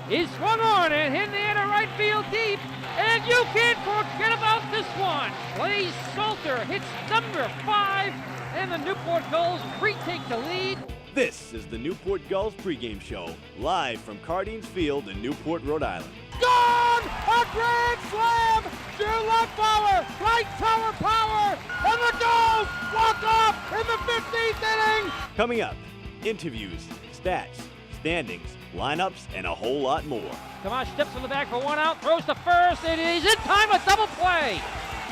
He swung on and hit the air to right field deep. And you can't forget about this one. Blaze Salter hits number 5, and the Newport Gulls retake the lead. This is the Newport Gulls pregame show, live from Cardines Field in Newport, Rhode Island. Gone! A grand slam! To left power, right tower power, and the Gulls walk off in the 15th inning! Coming up, interviews, stats, standings, lineups, and a whole lot more. Tomas steps on the back for one out, throws to first, and he's in time, a double play.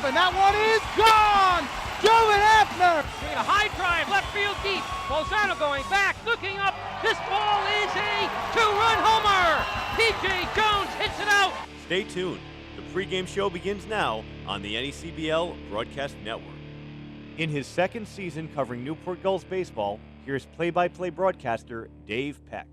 And that one is gone! Julian Hafner! A high drive, left field deep. Bolzano going back, looking up. This ball is a 2-run homer. P.J. Jones hits it out. Stay tuned. The pregame show begins now on the NECBL Broadcast Network. In his second season covering Newport Gulls baseball, here's play-by-play broadcaster Dave Peck.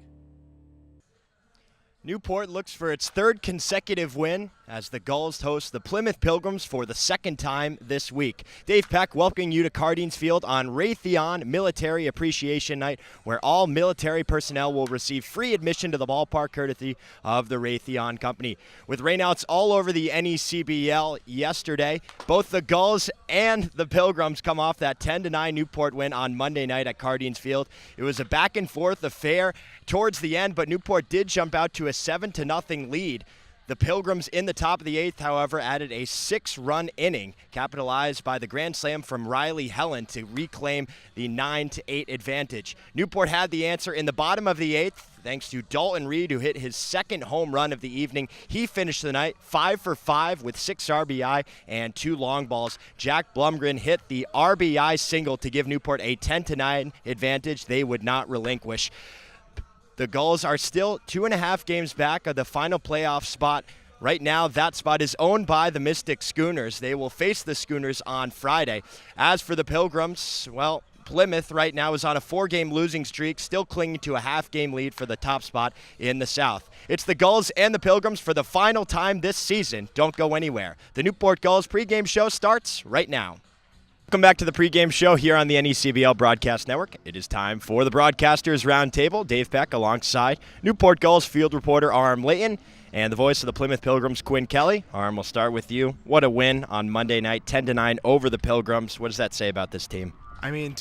Newport looks for its third consecutive win as the Gulls host the Plymouth Pilgrims for the second time this week. Dave Peck welcoming you to Cardines Field on Raytheon Military Appreciation Night, where all military personnel will receive free admission to the ballpark courtesy of the Raytheon Company. With rainouts all over the NECBL yesterday, both the Gulls and the Pilgrims come off that 10-9 Newport win on Monday night at Cardines Field. It was a back-and-forth affair towards the end, but Newport did jump out to a 7-0 lead. The Pilgrims in the top of the 8th, however, added a 6-run inning, capitalized by the grand slam from Riley Helen to reclaim the 9-8 advantage. Newport had the answer in the bottom of the 8th, thanks to Dalton Reed, who hit his second home run of the evening. He finished the night 5 for 5 with 6 RBI and 2 long balls. Jack Blumgren hit the RBI single to give Newport a 10-9 advantage they would not relinquish. The Gulls are still 2.5 games back of the final playoff spot. Right now, that spot is owned by the Mystic Schooners. They will face the Schooners on Friday. As for the Pilgrims, well, Plymouth right now is on a 4-game losing streak, still clinging to a half-game lead for the top spot in the South. It's the Gulls and the Pilgrims for the final time this season. Don't go anywhere. The Newport Gulls pregame show starts right now. Welcome back to the pregame show here on the NECBL Broadcast Network. It is time for the Broadcasters Roundtable. Dave Peck alongside Newport Gulls field reporter Aram Layton and the voice of the Plymouth Pilgrims, Quinn Kelly. Aram, we'll start with you. What a win on Monday night, 10-9 over the Pilgrims. What does that say about this team? I mean,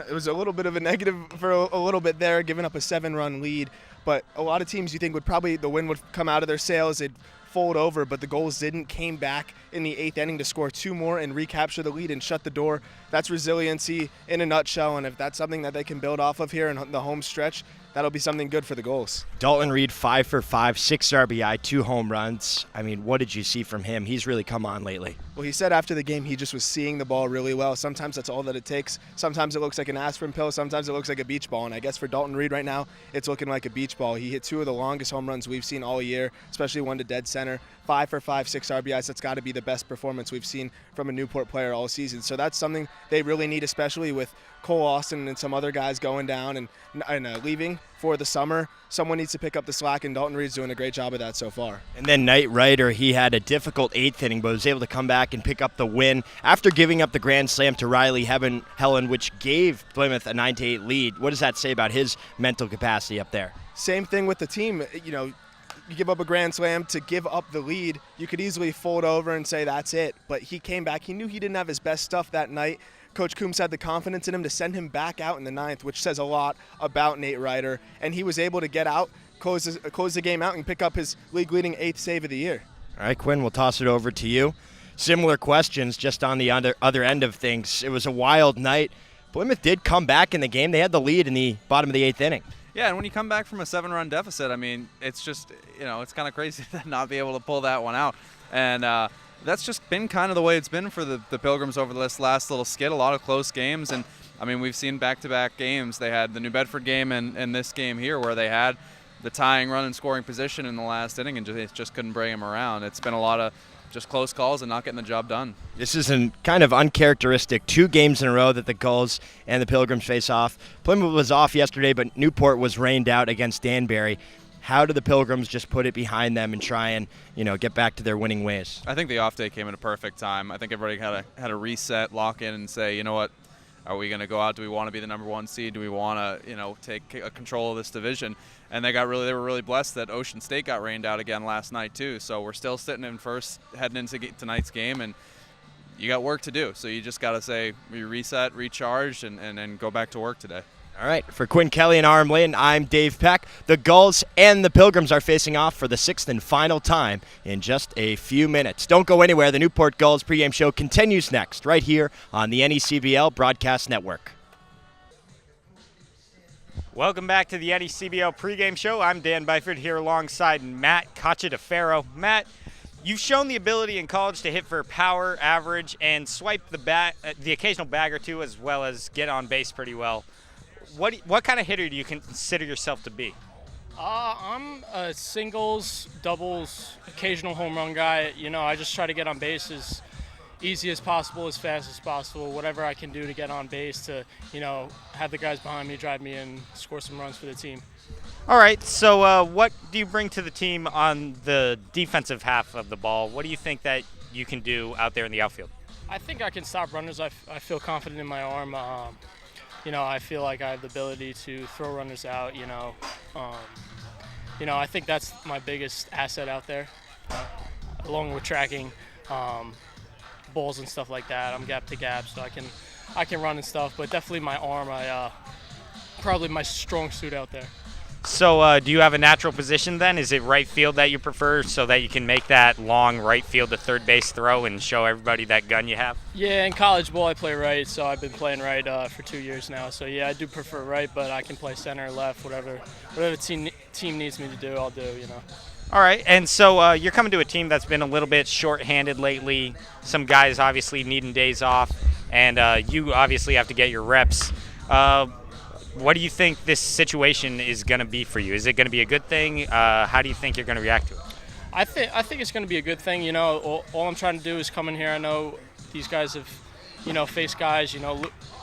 it was a little bit of a negative for a little bit there, giving up a 7-run lead. But a lot of teams you think the win would come out of their sails. They'd fold over, but the Gulls didn't. Came back in the 8th inning to score 2 more and recapture the lead and shut the door. That's resiliency in a nutshell, and if that's something that they can build off of here in the home stretch, that'll be something good for the Gulls. Dalton Reed, 5 for 5, 6 RBI, 2 home runs. I mean, what did you see from him? He's really come on lately. Well, he said after the game he just was seeing the ball really well. Sometimes that's all that it takes. Sometimes it looks like an aspirin pill. Sometimes it looks like a beach ball. And I guess for Dalton Reed right now, it's looking like a beach ball. He hit 2 of the longest home runs we've seen all year, especially one to dead center. 5 for 5, 6 RBIs. That's got to be the best performance we've seen from a Newport player all season. So that's something they really need, especially with Cole Austin and some other guys going down and leaving for the summer. Someone needs to pick up the slack, and Dalton Reed's doing a great job of that so far. And then Knight Ryder, he had a difficult 8th inning, but was able to come back and pick up the win after giving up the grand slam to Riley Helen, which gave Plymouth a 9-8 lead. What does that say about his mental capacity up there? Same thing with the team. You give up a grand slam to give up the lead. You could easily fold over and say that's it, but he came back. He knew he didn't have his best stuff that night. Coach Coombs had the confidence in him to send him back out in the 9th, which says a lot about Nate Ryder. And he was able to get out, close the game out, and pick up his league-leading 8th save of the year. All right, Quinn, we'll toss it over to you. Similar questions, just on the other end of things. It was a wild night. Plymouth did come back in the game. They had the lead in the bottom of the 8th inning. Yeah, and when you come back from a 7-run deficit, I mean, it's just, it's kind of crazy to not be able to pull that one out. And that's just been kind of the way it's been for the Pilgrims over this last little skid. A lot of close games, and I mean, we've seen back-to-back games. They had the New Bedford game and this game here where they had the tying run and scoring position in the last inning and just couldn't bring them around. It's been a lot of just close calls and not getting the job done. This is a kind of uncharacteristic 2 games in a row that the Gulls and the Pilgrims face off. Plymouth was off yesterday, but Newport was rained out against Danbury. How do the Pilgrims just put it behind them and try and, get back to their winning ways? I think the off day came at a perfect time. I think everybody had a reset, lock in, and say, you know what, Are we going to go out? Do we want to be the number 1 seed? Do we want to, take control of this division? And they were really blessed that Ocean State got rained out again last night too. So we're still sitting in first heading into tonight's game, and you got work to do. So you just got to say we reset, recharge, and then go back to work today. All right, for Quinn Kelly and Aram Lynn, I'm Dave Peck. The Gulls and the Pilgrims are facing off for the 6th and final time in just a few minutes. Don't go anywhere. The Newport Gulls pregame show continues next, right here on the NECBL Broadcast Network. Welcome back to the NECBL pregame show. I'm Dan Byford here alongside Matt Cacciatafaro. Matt, you've shown the ability in college to hit for power, average, and swipe the occasional bag or two, as well as get on base pretty well. What kind of hitter do you consider yourself to be? I'm a singles, doubles, occasional home run guy. I just try to get on base as easy as possible, as fast as possible, whatever I can do to get on base to, have the guys behind me drive me and score some runs for the team. All right, so what do you bring to the team on the defensive half of the ball? What do you think that you can do out there in the outfield? I think I can stop runners. I feel confident in my arm. I feel like I have the ability to throw runners out. I think that's my biggest asset out there, along with tracking balls and stuff like that. I'm gap to gap, so I can run and stuff. But definitely my arm, probably my strong suit out there. So do you have a natural position then? Is it right field that you prefer so that you can make that long right field to third base throw and show everybody that gun you have? Yeah, in college ball I play right, so I've been playing right for 2 years now. So yeah, I do prefer right, but I can play center, left, whatever team needs me to do, I'll do, All right, and so you're coming to a team that's been a little bit short-handed lately. Some guys obviously needing days off, and you obviously have to get your reps. What do you think this situation is going to be for you? Is it going to be a good thing? How do you think you're going to react to it? I think it's going to be a good thing. All I'm trying to do is come in here. I know these guys have, faced guys,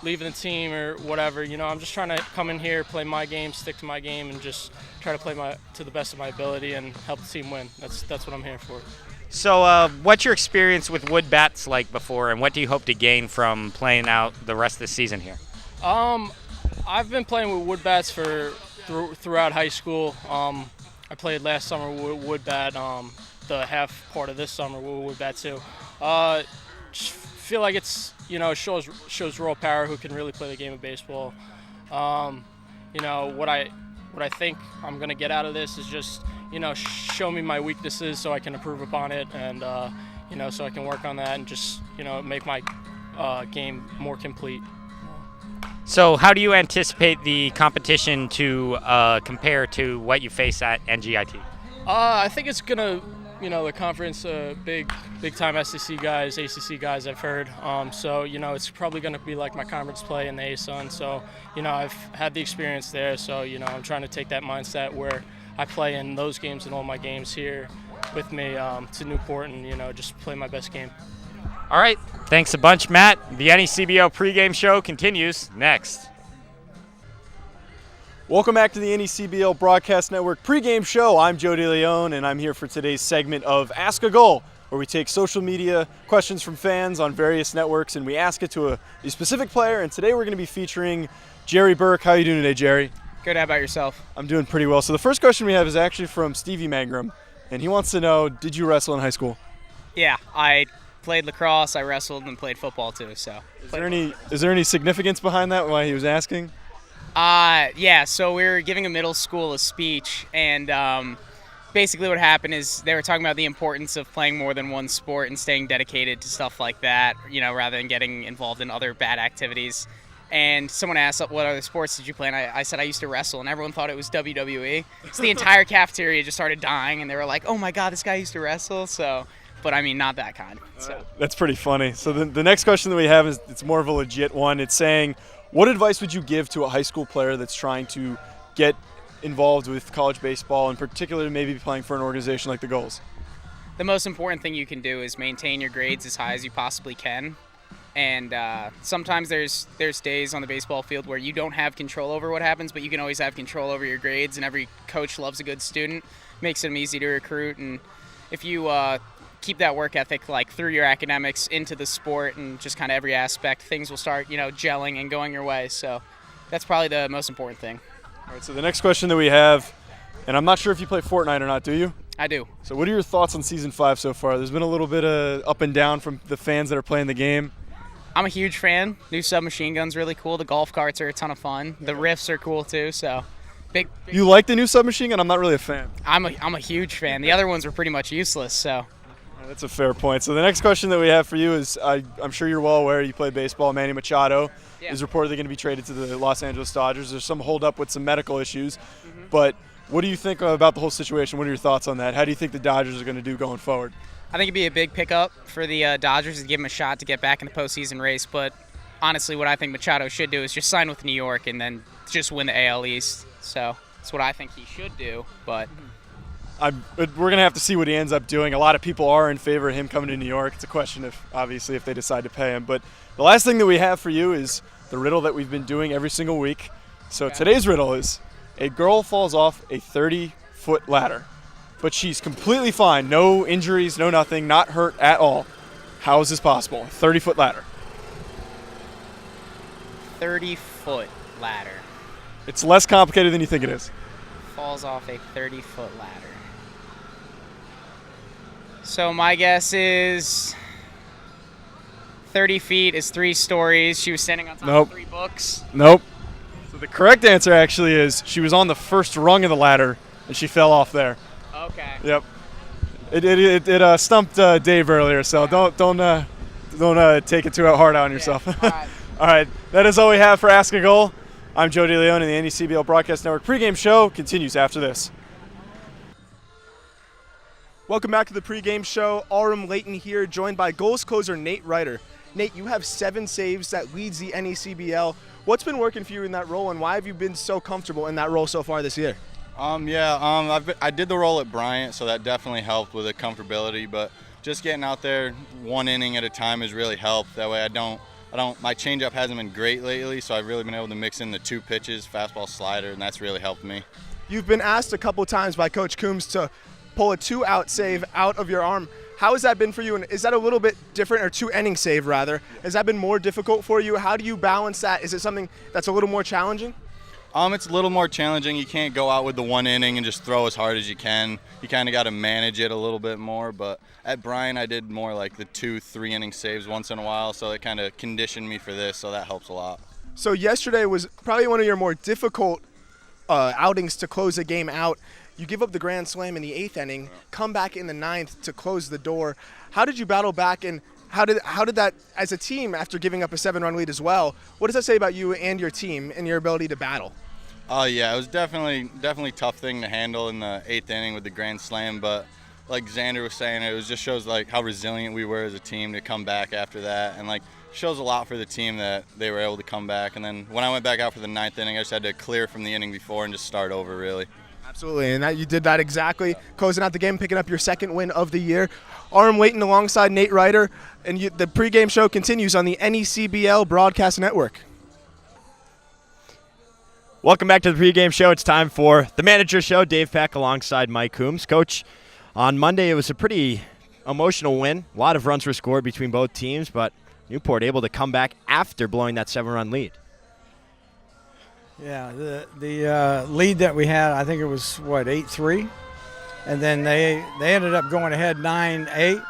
leaving the team or whatever. I'm just trying to come in here, play my game, stick to my game, and just try to play to the best of my ability and help the team win. That's what I'm here for. So what's your experience with wood bats like before, and what do you hope to gain from playing out the rest of the season here? I've been playing with wood bats throughout high school. I played last summer with wood bat, the half part of this summer with wood bat too. Just feel like it's shows raw power, who can really play the game of baseball. What I think I'm gonna get out of this is just show me my weaknesses so I can improve upon it, and so I can work on that and just make my game more complete. So how do you anticipate the competition to compare to what you face at NGIT? I think it's gonna, the conference, big time SEC guys, ACC guys, I've heard. So it's probably gonna be like my conference play in the ASUN. So I've had the experience there. So I'm trying to take that mindset where I play in those games and all my games here with me to Newport, and just play my best game. All right, thanks a bunch, Matt. The NECBL pregame show continues next. Welcome back to the NECBL Broadcast Network pregame show. I'm Joe DeLeon, and I'm here for today's segment of Ask a Goal, where we take social media questions from fans on various networks, and we ask it to a specific player. And today we're going to be featuring Jerry Burke. How are you doing today, Jerry? Good. How about yourself? I'm doing pretty well. So the first question we have is actually from Stevie Mangrum, and he wants to know, did you wrestle in high school? Yeah, I played lacrosse, I wrestled, and played football too. So. Is there any significance behind that? Why he was asking? Yeah. So we were giving a middle school a speech, and basically what happened is they were talking about the importance of playing more than one sport and staying dedicated to stuff like that, rather than getting involved in other bad activities. And someone asked, what other sports did you play? And I said I used to wrestle, and everyone thought it was WWE. So the entire cafeteria just started dying, and they were like, oh my God, this guy used to wrestle. So. But I mean, not that kind. So. That's pretty funny. So the next question that we have is, it's more of a legit one. It's saying, what advice would you give to a high school player that's trying to get involved with college baseball, and particularly maybe playing for an organization like the Gulls? The most important thing you can do is maintain your grades as high as you possibly can. And sometimes there's days on the baseball field where you don't have control over what happens, but you can always have control over your grades, and every coach loves a good student, makes them easy to recruit. And if you keep that work ethic like through your academics into the sport and just kind of every aspect, things will start, gelling and going your way. So that's probably the most important thing. All right, so the next question that we have, and I'm not sure if you play Fortnite or not, do you? I do. So what are your thoughts on Season 5 so far? There's been a little bit of up and down from the fans that are playing the game. I'm a huge fan. New submachine gun's really cool. The golf carts are a ton of fun. The rifts are cool too. So, big. You like the new submachine gun? I'm not really a fan. I'm a huge fan. The other ones were pretty much useless. So. That's a fair point. So the next question that we have for you is, I'm sure you're well aware you play baseball. Manny Machado is reportedly going to be traded to the Los Angeles Dodgers. There's some holdup with some medical issues, but what do you think about the whole situation? What are your thoughts on that? How do you think the Dodgers are going to do going forward? I think it'd be a big pickup for the Dodgers to give them a shot to get back in the postseason race. But honestly, what I think Machado should do is just sign with New York and then just win the AL East. So that's what I think he should do. But we're going to have to see what he ends up doing. A lot of people are in favor of him coming to New York. It's a question of, obviously, if they decide to pay him. But the last thing that we have for you is the riddle that we've been doing every single week. So today's riddle is, a girl falls off a 30-foot ladder, but she's completely fine. No injuries, no nothing, not hurt at all. How is this possible? A 30-foot ladder. 30-foot ladder. It's less complicated than you think it is. Falls off a 30-foot ladder. So my guess is 30 feet is 3 stories. She was standing on top of 3 books. Nope. So the correct answer actually is she was on the first rung of the ladder and she fell off there. Okay. Yep. It stumped Dave earlier, so don't take it too hard on yourself. All right. All right. That is all we have for Ask a Goal. I'm Joe DeLeon, and the NECBL Broadcast Network pregame show continues after this. Welcome back to the pregame show. Aurum Layton here, joined by goals closer Nate Ryder. Nate, you have 7 saves. That leads the NECBL. What's been working for you in that role, and why have you been so comfortable in that role so far this year? I did the role at Bryant, so that definitely helped with the comfortability. But just getting out there 1 inning at a time has really helped. That way, my changeup hasn't been great lately, so I've really been able to mix in the 2 pitches, fastball, slider, and that's really helped me. You've been asked a couple times by Coach Coombs to pull a 2-out save out of your arm. How has that been for you, and is that a little bit different, or 2-inning save rather? Has that been more difficult for you? How do you balance that? Is it something that's a little more challenging? It's a little more challenging. You can't go out with the 1 inning and just throw as hard as you can. You kind of got to manage it a little bit more. But at Bryant, I did more like the 2-3 inning saves once in a while, so it kind of conditioned me for this, so that helps a lot. So yesterday was probably one of your more difficult outings to close a game out. You give up the grand slam in the 8th inning, come back in the 9th to close the door. How did you battle back, and how did that, as a team, after giving up a 7-run lead as well, what does that say about you and your team and your ability to battle? Yeah, it was definitely a tough thing to handle in the 8th inning with the grand slam, but like Xander was saying, it just shows like how resilient we were as a team to come back after that, and like shows a lot for the team that they were able to come back. And then when I went back out for the 9th inning, I just had to clear from the inning before and just start over, really. Absolutely, and you did that exactly, closing out the game, picking up your 2nd win of the year. Aurum Layton alongside Nate Ryder, and the pregame show continues on the NECBL Broadcast Network. Welcome back to the pregame show. It's time for the manager show. Dave Peck alongside Mike Coombs. Coach, on Monday it was a pretty emotional win. A lot of runs were scored between both teams, but Newport able to come back after blowing that 7-run lead. Yeah, the lead that we had, I think it was, 8-3? And then they ended up going ahead 9-8.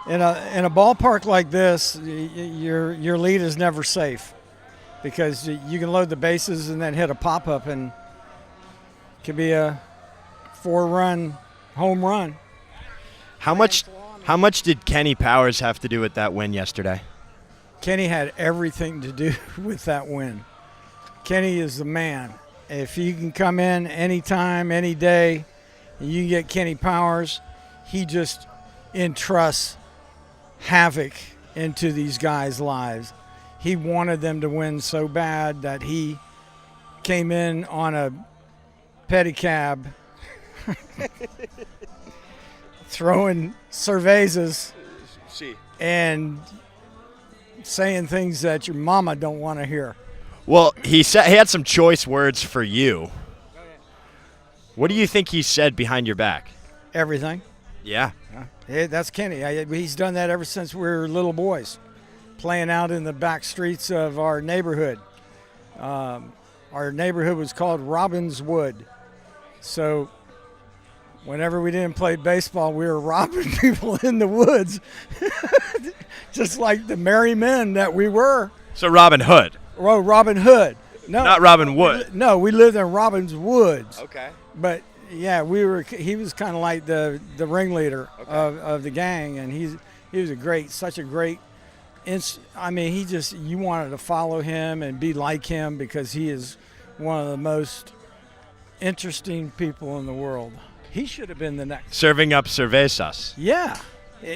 In a ballpark like this, your lead is never safe because you can load the bases and then hit a pop-up, and it could be a 4-run home run. How much did Kenny Powers have to do with that win yesterday? Kenny had everything to do with that win. Kenny is the man. If you can come in anytime, any day, and you can get Kenny Powers, he just entrusts havoc into these guys' lives. He wanted them to win so bad that he came in on a pedicab throwing cervezas and saying things that your mama don't want to hear. Well, he had some choice words for you. What do you think he said behind your back? Everything. Yeah. That's Kenny. He's done that ever since we were little boys, playing out in the back streets of our neighborhood. Our neighborhood was called Robin's Wood. So whenever we didn't play baseball, we were robbing people in the woods, just like the merry men that we were. So Robin Hood. Oh, Robin Hood. No, not Robin Wood. No, we lived in Robin's Woods. Okay. But yeah, he was kind of like the ringleader of the gang, and he was such a great. You wanted to follow him and be like him because he is one of the most interesting people in the world. He should have been the next. Serving up cervezas. Yeah,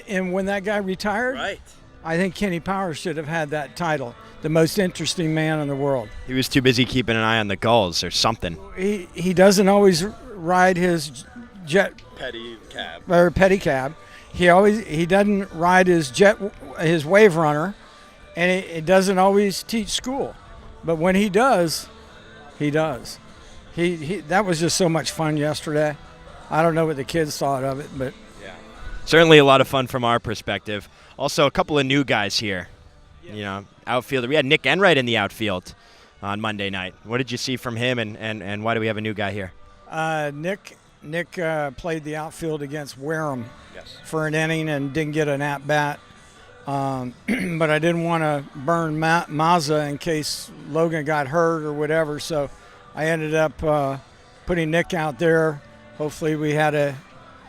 and when that guy retired, right, I think Kenny Powers should have had that title, the most interesting man in the world. He was too busy keeping an eye on the Gulls or something. He doesn't always ride his petty cab. He doesn't ride his wave runner, and it doesn't always teach school. But when he does, he does. That was just so much fun yesterday. I don't know what the kids thought of it, but yeah, certainly a lot of fun from our perspective. Also, a couple of new guys here. Outfielder. We had Nick Enright in the outfield on Monday night. What did you see from him, and why do we have a new guy here? Nick played the outfield against Wareham for an inning and didn't get an at-bat. But I didn't want to burn Mazza in case Logan got hurt or whatever, so I ended up putting Nick out there. Hopefully we had a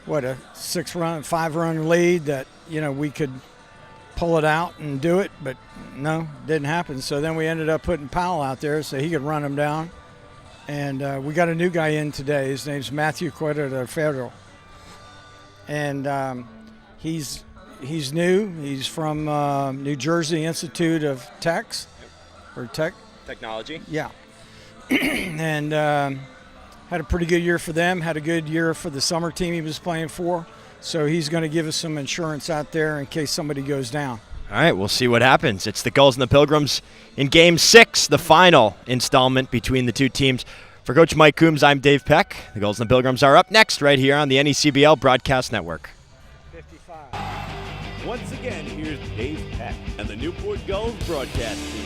5-run lead that, we could pull it out and do it, but no, didn't happen. So then we ended up putting Powell out there so he could run him down. And we got a new guy in today. His name's Matthew Federal. And he's new. He's from New Jersey Institute of Technology. Yeah. And had a pretty good year for them. Had a good year for the summer team he was playing for. So he's going to give us some insurance out there in case somebody goes down. All right, we'll see what happens. It's the Gulls and the Pilgrims in Game 6, the final installment between the two teams. For Coach Mike Coombs, I'm Dave Peck. The Gulls and the Pilgrims are up next right here on the NECBL Broadcast Network. 55. Once again, here's Dave Peck and the Newport Gulls broadcast team.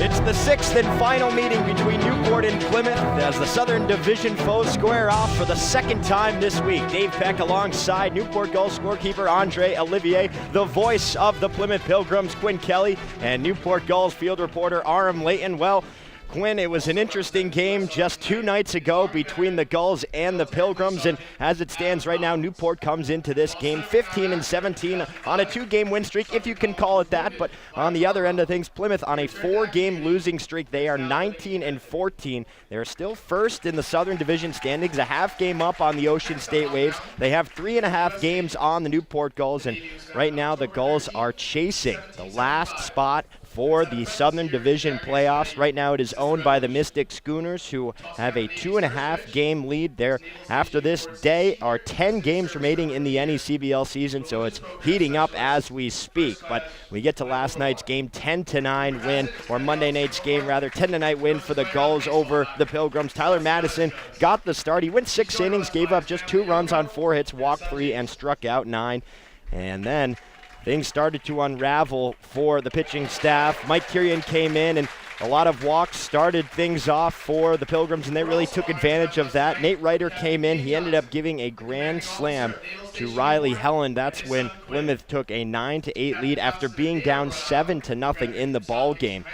It's the sixth and final meeting between Newport and Plymouth as the Southern Division foes square off for the second time this week. Dave Peck alongside Newport Gulls scorekeeper Andre Olivier, the voice of the Plymouth Pilgrims, Quinn Kelly, and Newport Gulls field reporter Aram Layton. Well, Quinn, it was an interesting game just 2 nights ago between the Gulls and the Pilgrims, and as it stands right now, Newport comes into this game 15-17 on a 2-game win streak, if you can call it that. But on the other end of things, Plymouth on a 4-game losing streak. They are 19-14. They're still first in the Southern Division standings, a half game up on the Ocean State Waves. They have 3.5 games on the Newport Gulls, and right now the Gulls are chasing the last spot for the Southern Division playoffs. Right now it is owned by the Mystic Schooners, who have a 2.5-game lead. There, after this day, are 10 games remaining in the NECBL season, so it's heating up as we speak. But we get to last night's game, 10-9 win, or Monday night's game rather, 10-9 win for the Gulls over the Pilgrims. Tyler Madison got the start. He went 6 innings, gave up just 2 runs on 4 hits, walked 3, and struck out 9. And then things started to unravel for the pitching staff. Mike Kirian came in, and a lot of walks started things off for the Pilgrims, and they really took advantage of that. Nate Ryder came in. He ended up giving a grand slam to Riley Helen. That's when Plymouth took a 9-8 lead after being down 7-0 in the ball game.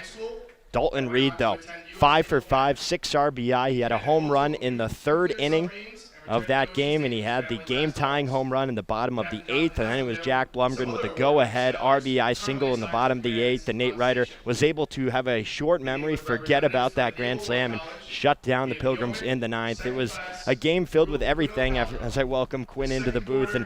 Dalton Reed, though, 5 for 5, 6 RBI. He had a home run in the 3rd inning of that game, and he had the game-tying home run in the bottom of the 8th, and then it was Jack Blumgren with the go-ahead RBI single in the bottom of the 8th, and Nate Ryder was able to have a short memory, forget about that grand slam, and shut down the Pilgrims in the 9th. It was a game filled with everything as I welcome Quinn into the booth, and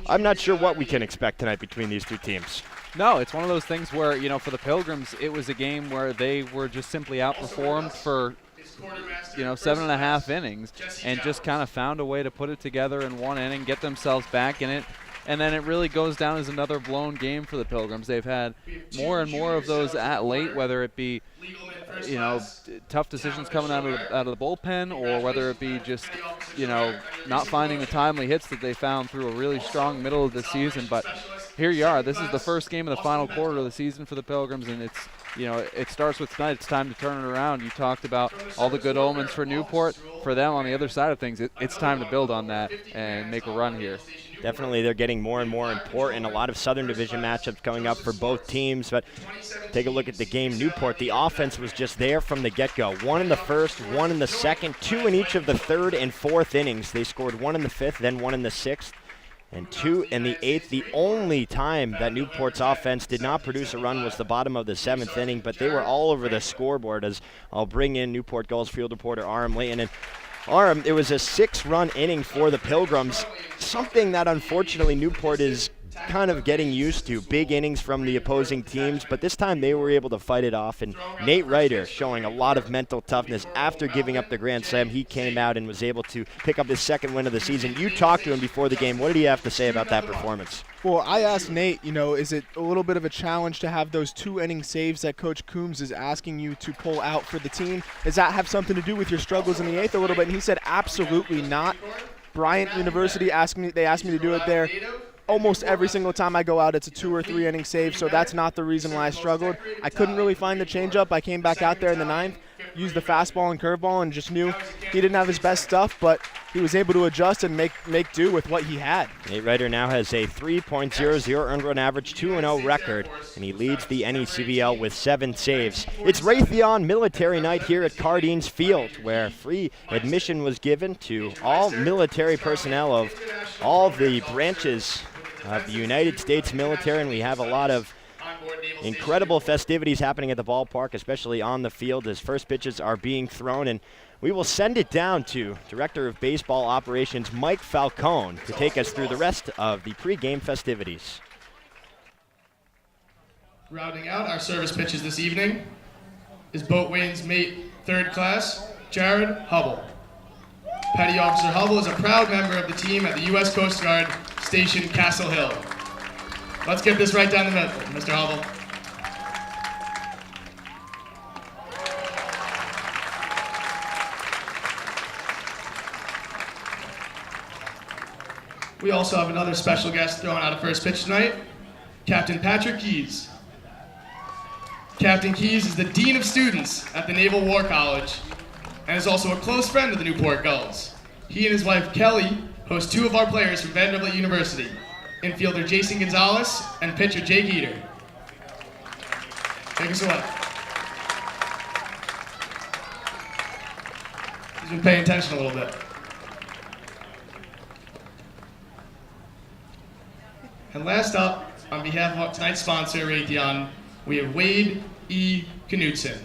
I'm not sure what we can expect tonight between these two teams. No, it's one of those things where, for the Pilgrims, it was a game where they were just simply outperformed for 7.5 innings and just kind of found a way to put it together in 1 inning, get themselves back in it, and then it really goes down as another blown game for the Pilgrims. They've had more and more of those at late, whether it be tough decisions coming out of the bullpen, or whether it be just, not finding the timely hits that they found through a really strong middle of the season. But here you are. This is the first game of the final quarter of the season for the Pilgrims, and it's, it starts with tonight. It's time to turn it around. You talked about all the good omens for Newport. For them, on the other side of things, it's time to build on that and make a run here. Definitely, they're getting more and more important. A lot of Southern Division matchups coming up for both teams. But take a look at the game. Newport, the offense was just there from the get-go. 1 in the first, 1 in the second, 2 in each of the third and fourth innings. They scored 1 in the fifth, then 1 in the sixth, and 2 in the eighth. The only time that Newport's offense did not produce a run was the bottom of the seventh inning, but they were all over the scoreboard. As I'll bring in Newport Gulls field reporter Aram Layton. And Aram, it was a 6-run inning for the Pilgrims, something that unfortunately Newport is kind of getting used to. Big innings from the opposing teams, but this time they were able to fight it off. And Nate Ryder showing a lot of mental toughness. After giving up the grand slam, he came out and was able to pick up his second win of the season. You talked to him before the game. What did he have to say about that performance? Well, I asked Nate, is it a little bit of a challenge to have those 2-inning saves that Coach Coombs is asking you to pull out for the team? Does that have something to do with your struggles in the eighth a little bit? And he said, absolutely not. Bryant University they asked me to do it there. Almost every single time I go out, it's a 2 or 3 inning save, so that's not the reason why I struggled. I couldn't really find the changeup. I came back out there in the ninth, used the fastball and curveball, and just knew he didn't have his best stuff, but he was able to adjust and make do with what he had. Nate Ryder now has a 3.00 earned run average, 2-0 record, and he leads the NECBL with 7 saves. It's Raytheon Military Night here at Cardines Field, where free admission was given to all military personnel of all the branches of the United States military, and we have a lot of incredible festivities happening at the ballpark, especially on the field as first pitches are being thrown. And we will send it down to Director of Baseball Operations Mike Falcone to take us through the rest of the pregame festivities. Rounding out our service pitches this evening is Boatwain's mate, 3rd class, Jared Hubble. Petty Officer Hubble is a proud member of the team at the U.S. Coast Guard Station Castle Hill. Let's get this right down the middle, Mr. Hubble. We also have another special guest throwing out a first pitch tonight, Captain Patrick Keyes. Captain Keyes is the Dean of Students at the Naval War College and is also a close friend of the Newport Gulls. He and his wife Kelly host 2 of our players from Vanderbilt University, infielder Jason Gonzalez and pitcher Jake Eater. Take us away. He's been paying attention a little bit. And last up, on behalf of tonight's sponsor, Raytheon, we have Wade E. Knudsen.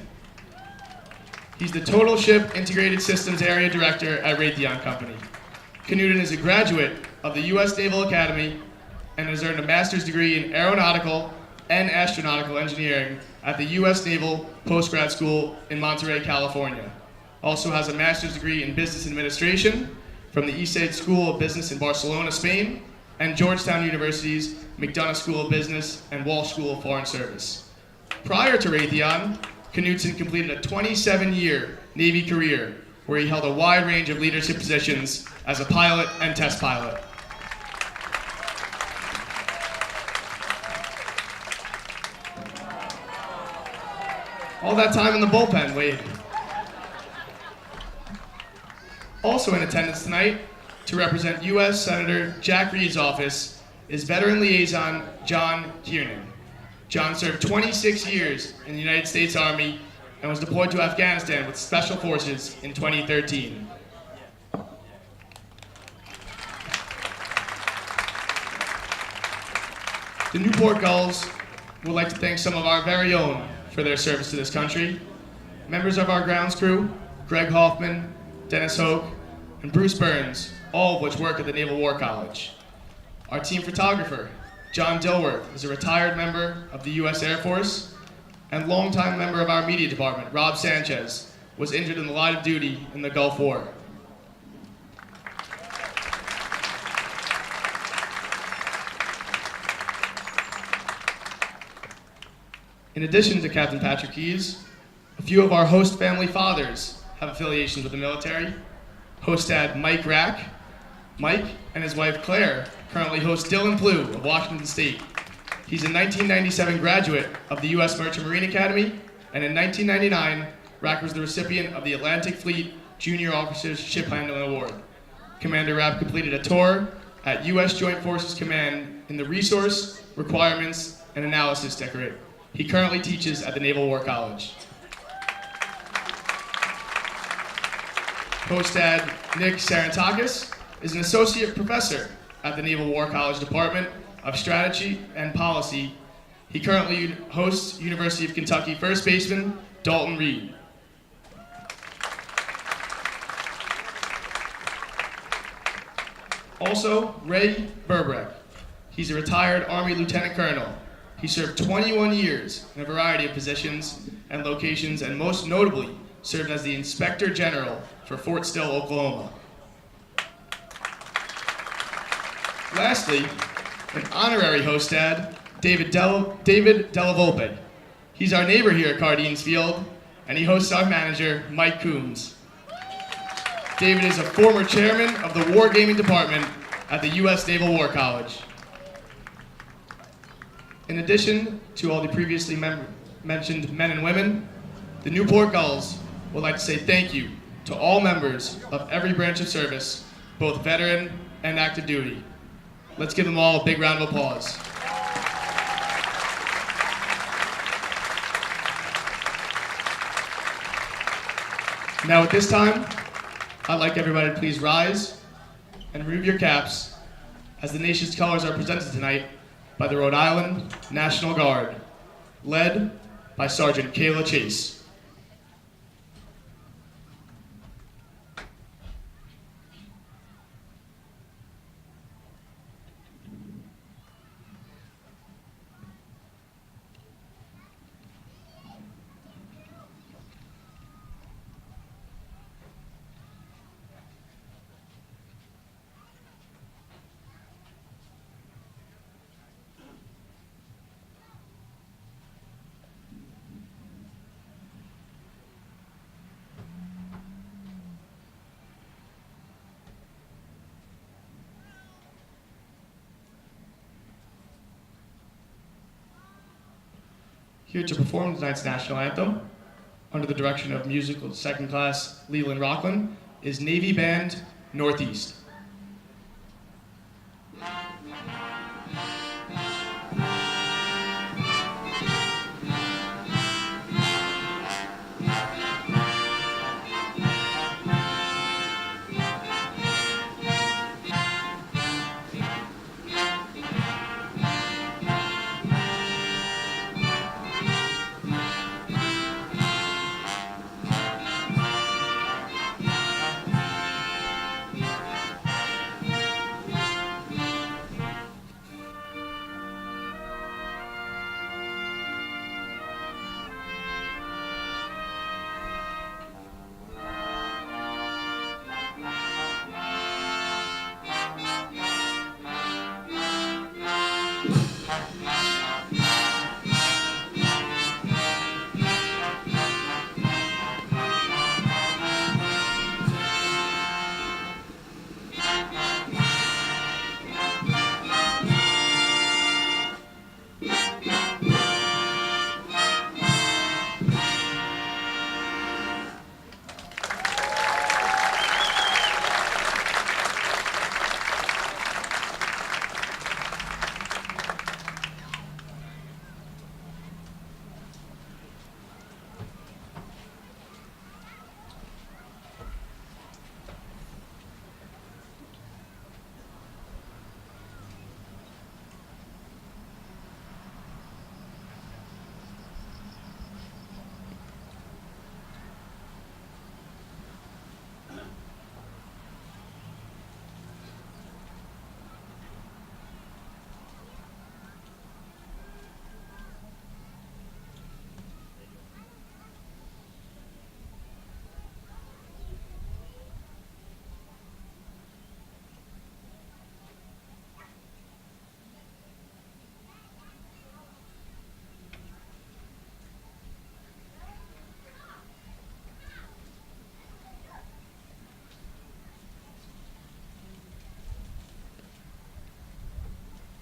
He's the Total Ship Integrated Systems Area Director at Raytheon Company. Knudsen is a graduate of the U.S. Naval Academy and has earned a master's degree in aeronautical and astronautical engineering at the U.S. Naval Postgrad School in Monterey, California. Also has a master's degree in business administration from the ESAID School of Business in Barcelona, Spain, and Georgetown University's McDonough School of Business and Walsh School of Foreign Service. Prior to Raytheon, Knudsen completed a 27-year Navy career where he held a wide range of leadership positions as a pilot and test pilot. All that time in the bullpen, Wade. Also in attendance tonight to represent U.S. Senator Jack Reed's office is veteran liaison John Kiernan. John served 26 years in the United States Army and was deployed to Afghanistan with Special Forces in 2013. The Newport Gulls would like to thank some of our very own for their service to this country. Members of our grounds crew, Greg Hoffman, Dennis Hoke, and Bruce Burns, all of which work at the Naval War College. Our team photographer, John Dilworth, is a retired member of the U.S. Air Force, and longtime member of our media department, Rob Sanchez, was injured in the line of duty in the Gulf War. In addition to Captain Patrick Keyes, a few of our host family fathers have affiliations with the military. Host dad Mike Rack. Mike and his wife Claire currently host Dylan Plew of Washington State. He's a 1997 graduate of the U.S. Merchant Marine Academy, and in 1999, Rack was the recipient of the Atlantic Fleet Junior Officers Ship Handling Award. Commander Rapp completed a tour at U.S. Joint Forces Command in the Resource, Requirements, and Analysis Decorate. He currently teaches at the Naval War College. Host dad Nick Sarantakis is an associate professor at the Naval War College Department of Strategy and Policy. He currently hosts University of Kentucky first baseman Dalton Reed. Also, Ray Verbrek. He's a retired Army Lieutenant Colonel. He served 21 years in a variety of positions and locations, and most notably served as the Inspector General for Fort Still, Oklahoma. Lastly, an honorary host dad, David Della Volpe. He's our neighbor here at Cardines Field, and he hosts our manager, Mike Coombs. David is a former chairman of the Wargaming Department at the U.S. Naval War College. In addition to all the previously mentioned men and women, the Newport Gulls would like to say thank you to all members of every branch of service, both veteran and active duty. Let's give them all a big round of applause. Now at this time, I'd like everybody to please rise and remove your caps as the nation's colors are presented tonight by the Rhode Island National Guard, led by Sergeant Kayla Chase. Here to perform tonight's national anthem, under the direction of musical second class Leland Rockland, is Navy Band Northeast.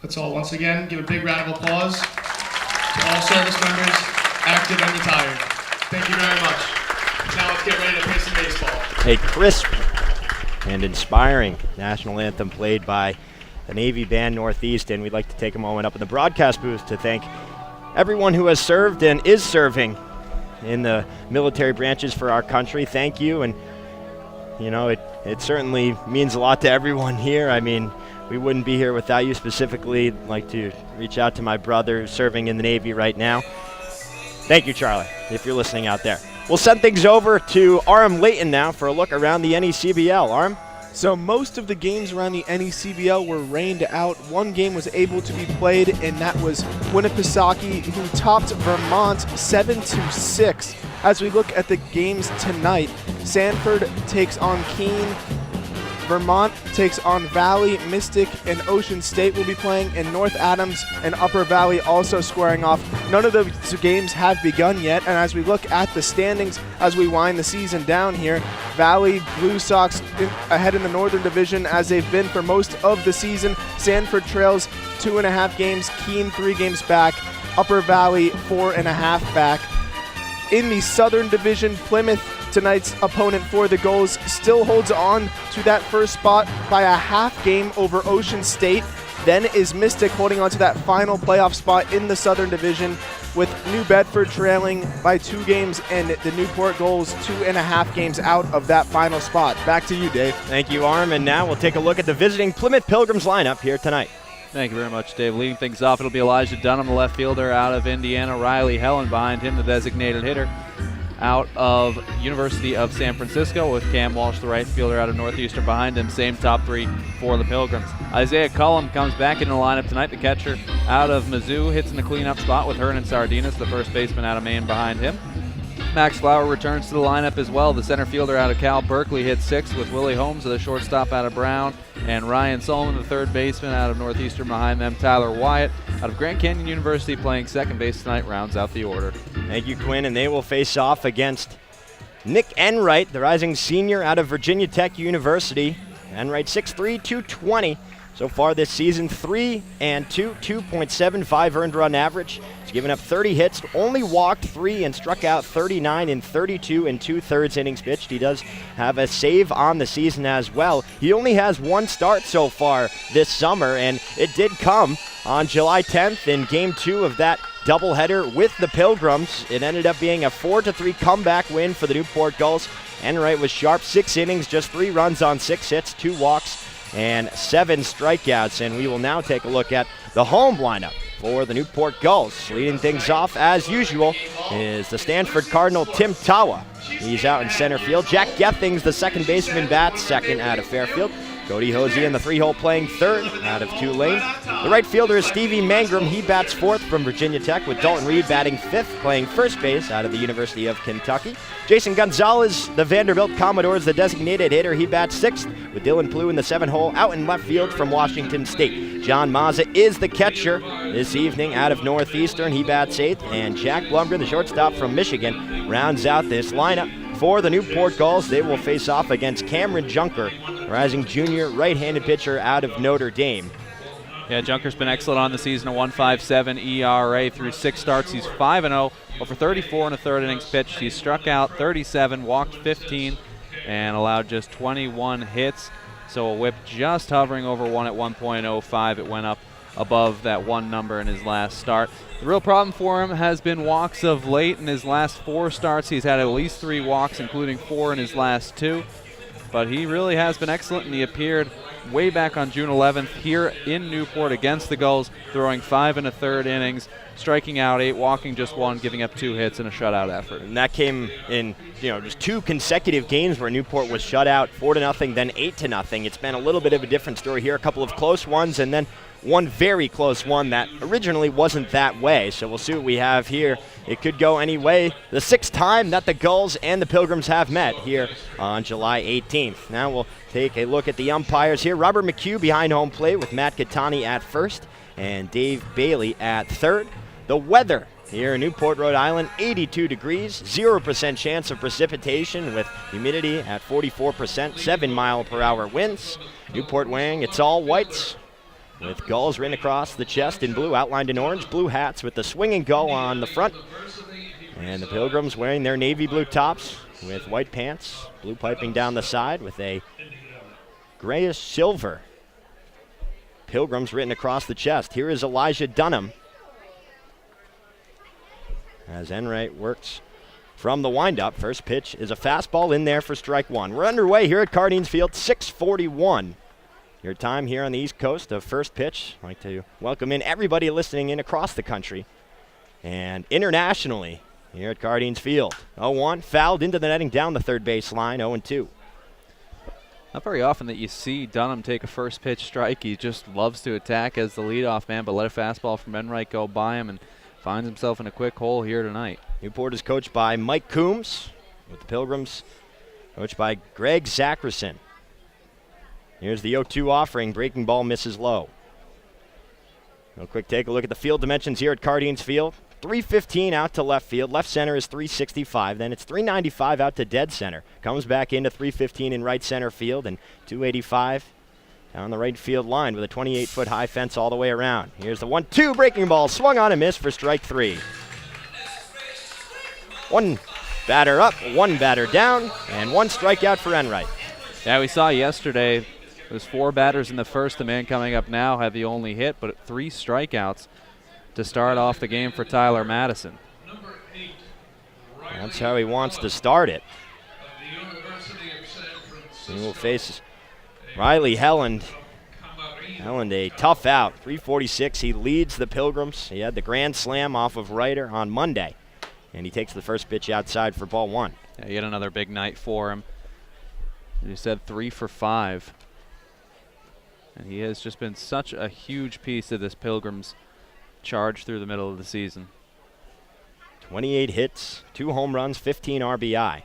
Let's all once again give a big round of applause to all service members, active and retired. Thank you very much. Now let's get ready to play some baseball. A crisp and inspiring national anthem played by the Navy Band Northeast, and we'd like to take a moment up in the broadcast booth to thank everyone who has served and is serving in the military branches for our country. Thank you, and it certainly means a lot to everyone here. I mean, we wouldn't be here without you. Specifically, I'd like to reach out to my brother who's serving in the Navy right now. Thank you, Charlie, if you're listening out there. We'll send things over to Aram Layton now for a look around the NECBL. Aram? So most of the games around the NECBL were rained out. One game was able to be played, and that was Winnipesaukee, who topped Vermont 7-6. As we look at the games tonight, Sanford takes on Keene, Vermont takes on Valley, Mystic, and Ocean State will be playing, and North Adams and Upper Valley also squaring off. None of those games have begun yet, and as we look at the standings as we wind the season down here, Valley Blue Sox ahead in the Northern Division as they've been for most of the season. Sanford trails 2.5 games, Keene 3 games back, Upper Valley 4.5 back. In the Southern Division, Plymouth, tonight's opponent for the Gulls, still holds on to that first spot by a half game over Ocean State. Then is Mystic holding on to that final playoff spot in the Southern Division, with New Bedford trailing by 2 games and the Newport Gulls 2.5 games out of that final spot. Back to you, Dave. Thank you, Arm. And now we'll take a look at the visiting Plymouth Pilgrims lineup here tonight. Thank you very much, Dave. Leading things off, it'll be Elijah Dunham, the left fielder out of Indiana. Riley Helen behind him, the designated hitter out of University of San Francisco, with Cam Walsh, the right fielder out of Northeastern behind him. Same top 3 for the Pilgrims. Isaiah Cullum comes back into the lineup tonight. The catcher out of Mizzou hits in the cleanup spot with Hernan Sardinas, the first baseman out of Maine, behind him. Max Flower returns to the lineup as well. The center fielder out of Cal Berkeley hits 6 with Willie Holmes, the shortstop out of Brown, and Ryan Solomon, the third baseman out of Northeastern behind them. Tyler Wyatt out of Grand Canyon University playing second base tonight rounds out the order. Thank you, Quinn, and they will face off against Nick Enright, the rising senior out of Virginia Tech University. Enright 6'3", 220. So far this season, 3-2, 2.75 earned run average. He's given up 30 hits, only walked 3, and struck out 39 in 32 and 2/3 innings pitched. He does have a save on the season as well. He only has 1 start so far this summer, and it did come on July 10th in Game 2 of that doubleheader with the Pilgrims. It ended up being a 4-3 comeback win for the Newport Gulls. Enright was sharp, 6 innings, just 3 runs on 6 hits, 2 walks, and 7 strikeouts. And we will now take a look at the home lineup for the Newport Gulls. Leading things off, as usual, is the Stanford Cardinal Tim Tawa. He's out in center field. Jack Gethings, the second baseman, bats second out of Fairfield. Cody Hosey in the 3-hole playing third out of Tulane. The right fielder is Stevie Mangrum. He bats fourth from Virginia Tech, with Dalton Reed batting fifth, playing first base out of the University of Kentucky. Jason Gonzalez, the Vanderbilt Commodores, the designated hitter. He bats sixth, with Dylan Plew in the 7-hole out in left field from Washington State. John Mazza is the catcher this evening out of Northeastern. He bats eighth, and Jack Blumgren, the shortstop from Michigan, rounds out this lineup. For the Newport Gulls, they will face off against Cameron Junker, rising junior right-handed pitcher out of Notre Dame. Yeah, Junker's been excellent on the season, a 1.57 ERA through 6 starts. He's 5-0 over 34 1/3 innings pitched. He's struck out 37, walked 15, and allowed just 21 hits. So a whip just hovering over 1 at 1.05. It went up above that 1 number in his last start. The real problem for him has been walks of late. In his last 4 starts, he's had at least 3 walks, including 4 in his last 2. But he really has been excellent, and he appeared way back on June 11th here in Newport against the Gulls, throwing 5 1/3 innings, striking out 8, walking just 1, giving up 2 hits in a shutout effort. And that came in, just 2 consecutive games where Newport was shut out 4-0, then 8-0. It's been a little bit of a different story here, a couple of close ones, and then one very close one that originally wasn't that way. So we'll see what we have here. It could go any way. The 6th time that the Gulls and the Pilgrims have met here on July 18th. Now we'll take a look at the umpires here. Robert McHugh behind home plate with Matt Catani at first and Dave Bailey at third. The weather here in Newport, Rhode Island, 82 degrees, 0% chance of precipitation with humidity at 44%, 7-mile-per-hour winds. Newport wearing its all whites. with Gulls written across the chest in blue, outlined in orange, blue hats with the swinging gull on the front. And the Pilgrims wearing their navy blue tops with white pants, blue piping down the side with a grayish silver Pilgrims written across the chest. Here is Elijah Dunham as Enright works from the windup. First pitch is a fastball in there for strike one. We're underway here at Cardines Field, 6:41. Your time here on the East Coast of first pitch. I'd like to welcome in everybody listening in across the country and internationally here at Cardines Field. 0-1, fouled into the netting down the third base line, 0-2. Not very often that you see Dunham take a first pitch strike. He just loves to attack as the leadoff man, but let a fastball from Enright go by him and finds himself in a quick hole here tonight. Newport is coached by Mike Coombs, with the Pilgrims coached by Greg Zackerson. Here's the 0-2 offering. Breaking ball misses low. Real quick take a look at the field dimensions here at Cardines Field. 315 out to left field. Left center is 365. Then it's 395 out to dead center. Comes back into 315 in right center field and 285 down the right field line with a 28-foot high fence all the way around. Here's the 1-2 breaking ball. Swung on and missed for strike three. One batter up, one batter down, and one strikeout for Enright. Yeah, we saw yesterday there's 4 batters in the first. The man coming up now had the only hit, but 3 strikeouts to start off the game for Tyler Madison. That's how he wants to start it. He will face Riley Helland. Helland, a tough out, 346. He leads the Pilgrims. He had the grand slam off of Ryder on Monday, and he takes the first pitch outside for ball one. Yeah, yet another big night for him. You said 3 for 5. And he has just been such a huge piece of this Pilgrims charge through the middle of the season. 28 hits, 2 home runs, 15 RBI.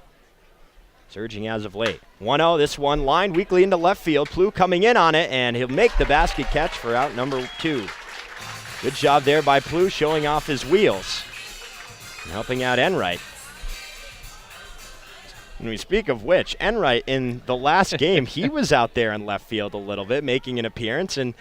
Surging as of late. 1-0, this one lined weakly into left field. Plouffe coming in on it, and he'll make the basket catch for out number 2. Good job there by Plouffe, showing off his wheels and helping out Enright. And we speak of which, Enright in the last game, he was out there in left field a little bit, making an appearance, and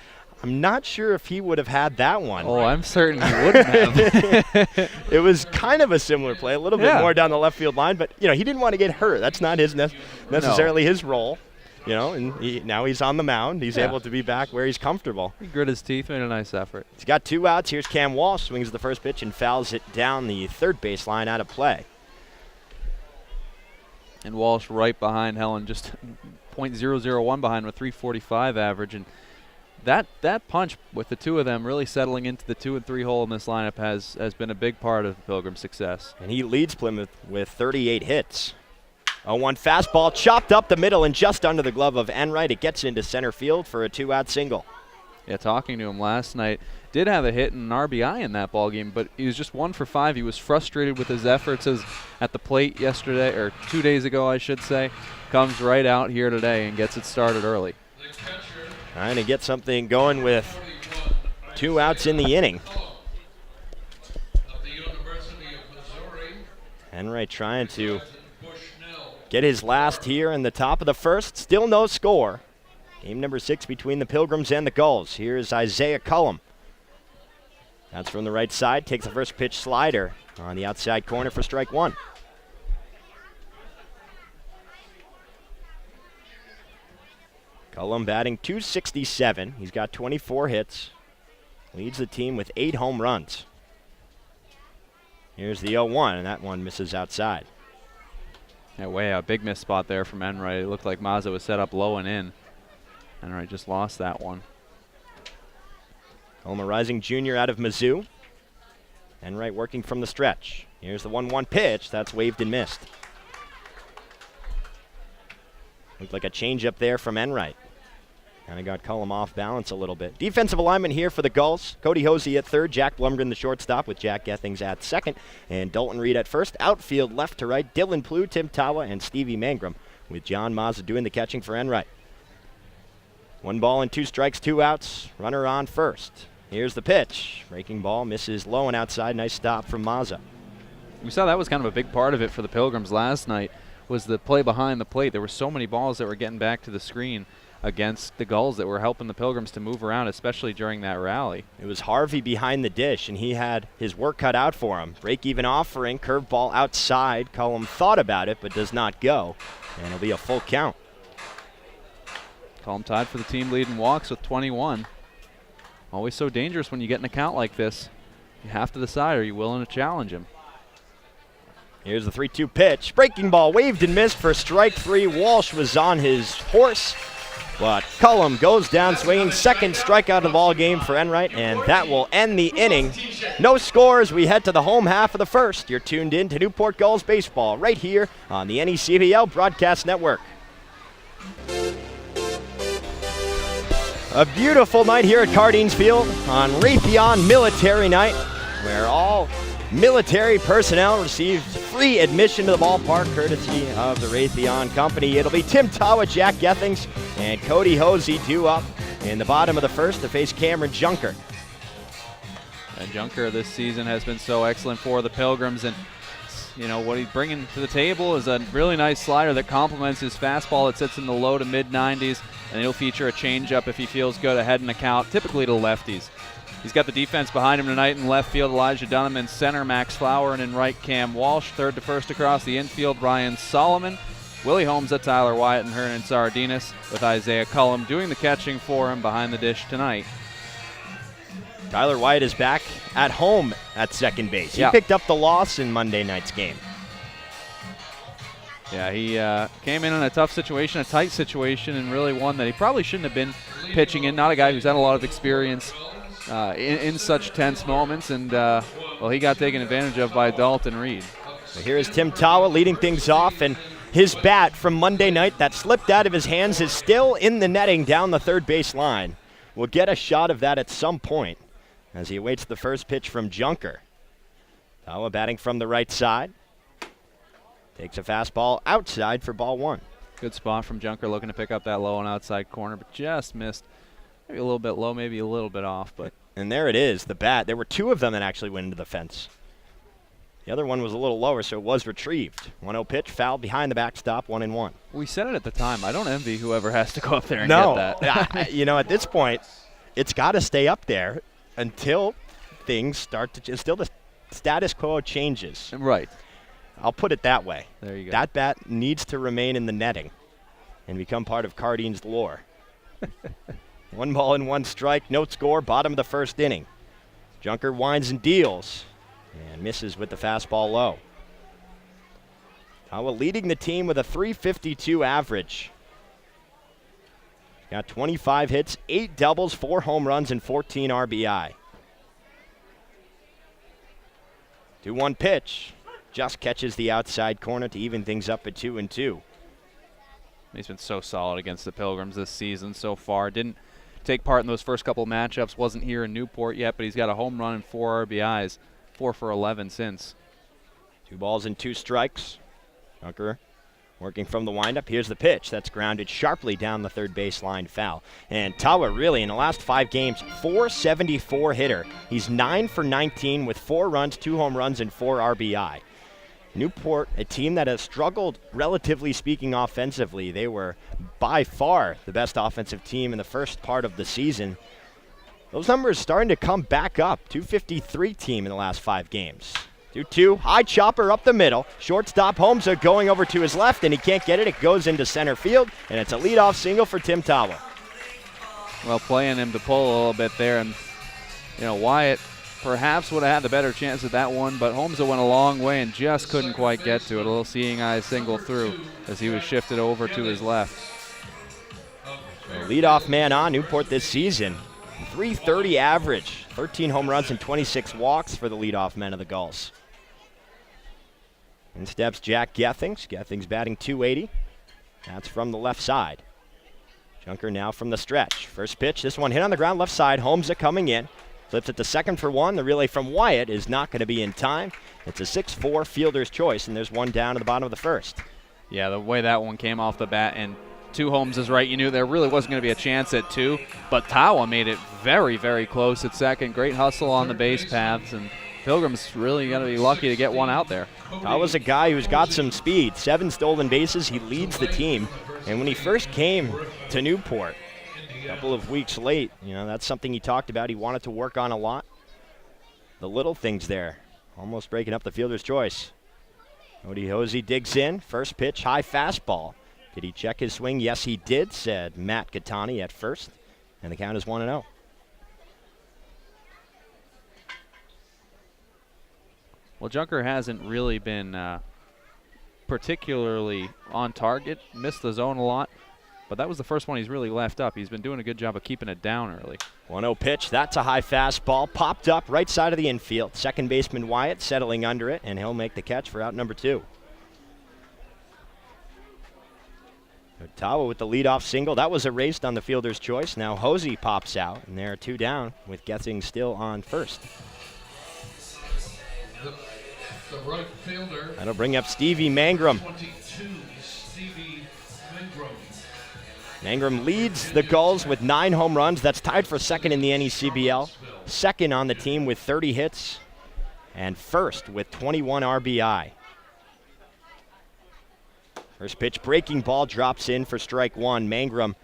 I'm not sure if he would have had that one. Oh, I'm certain he wouldn't have. It was kind of a similar play, a little bit more down the left field line, but he didn't want to get hurt. That's not his necessarily his role, and now he's on the mound. He's able to be back where he's comfortable. He grit his teeth, made a nice effort. He's got 2 outs. Here's Cam Walsh, swings the first pitch and fouls it down the third base line out of play. And Walsh right behind Helen, just .001 behind with 345 average. And that punch with the 2 of them really settling into the 2 and 3 hole in this lineup has been a big part of the Pilgrim success. And he leads Plymouth with 38 hits. 0-1 fastball chopped up the middle and just under the glove of Enright. It gets into center field for a 2-out single. Yeah, talking to him last night, did have a hit and an RBI in that ball game, but he was just 1 for 5. He was frustrated with his efforts at the plate yesterday, or 2 days ago, I should say. Comes right out here today and gets it started early. Trying to get something going with 2 outs in the inning. Enright trying to get his last here in the top of the first. Still no score. Game number 6 between the Pilgrims and the Gulls. Here's Isaiah Cullum. That's from the right side. Takes the first pitch slider on the outside corner for strike 1. Cullum batting .267. He's got 24 hits. Leads the team with 8 home runs. Here's the 0-1, and that one misses outside. Yeah, way out. Big miss spot there from Enright. It looked like Mazza was set up low and in. Enright just lost that one. Cullum, a rising junior out of Mizzou. Enright working from the stretch. Here's the 1-1 pitch. That's waved and missed. Looked like a changeup there from Enright. Kind of got Cullum off balance a little bit. Defensive alignment here for the Gulls. Cody Hosey at third, Jack Blumgren the shortstop with Jack Gethings at second, and Dalton Reed at first. Outfield left to right, Dylan Plouffe, Tim Tawa, and Stevie Mangrum with John Mazza doing the catching for Enright. 1 ball and 2 strikes, 2 outs. Runner on first. Here's the pitch. Breaking ball misses low and outside. Nice stop from Mazza. We saw that was kind of a big part of it for the Pilgrims last night, was the play behind the plate. There were so many balls that were getting back to the screen. against the Gulls that were helping the Pilgrims to move around, especially during that rally. It was Harvey behind the dish, and he had his work cut out for him. Break-even offering, curveball outside. Cullum thought about it, but does not go, and it'll be a full count. Cullum tied for the team lead in walks with 21. Always so dangerous when you get an account like this. You have to decide, are you willing to challenge him? Here's the 3-2 pitch. Breaking ball waved and missed for strike 3. Walsh was on his horse, but Cullum goes down swinging. Second strikeout of the ball game for Enright, and that will end the inning. No scores. We head to the home half of the first. You're tuned in to Newport Gulls baseball right here on the NECBL Broadcast Network. A beautiful night here at Cardines Field on Raytheon Military Night, where all military personnel received free admission to the ballpark courtesy of the Raytheon Company. It'll be Tim Tawa, Jack Gethings, and Cody Hosey due up in the bottom of the first to face Cameron Junker. And Junker this season has been so excellent for the Pilgrims, and you know what he's bringing to the table is a really nice slider that complements his fastball that sits in the low to mid 90s, and he'll feature a changeup if he feels good ahead in the count, typically to lefties. He's got the defense behind him tonight in left field, Elijah Dunham, in center, Max Flower, and in right, Cam Walsh. Third to first across the infield, Ryan Solomon. Willie Holmes, Tyler Wyatt, and Hernan Sardinas, with Isaiah Cullum doing the catching for him behind the dish tonight. Tyler Wyatt is back at home at second base. He picked up the loss in Monday night's game. Yeah, he came in a tough situation, a tight situation, and really one that he probably shouldn't have been pitching in. Not a guy who's had a lot of experience in such tense moments, and well, he got taken advantage of by Dalton Reed. So here is Tim Tawa leading things off, and his bat from Monday night that slipped out of his hands is still in the netting down the third base line. We'll get a shot of that at some point as he awaits the first pitch from Junker. Tawa batting from the right side. Takes a fastball outside for ball one. Good spot from Junker, looking to pick up that low and outside corner, but just missed. Maybe a little bit low, maybe a little bit off. But and there it is, the bat. There were two of them that actually went into the fence. The other one was a little lower, so it was retrieved. 1-0 pitch, fouled behind the backstop, 1-1. We said it at the time. I don't envy whoever has to go up there and get that. You know, at this point, it's got to stay up there until things start to until the status quo changes. Right. I'll put it that way. There you go. That bat needs to remain in the netting and become part of Cardines lore. 1 ball and 1 strike, no score, bottom of the first inning. Junker winds and deals and misses with the fastball low. Tawa leading the team with a .352 average. Got 25 hits, 8 doubles, 4 home runs, and 14 RBI. 2-1 pitch. Just catches the outside corner to even things up at 2-2. He's been so solid against the Pilgrims this season so far. Didn't take part in those first couple matchups. Wasn't here in Newport yet, but he's got a home run and 4 RBIs. 4 for 11 since. 2 balls and 2 strikes. Junker working from the windup. Here's the pitch. That's grounded sharply down the third baseline, foul. And Tawa really, in the last 5 games, .474 hitter. He's 9 for 19 with 4 runs, 2 home runs, and 4 RBI. Newport, a team that has struggled, relatively speaking, offensively. They were by far the best offensive team in the first part of the season. Those numbers starting to come back up. .253 team in the last 5 games. 2-2, high chopper up the middle. Shortstop Holmes going over to his left, and he can't get it. It goes into center field, and it's a leadoff single for Tim Tawa. Well, playing him to pull a little bit there, and you know, Wyatt perhaps would have had the better chance at that one, but Holmes went a long way and just couldn't quite get to it. A little seeing eye single through as he was shifted over to his left. So leadoff man on Newport this season. .330 average, 13 home runs and 26 walks for the leadoff men of the Gulls. In steps Jack Gethings. Gethings batting .280. That's from the left side. Junker now from the stretch. First pitch, this one hit on the ground left side. Holmes coming in. Flips it to second for 1. The relay from Wyatt is not going to be in time. It's a 6-4 fielder's choice, and there's 1 down at the bottom of the first. Yeah, the way that one came off the bat, and 2 Holmes is right. You knew there really wasn't going to be a chance at 2, but Tawa made it very, very close at second. Great hustle on the base paths, and Pilgrims really going to be lucky to get 1 out there. Tawa's a guy who's got some speed. 7 stolen bases. He leads the team. And when he first came to Newport, a couple of weeks late, that's something he talked about. He wanted to work on a lot. The little things there, almost breaking up the fielder's choice. Odie Hosey digs in. First pitch, high fastball. Did he check his swing? Yes, he did, said Matt Catani at first. And the count is 1-0. Well, Junker hasn't really been particularly on target, missed the zone a lot, but that was the first one he's really left up. He's been doing a good job of keeping it down early. 1-0 pitch. That's a high fastball. Popped up right side of the infield. Second baseman Wyatt settling under it, and he'll make the catch for out number 2. Ottawa with the leadoff single. That was erased on the fielder's choice. Now Hosey pops out, and there are 2 down with Gething still on first. The right fielder. That'll bring up Stevie Mangrum. 22, Stevie Mangrum. Mangrum leads the Gulls with 9 home runs. That's tied for second in the NECBL. Second on the team with 30 hits. And first with 21 RBI. First pitch, breaking ball, drops in for strike 1. Mangrum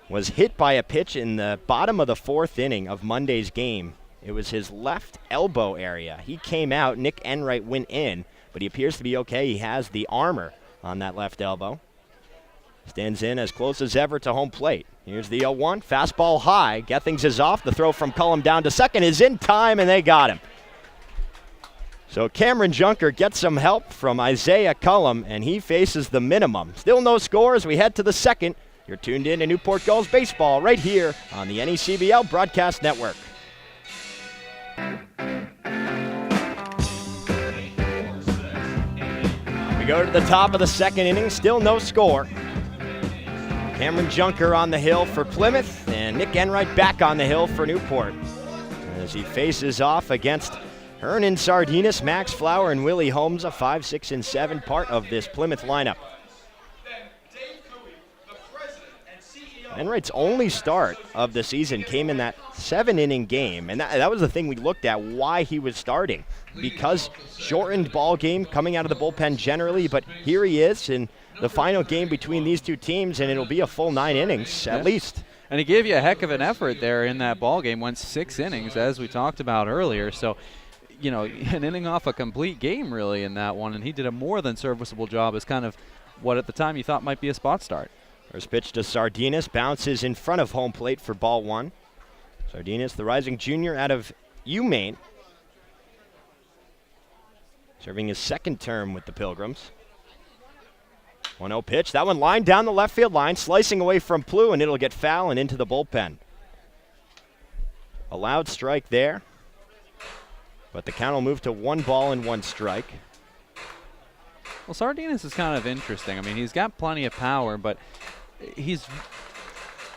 was hit by a pitch in the bottom of the 4th inning of Monday's game. It was his left elbow area. He came out, Nick Enright went in, but he appears to be okay. He has the armor on that left elbow. Stands in as close as ever to home plate. Here's the 0-1, fastball high. Gethings is off. The throw from Cullum down to second is in time, and they got him. So Cameron Junker gets some help from Isaiah Cullum, and he faces the minimum. Still no score as we head to the second. You're tuned in to Newport Gulls baseball right here on the NECBL Broadcast Network. We go to the top of the second inning, still no score. Cameron Junker on the hill for Plymouth, and Nick Enright back on the hill for Newport as he faces off against Hernan Sardinas, Max Flower, and Willie Holmes, a 5, 6, and 7 part of this Plymouth lineup. Enright's only start of the season came in that 7-inning game, and that was the thing we looked at, why he was starting. Because shortened ball game coming out of the bullpen generally, but here he is in the final game between these 2 teams, and it'll be a full 9 innings at least. And he gave you a heck of an effort there in that ball game, went 6 innings, as we talked about earlier. So, an inning off a complete game really in that one, and he did a more than serviceable job as kind of what at the time you thought might be a spot start. First pitch to Sardinas, bounces in front of home plate for ball 1. Sardinas, the rising junior out of UMaine, serving his second term with the Pilgrims. 1-0 pitch, that one lined down the left field line, slicing away from Plough, and it'll get foul and into the bullpen. A loud strike there, but the count will move to 1 ball and 1 strike. Well, Sardinas is kind of interesting. I mean, he's got plenty of power, but he's,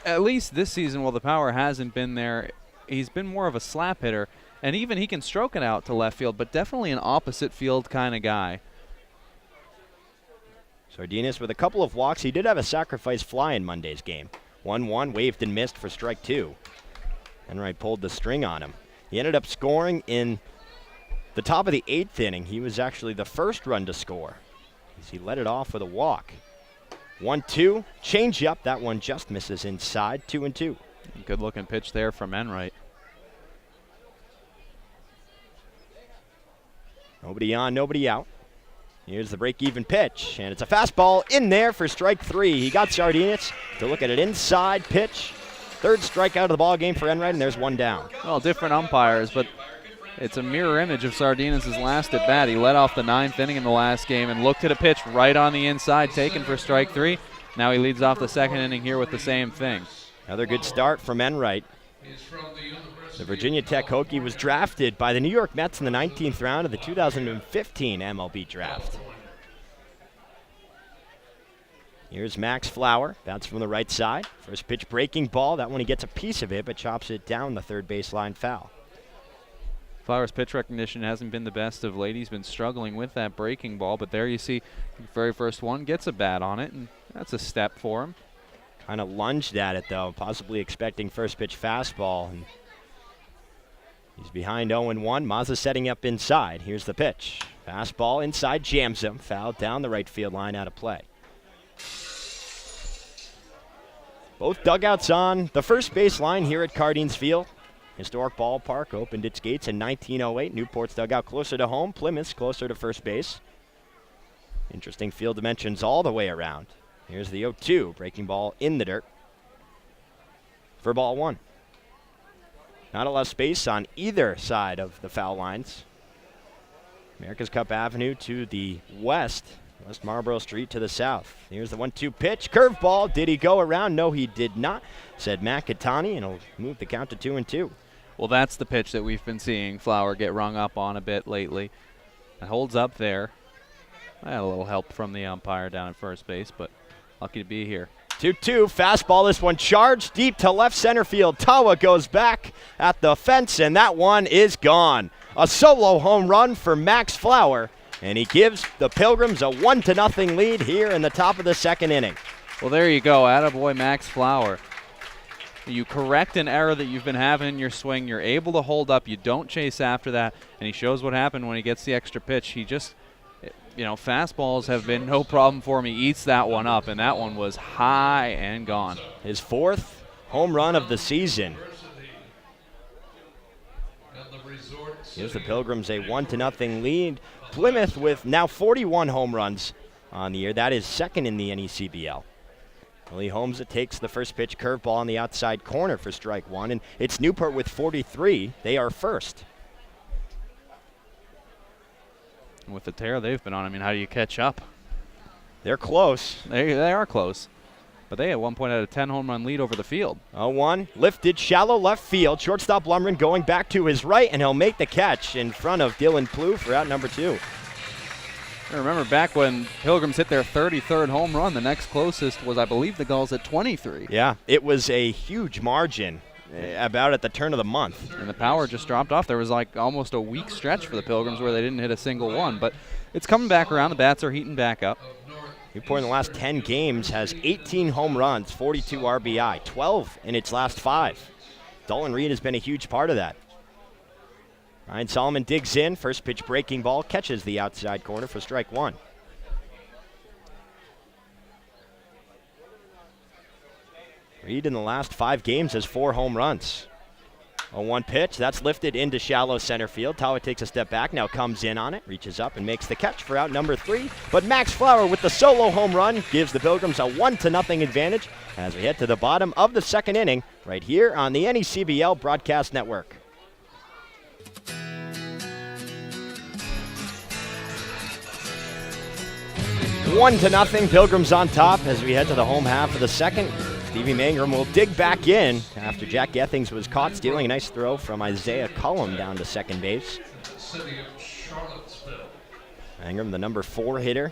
at least this season, while the power hasn't been there, he's been more of a slap hitter, and even he can stroke it out to left field, but definitely an opposite field kind of guy. Sardinas with a couple of walks. He did have a sacrifice fly in Monday's game. 1-1, waved and missed for strike 2. Enright pulled the string on him. He ended up scoring in the top of the 8th inning. He was actually the first run to score as he led it off with a walk. 1-2, change up. That one just misses inside. 2-2. Good looking pitch there from Enright. Nobody on, nobody out. Here's the break-even pitch, and it's a fastball in there for strike 3. He got Sardinas to look at an inside pitch. Third strikeout of the ball game for Enright, and there's 1 down. Well, different umpires, but it's a mirror image of Sardinas' last at bat. He led off the 9th inning in the last game and looked at a pitch right on the inside, taken for strike 3. Now he leads off the 2nd inning here with the same thing. Another good start from Enright. The Virginia Tech Hokie was drafted by the New York Mets in the 19th round of the 2015 MLB draft. Here's Max Flower, bats from the right side. First pitch breaking ball. That one he gets a piece of it, but chops it down the third baseline foul. Flower's pitch recognition hasn't been the best of late. He's been struggling with that breaking ball, but there you see the very first one gets a bat on it, and that's a step for him. Kind of lunged at it, though, possibly expecting first pitch fastball. And he's behind 0-1. Mazza setting up inside. Here's the pitch. Fastball inside, jams him. Foul down the right field line, out of play. Both dugouts on the first baseline here at Cardines Field. Historic ballpark opened its gates in 1908. Newport's dugout closer to home, Plymouth's closer to first base. Interesting field dimensions all the way around. Here's the 0-2, breaking ball in the dirt for ball one. Not a lot of space on either side of the foul lines. America's Cup Avenue to the west, West Marlborough Street to the south. Here's the 1-2 pitch, curveball. Did he go around? No, he did not, said Matt Catani, and he'll move the count to 2-2. Well, that's the pitch that we've been seeing Flower get rung up on a bit lately. It holds up there. I had a little help from the umpire down at first base, but lucky to be here. 2-2, fastball, this one charged deep to left center field. Tawa goes back at the fence, and that one is gone. A solo home run for Max Flower, and he gives the Pilgrims a 1-0 lead here in the top of the second inning. Well, there you go, attaboy Max Flower. You correct an error that you've been having in your swing. You're able to hold up. You don't chase after that, and he shows what happened when he gets the extra pitch. He just, fastballs have been no problem for him. He eats that one up, and that one was high and gone. His fourth home run of the season. Gives the Pilgrims a 1-0 lead. Plymouth with now 41 home runs on the year. That is second in the NECBL. Willie Holmes takes the first pitch curveball on the outside corner for strike one, and it's Newport with 43. They are first. With the tear they've been on, how do you catch up? They're close. They are close. But they at one point had a 10 home run lead over the field. 0-1, lifted shallow left field. Shortstop Lumren going back to his right, and he'll make the catch in front of Dylan Plouffe for out number 2. I remember back when Pilgrims hit their 33rd home run, the next closest was, I believe, the Gulls at 23. Yeah, it was a huge margin about at the turn of the month. And the power just dropped off. There was like almost a week stretch for the Pilgrims where they didn't hit a single one. But it's coming back around. The bats are heating back up. Newport in the last 10 games has 18 home runs, 42 RBI, 12 in its last 5. Dolan Reed has been a huge part of that. Ryan Solomon digs in, first pitch breaking ball, catches the outside corner for strike one. Reed in the last 5 games has 4 home runs. 0-1 pitch, that's lifted into shallow center field. Tawa takes a step back, now comes in on it, reaches up and makes the catch for out number 3. But Max Flower with the solo home run gives the Pilgrims a 1-0 advantage as we head to the bottom of the second inning right here on the NECBL Broadcast Network. One to nothing, Pilgrims on top as we head to the home half of the second. Stevie Mangrum will dig back in after Jack Gethings was caught stealing a nice throw from Isaiah Cullum down to second base. Mangrum, the number 4 hitter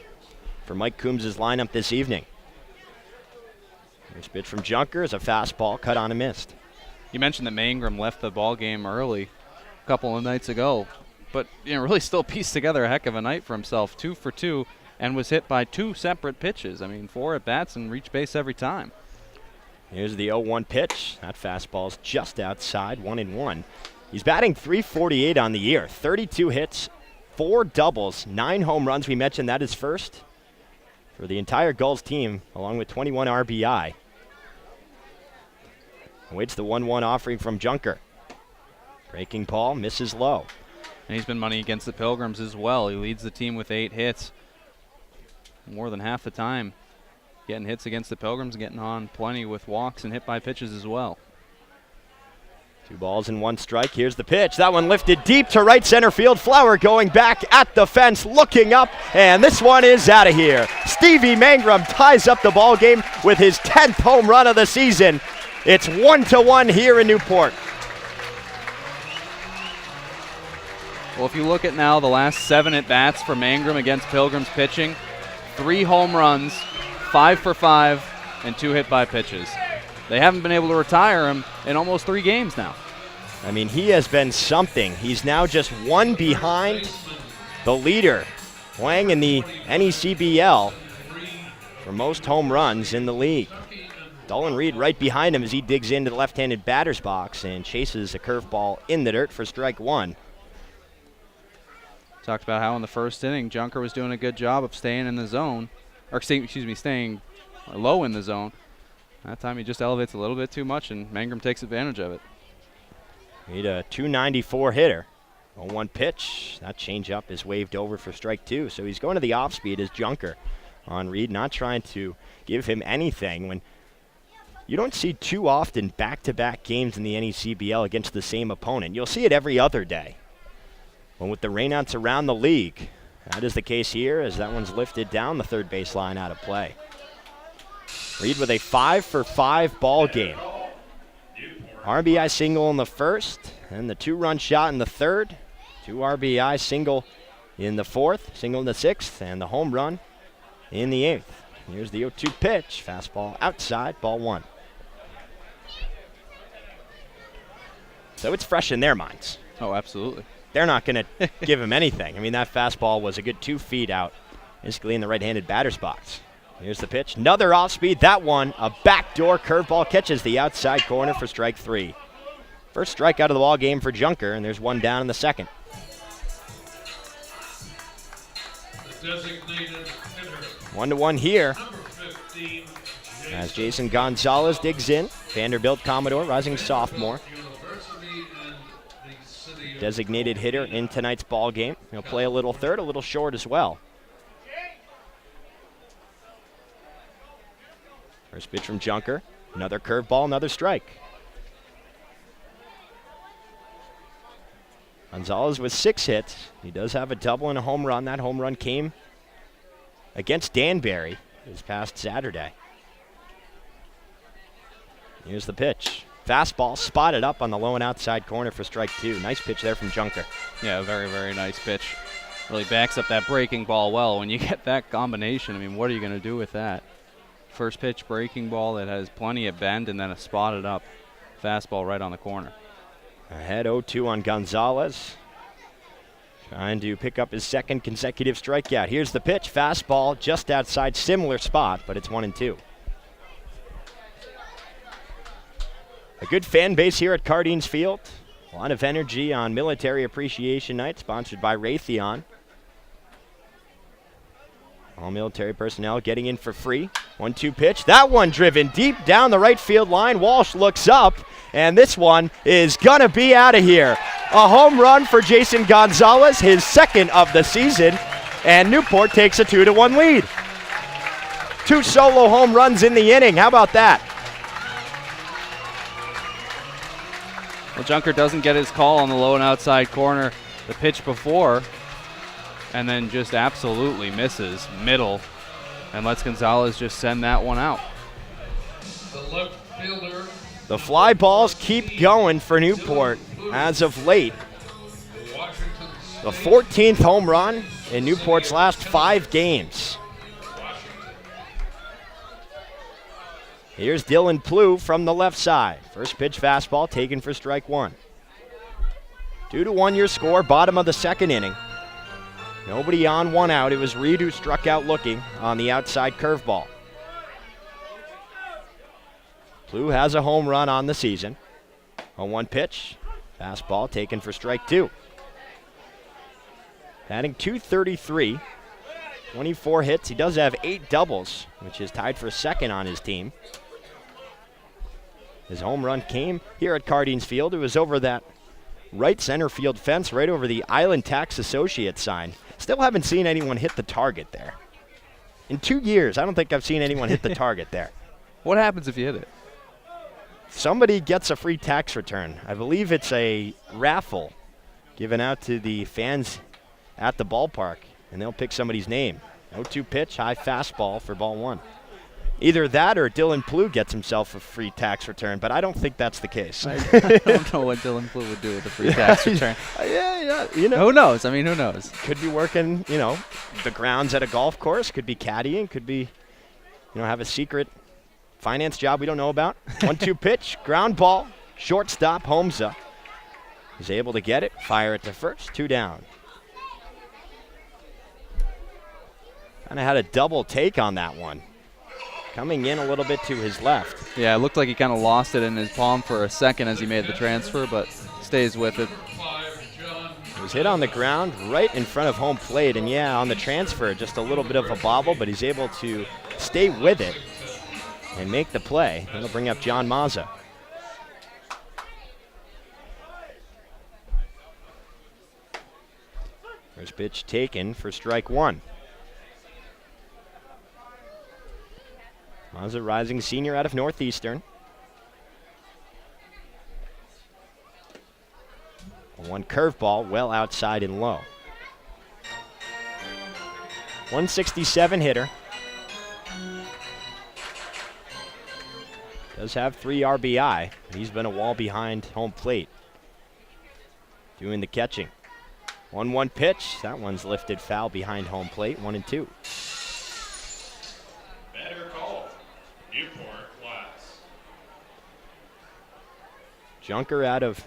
for Mike Coombs' lineup this evening. First pitch from Junker is a fastball cut on and missed. You mentioned that Mangrum left the ball game early a couple of nights ago, but really still pieced together a heck of a night for himself. 2 for 2. And was hit by 2 separate pitches. 4 at-bats and reached base every time. Here's the 0-1 pitch. That fastball's just outside, 1-1. He's batting .348 on the year. 32 hits, 4 doubles, 9 home runs. We mentioned that is first for the entire Gulls team, along with 21 RBI. Awaits the 1-1 offering from Junker. Breaking ball, misses low. And he's been money against the Pilgrims as well. He leads the team with 8 hits. More than half the time getting hits against the Pilgrims, getting on plenty with walks and hit by pitches as well. 2 balls and 1 strike. Here's the pitch. That one lifted deep to right center field. Flower going back at the fence, looking up, and this one is out of here. Stevie Mangrum ties up the ball game with his 10th home run of the season. It's 1-1 here in Newport. Well, if you look at now the last 7 at-bats for Mangrum against Pilgrims pitching, 3 home runs, 5 for 5, and 2 hit by pitches. They haven't been able to retire him in almost 3 games now. He has been something. He's now just 1 behind the leader, playing in the NECBL for most home runs in the league. Dolan Reed right behind him as he digs into the left-handed batter's box and chases a curveball in the dirt for strike 1. Talked about how in the first inning, Junker was doing a good job of staying in the zone, or staying low in the zone. That time he just elevates a little bit too much, and Mangrum takes advantage of it. Need a 294 hitter. 0-1 pitch. That changeup is waved over for strike 2. So he's going to the off speed as Junker on Reed, not trying to give him anything. When you don't see too often back-to-back games in the NECBL against the same opponent. You'll see it every other day. But with the rainouts around the league, that is the case here as that one's lifted down the third baseline out of play. Reed with a 5-for-5 ball game. RBI single in the first, and the 2-run shot in the third. 2 RBI single in the fourth, single in the sixth, and the home run in the eighth. Here's the 0-2 pitch. Fastball outside, ball 1. So it's fresh in their minds. Oh, absolutely. They're not going to give him anything. I mean, that fastball was a good 2 feet out, basically in the right-handed batter's box. Here's the pitch. Another off-speed. That one, a backdoor curveball, catches the outside corner for strike 3. First strike out of the ball game for Junker, and there's one down in the second. The designated hitter. 1-1 here. Number 15, As Jason Gonzalez digs in. Vanderbilt Commodore, rising sophomore. University and the city of Designated hitter in tonight's ball game. He'll play a little third, a little short as well. First pitch from Junker. Another curveball, another strike. Gonzalez with 6 hits. He does have a double and a home run. That home run came against Danbury this past Saturday. Here's the pitch. Fastball spotted up on the low and outside corner for strike 2. Nice pitch there from Junker. Yeah, very, very nice pitch. Really backs up that breaking ball well. When you get that combination, I mean, what are you going to do with that? First pitch breaking ball that has plenty of bend, and then a spotted up fastball right on the corner. Ahead 0-2 on Gonzalez. Trying to pick up his second consecutive strikeout. Here's the pitch. Fastball just outside, similar spot, but it's 1-2. A good fan base here at Cardines Field. A lot of energy on Military Appreciation Night, sponsored by Raytheon. All military personnel getting in for free. 1-2 pitch. That one driven deep down the right field line. Walsh looks up, and this one is going to be out of here. A home run for Jason Gonzalez, his second of the season, and Newport takes a 2-1 lead. 2 solo home runs in the inning. How about that? Well, Junker doesn't get his call on the low and outside corner the pitch before, and then just absolutely misses middle and lets Gonzalez just send that one out. the left fielder. The fly balls keep going for Newport as of late. The 14th home run in Newport's last 5 games. Here's Dylan Plew from the left side. First pitch fastball taken for strike 1. 2-1 your score, bottom of the second inning. Nobody on, 1 out. It was Reed who struck out looking on the outside curveball. Plew has a home run on the season. 0-1 pitch. Fastball taken for strike 2. Batting .233. 24 hits. He does have 8 doubles, which is tied for second on his team. His home run came here at Cardines Field. It was over that right center field fence, right over the Island Tax Associates sign. Still haven't seen anyone hit the target there. In 2 years, I don't think I've seen anyone hit the target there. What happens if you hit it? Somebody gets a free tax return. I believe it's a raffle given out to the fans at the ballpark, and they'll pick somebody's name. 0-2 pitch, high fastball for ball 1. Either that or Dylan Plew gets himself a free tax return, but I don't think that's the case. I don't know what Dylan Plew would do with a free tax return. Yeah, you know. Who knows? I mean, who knows? Could be working, the grounds at a golf course. Could be caddying. Could be, have a secret finance job we don't know about. 1-2 pitch, ground ball, shortstop, Holmesa is able to get it, fire it to first, 2 down. Kind of had a double take on that one. Coming in a little bit to his left. Yeah, it looked like he kind of lost it in his palm for a second as he made the transfer, but stays with it. It was hit on the ground right in front of home plate, and yeah, on the transfer, just a little bit of a bobble, but he's able to stay with it. and make the play. That'll bring up John Mazza. First pitch taken for strike one. Mazza, rising senior out of Northeastern. One curveball well outside and low. 167 hitter. Does have 3 RBI. He's been a wall behind home plate. Doing the catching. 1-1 pitch. That one's lifted foul behind home plate. 1-2. Batter called. Newport Glass. Junker out of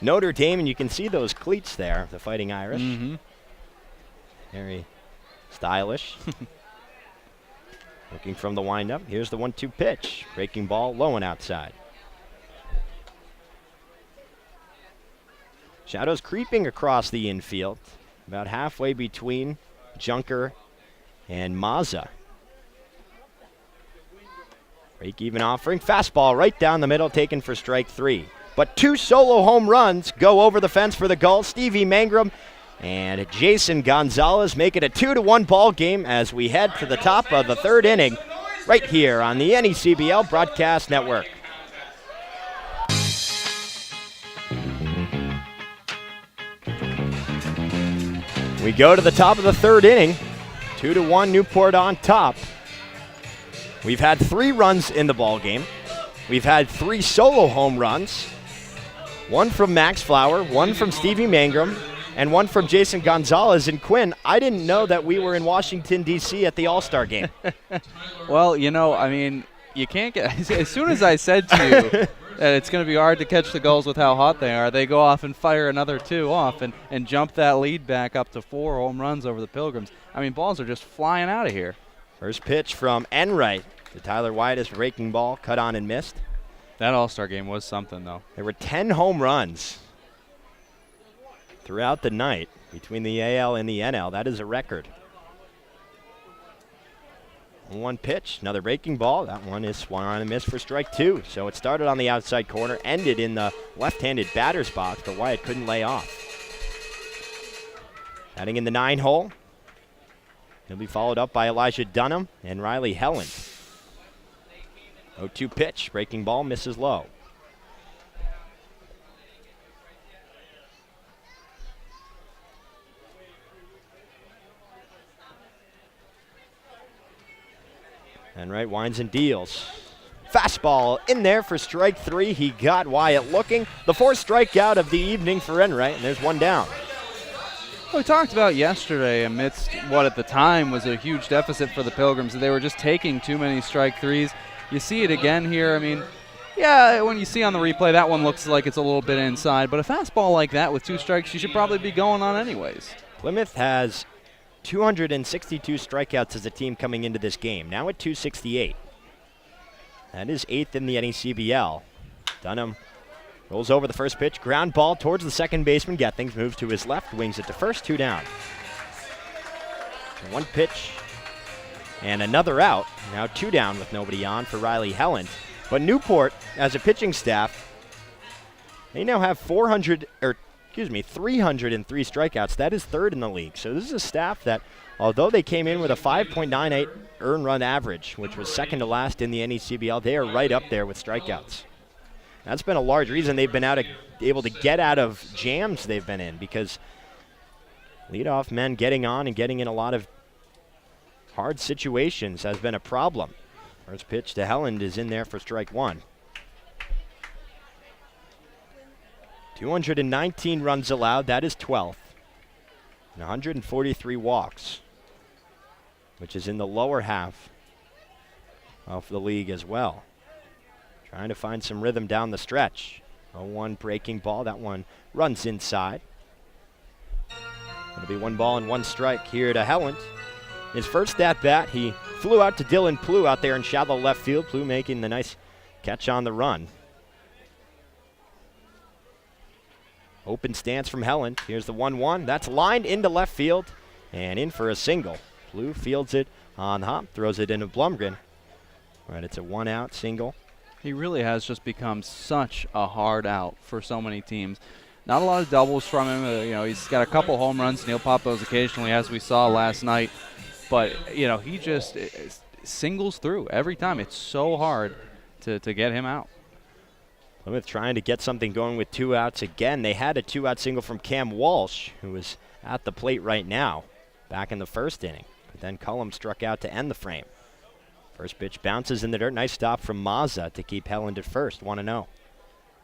Notre Dame, and you can see those cleats there, the Fighting Irish. Mm-hmm. Very stylish. Looking from the windup. Here's the 1-2 pitch. Breaking ball low and outside. Shadows creeping across the infield, about halfway between Junker and Mazza. Break-even offering. Fastball right down the middle, taken for strike 3. But 2 solo home runs go over the fence for the Gulls. Stevie Mangrum and Jason Gonzalez make it a 2-1 ball game as we head to the top of the 3rd inning right here on the NECBL Broadcast Network. We go to the top of the 3rd inning. 2-1 Newport on top. We've had 3 runs in the ball game. We've had 3 solo home runs. 1 from Max Flower, 1 from Stevie Mangrum, and 1 from Jason Gonzalez. And Quinn, I didn't know that we were in Washington, D.C. at the All-Star game. Well, you know, I mean, you can't get – as soon as I said to you that it's going to be hard to catch the Gulls with how hot they are, they go off and fire another 2 off and jump that lead back up to 4 home runs over the Pilgrims. I mean, balls are just flying out of here. First pitch from Enright to Tyler White's breaking ball, cut on and missed. That All-Star game was something, though. There were 10 home runs throughout the night between the AL and the NL. That is a record. 1 pitch, another breaking ball. That one is swung on and missed for strike 2. So it started on the outside corner, ended in the left-handed batter's box, but Wyatt couldn't lay off. Batting in the 9 hole. He'll be followed up by Elijah Dunham and Riley Helen. 0-2 pitch, breaking ball, misses low. Enright winds and deals. Fastball in there for strike 3. He got Wyatt looking. The 4th strikeout of the evening for Enright, and there's 1 down. We talked about yesterday amidst what at the time was a huge deficit for the Pilgrims. They were just taking too many strike 3s. You see it again here. I mean, yeah, when you see on the replay, that one looks like it's a little bit inside. But a fastball like that with 2 strikes, you should probably be going on anyways. Plymouth has 262 strikeouts as a team coming into this game. Now at 268. That is 8th in the NECBL. Dunham rolls over the first pitch. Ground ball towards the second baseman. Gethings moves to his left. Wings it to first. 2 down. 1 pitch. And another out. Now 2 down with nobody on for Riley Helen. But Newport, as a pitching staff, they now have 303 strikeouts. That is 3rd in the league. So this is a staff that, although they came in with a 5.98 earned run average, which was 2nd to last in the NECBL, they are right up there with strikeouts. That's been a large reason they've been able to get out of jams they've been in, because leadoff men getting on and getting in a lot of hard situations has been a problem. First pitch to Helland is in there for strike 1. 219 runs allowed, that is 12th. And 143 walks, which is in the lower half of the league as well. Trying to find some rhythm down the stretch. 0-1 breaking ball, that one runs inside. It'll be 1 ball and 1 strike here to Helland. His first at bat, he flew out to Dylan Plew out there in shallow left field. Plew making the nice catch on the run. Open stance from Helland. Here's the 1-1. That's lined into left field and in for a single. Plew fields it on hop, throws it into Blumgren. Right, it's a 1-out single. He really has just become such a hard out for so many teams. Not a lot of doubles from him. He's got a couple home runs, and he'll pop those occasionally, as we saw last night. But, he just singles through every time. It's so hard to get him out. Plymouth trying to get something going with 2 outs again. They had a 2-out single from Cam Walsh, who is at the plate right now, back in the first inning. But then Cullum struck out to end the frame. First pitch bounces in the dirt. Nice stop from Mazza to keep Helland at first, 1-0.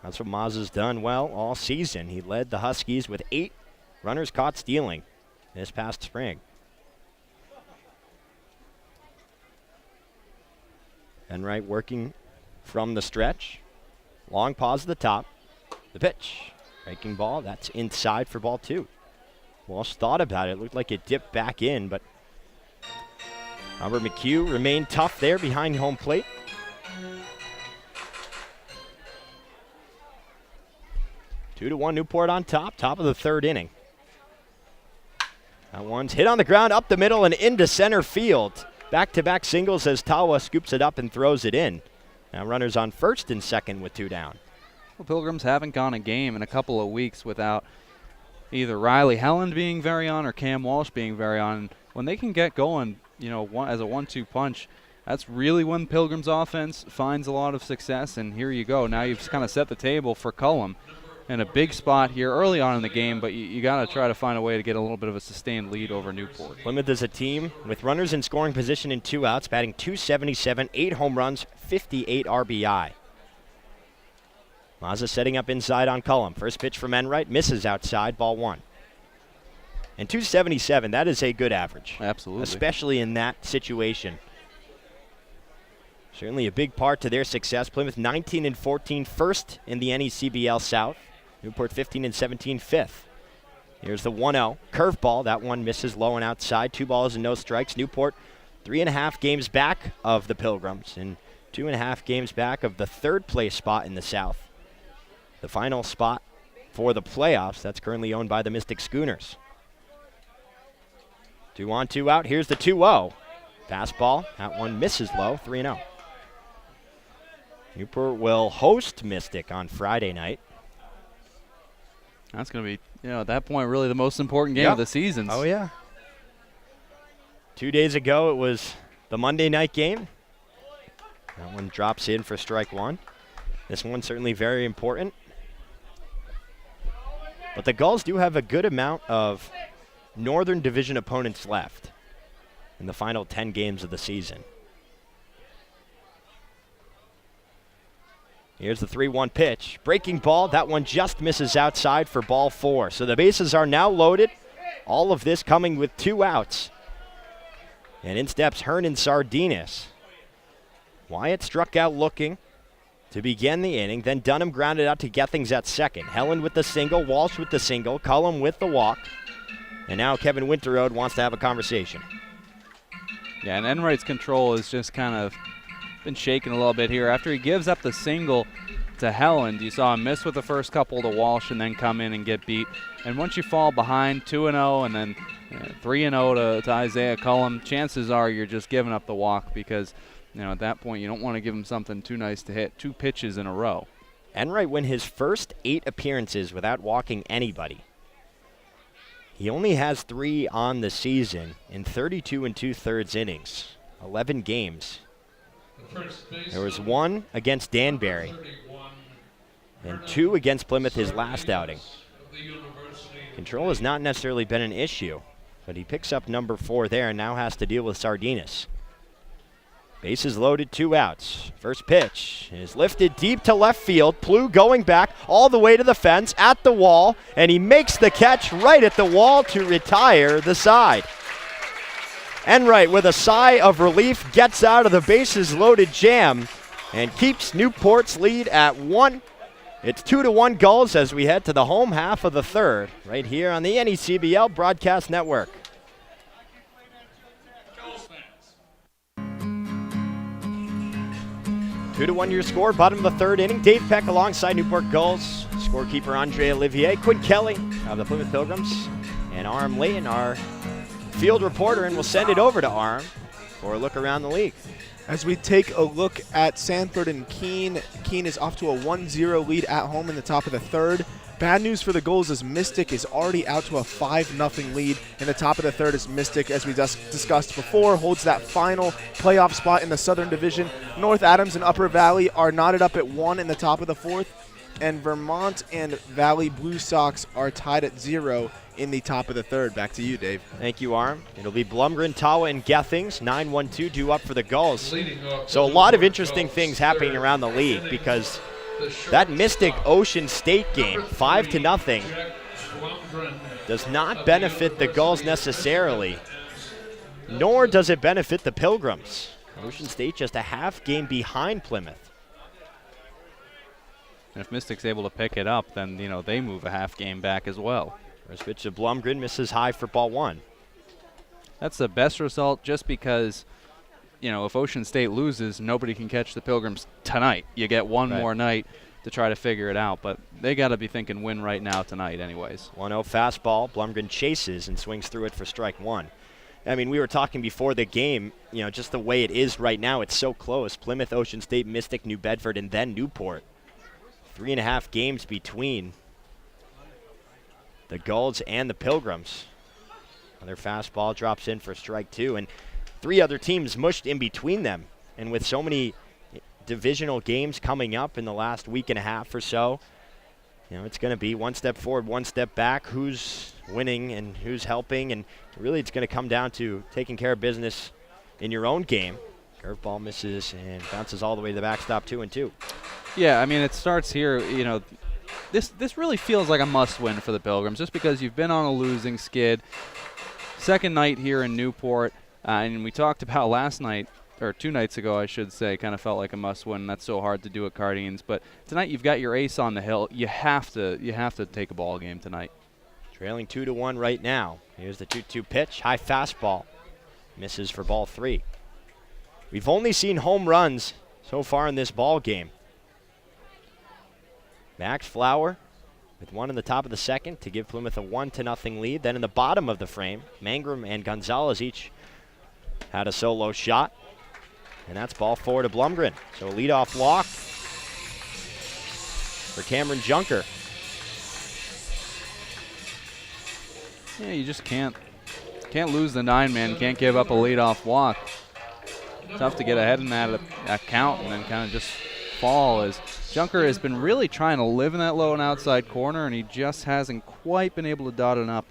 That's what Mazza's done well all season. He led the Huskies with 8 runners caught stealing this past spring. Enright working from the stretch. Long pause at the top. The pitch. Breaking ball. That's inside for ball 2. Walsh thought about it. Looked like it dipped back in, but Robert McHugh remained tough there behind home plate. Two to 1 Newport on top of the third inning. That one's hit on the ground, up the middle and into center field. Back-to-back singles as Tawa scoops it up and throws it in. Now runners on first and second with 2 down. Well, Pilgrims haven't gone a game in a couple of weeks without either Riley Helland being very on or Cam Walsh being very on. When they can get going, as a 1-2 punch, that's really when Pilgrims offense finds a lot of success. And here you go. Now you've kind of set the table for Cullum in a big spot here early on in the game, but you got to try to find a way to get a little bit of a sustained lead over Newport. Plymouth is a team with runners in scoring position in 2 outs, batting .277, 8 home runs, 58 RBI. Mazza setting up inside on Cullum. First pitch from Enright, misses outside, ball 1. And .277, that is a good average. Absolutely. Especially in that situation. Certainly a big part to their success. Plymouth 19-14, first in the NECBL South. Newport 15-17, fifth. Here's the 1-0. Curveball, that one misses low and outside. 2 balls and no strikes. Newport 3.5 games back of the Pilgrims and 2.5 games back of the third place spot in the South. The final spot for the playoffs, that's currently owned by the Mystic Schooners. 2 on, 2 out. Here's the 2-0. Fastball. That one misses low. 3-0. Newport will host Mystic on Friday night. That's going to be, at that point, really the most important game of the season. Oh, yeah. 2 days ago, it was the Monday night game. That one drops in for strike 1. This one's certainly very important. But the Gulls do have a good amount of Northern Division opponents left in the final 10 games of the season. Here's the 3-1 pitch. Breaking ball. That one just misses outside for ball 4. So the bases are now loaded. All of this coming with 2 outs. And in steps Hernan Sardinas. Wyatt struck out looking to begin the inning. Then Dunham grounded out to get things at second. Helland with the single. Walsh with the single. Cullum with the walk. And now Kevin Winterode wants to have a conversation. Yeah, and Enright's control is just kind of been shaken a little bit here. After he gives up the single to Helland, you saw him miss with the first couple to Walsh and then come in and get beat. And once you fall behind 2-0 and then 3-0 to Isaiah Cullum, chances are you're just giving up the walk because, at that point you don't want to give him something too nice to hit 2 pitches in a row. Enright win his first 8 appearances without walking anybody. He only has 3 on the season in 32 2/3 innings, 11 games. There was 1 against Danbury and 2 against Plymouth his last outing. Control has not necessarily been an issue, but he picks up number 4 there and now has to deal with Sardinas. Bases loaded, 2 outs. First pitch is lifted deep to left field. Plew going back all the way to the fence at the wall, and he makes the catch right at the wall to retire the side. Enright, with a sigh of relief, gets out of the bases loaded jam and keeps Newport's lead at 1. It's 2-1 Gulls as we head to the home half of the third, right here on the NECBL Broadcast Network. Two to 1 your score, bottom of the third inning. Dave Peck alongside Newport Gulls. Scorekeeper Andre Olivier, Quinn Kelly of the Plymouth Pilgrims, and Aram Layton, our field reporter, and we'll send it over to Aram for a look around the league. As we take a look at Sanford and Keene, Keene is off to a 1-0 lead at home in the top of the third. Bad news for the Gulls is Mystic is already out to a 5-0 lead in the top of the third as Mystic, as we just discussed before, holds that final playoff spot in the Southern Division. North Adams and Upper Valley are knotted up at 1 in the top of the fourth, and Vermont and Valley Blue Sox are tied at 0 in the top of the third. Back to you, Dave. Thank you, Arm. It'll be Blumgren, Tawa, and Gethings. 9-1-2 due up for the Gulls. So a lot of interesting things happening around the league because that Mystic Ocean State game, 5-0, does not benefit the Gulls necessarily, nor does it benefit the Pilgrims. Ocean State just a half game behind Plymouth. And if Mystic's able to pick it up, then, you know, they move a half game back as well. First pitch to Blumgren, misses high for ball one. That's the best result just because, you know, if Ocean State loses, nobody can catch the Pilgrims tonight. You get one more night to try to figure it out, but they got to be thinking win right now tonight anyways. 1-0 fastball. Blumgren chases and swings through it for strike one. I mean, we were talking before the game, you know, just the way it is right now, it's so close. Plymouth, Ocean State, Mystic, New Bedford, and then Newport. 3.5 games between the Gulls and the Pilgrims. Another fastball drops in for strike two, and 3 other teams mushed in between them. And with so many divisional games coming up in the last week and a half or so, you know, it's going to be one step forward, one step back, who's winning and who's helping, and really it's going to come down to taking care of business in your own game. Curveball misses and bounces all the way to the backstop, 2-2. Yeah, I mean, it starts here, you know, this really feels like a must-win for the Pilgrims just because you've been on a losing skid. Second night here in Newport, and we talked about last night, or 2 nights ago, I should say, kind of felt like a must-win. That's so hard to do at Cardines. But tonight you've got your ace on the hill. You have to take a ball game tonight. Trailing 2-1 right now. Here's the 2-2 pitch. High fastball. Misses for ball 3. We've only seen home runs so far in this ball game. Max Flower with one in the top of the second to give Plymouth a 1-0 lead. Then in the bottom of the frame, Mangrum and Gonzalez each had a solo shot. And that's ball 4 to Blumgren. So a leadoff walk for Cameron Junker. Yeah, you just can't lose the 9-man. Can't give up a leadoff walk. Tough to get ahead in that count and then kind of just fall, as Junker has been really trying to live in that low and outside corner, and he just hasn't quite been able to dot it up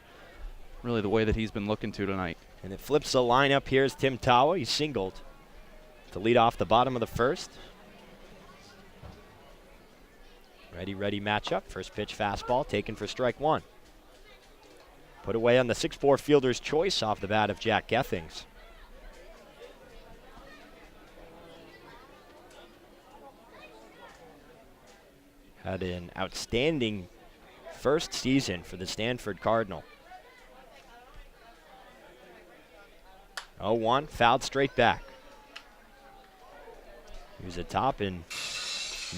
really the way that he's been looking to tonight. And it flips the lineup. Here's Tim Tawa. He singled to lead off the bottom of the first. Ready matchup. First pitch fastball taken for strike one. Put away on the 6'4 fielder's choice off the bat of Jack Gethings. Had an outstanding first season for the Stanford Cardinal. 0-1, fouled straight back. He was a top in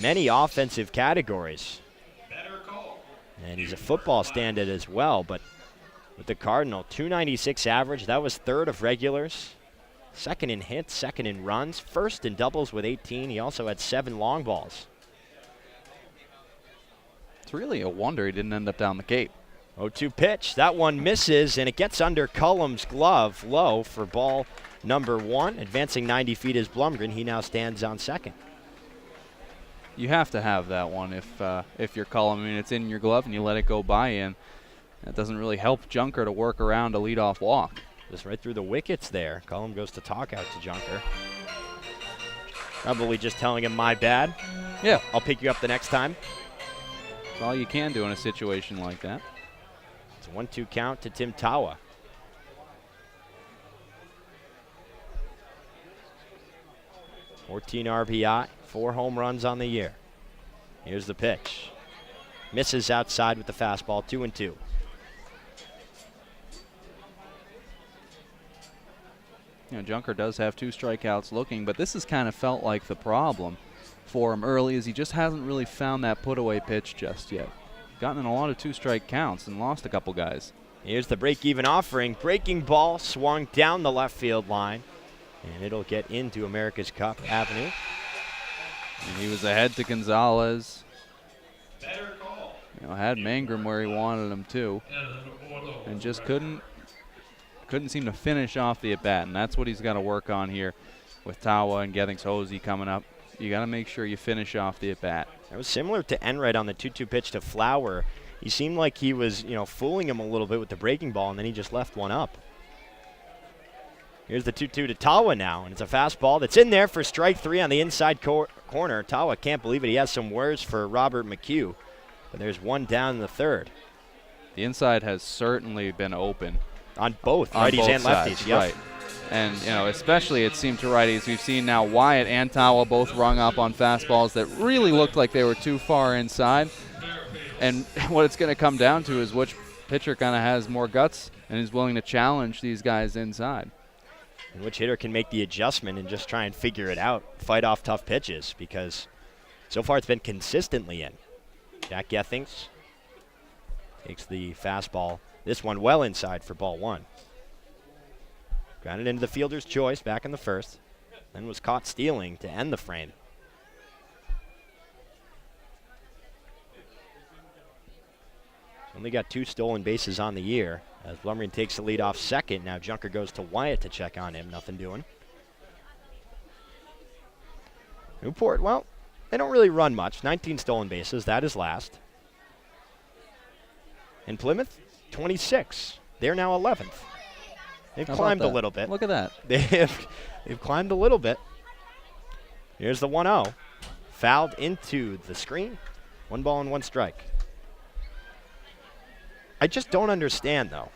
many offensive categories. And he's a football standard as well, but with the Cardinal, 296 average. That was third of regulars. Second in hits, second in runs, first in doubles with 18. He also had 7 long balls. It's really a wonder he didn't end up down the Cape. 0-2 pitch. That one misses, and it gets under Cullum's glove low for ball number 1. Advancing 90 feet is Blumgren. He now stands on second. You have to have that one if you're Cullum. I mean, it's in your glove and you let it go by in. That doesn't really help Junker to work around a leadoff walk. Just right through the wickets there. Cullum goes to talk out to Junker. Probably just telling him, my bad. Yeah. I'll pick you up the next time. That's all you can do in a situation like that. It's a 1-2 count to Tim Tawa. (14 RBI, 4 home runs on the year. Here's the pitch. Misses outside with the fastball, 2-2. You know, Junker does have 2 strikeouts looking, but this has kind of felt like the problem for him early, as he just hasn't really found that put-away pitch just yet. Gotten in a lot of 2-strike counts and lost a couple guys. Here's the break-even offering. Breaking ball swung down the left field line. And it'll get into America's Cup Avenue. And he was ahead to Gonzalez. Better call. Had Mangrum where he wanted him to, and just couldn't seem to finish off the at-bat, and that's what he's got to work on here with Tawa and Gethings-Hosey coming up. You got to make sure you finish off the at-bat. That was similar to Enright on the 2-2 pitch to Flower. He seemed like he was, fooling him a little bit with the breaking ball, and then he just left one up. Here's the 2-2 to Tawa now, and it's a fastball that's in there for strike 3 on the inside corner. Tawa can't believe it. He has some words for Robert McHugh, but there's one down in the third. The inside has certainly been open. On both on righties both and lefties, sides, yep. right. And, especially it seemed to righties. We've seen now Wyatt and Tawa both rung up on fastballs that really looked like they were too far inside. And what it's going to come down to is which pitcher kind of has more guts and is willing to challenge these guys inside. And which hitter can make the adjustment and just try and figure it out, fight off tough pitches, because so far it's been consistently in. Jack Gethings takes the fastball. This one well inside for ball 1. Grounded into the fielder's choice back in the first. Then was caught stealing to end the frame. Only got 2 stolen bases on the year. As Blumgren takes the lead off second. Now Junker goes to Wyatt to check on him. Nothing doing. Newport, well, they don't really run much. 19 stolen bases. That is last. And Plymouth, 26. They're now 11th. They've climbed a little bit. Look at that. They've climbed a little bit. Here's the 1-0. Fouled into the screen. 1 ball and 1 strike. I just don't understand, though,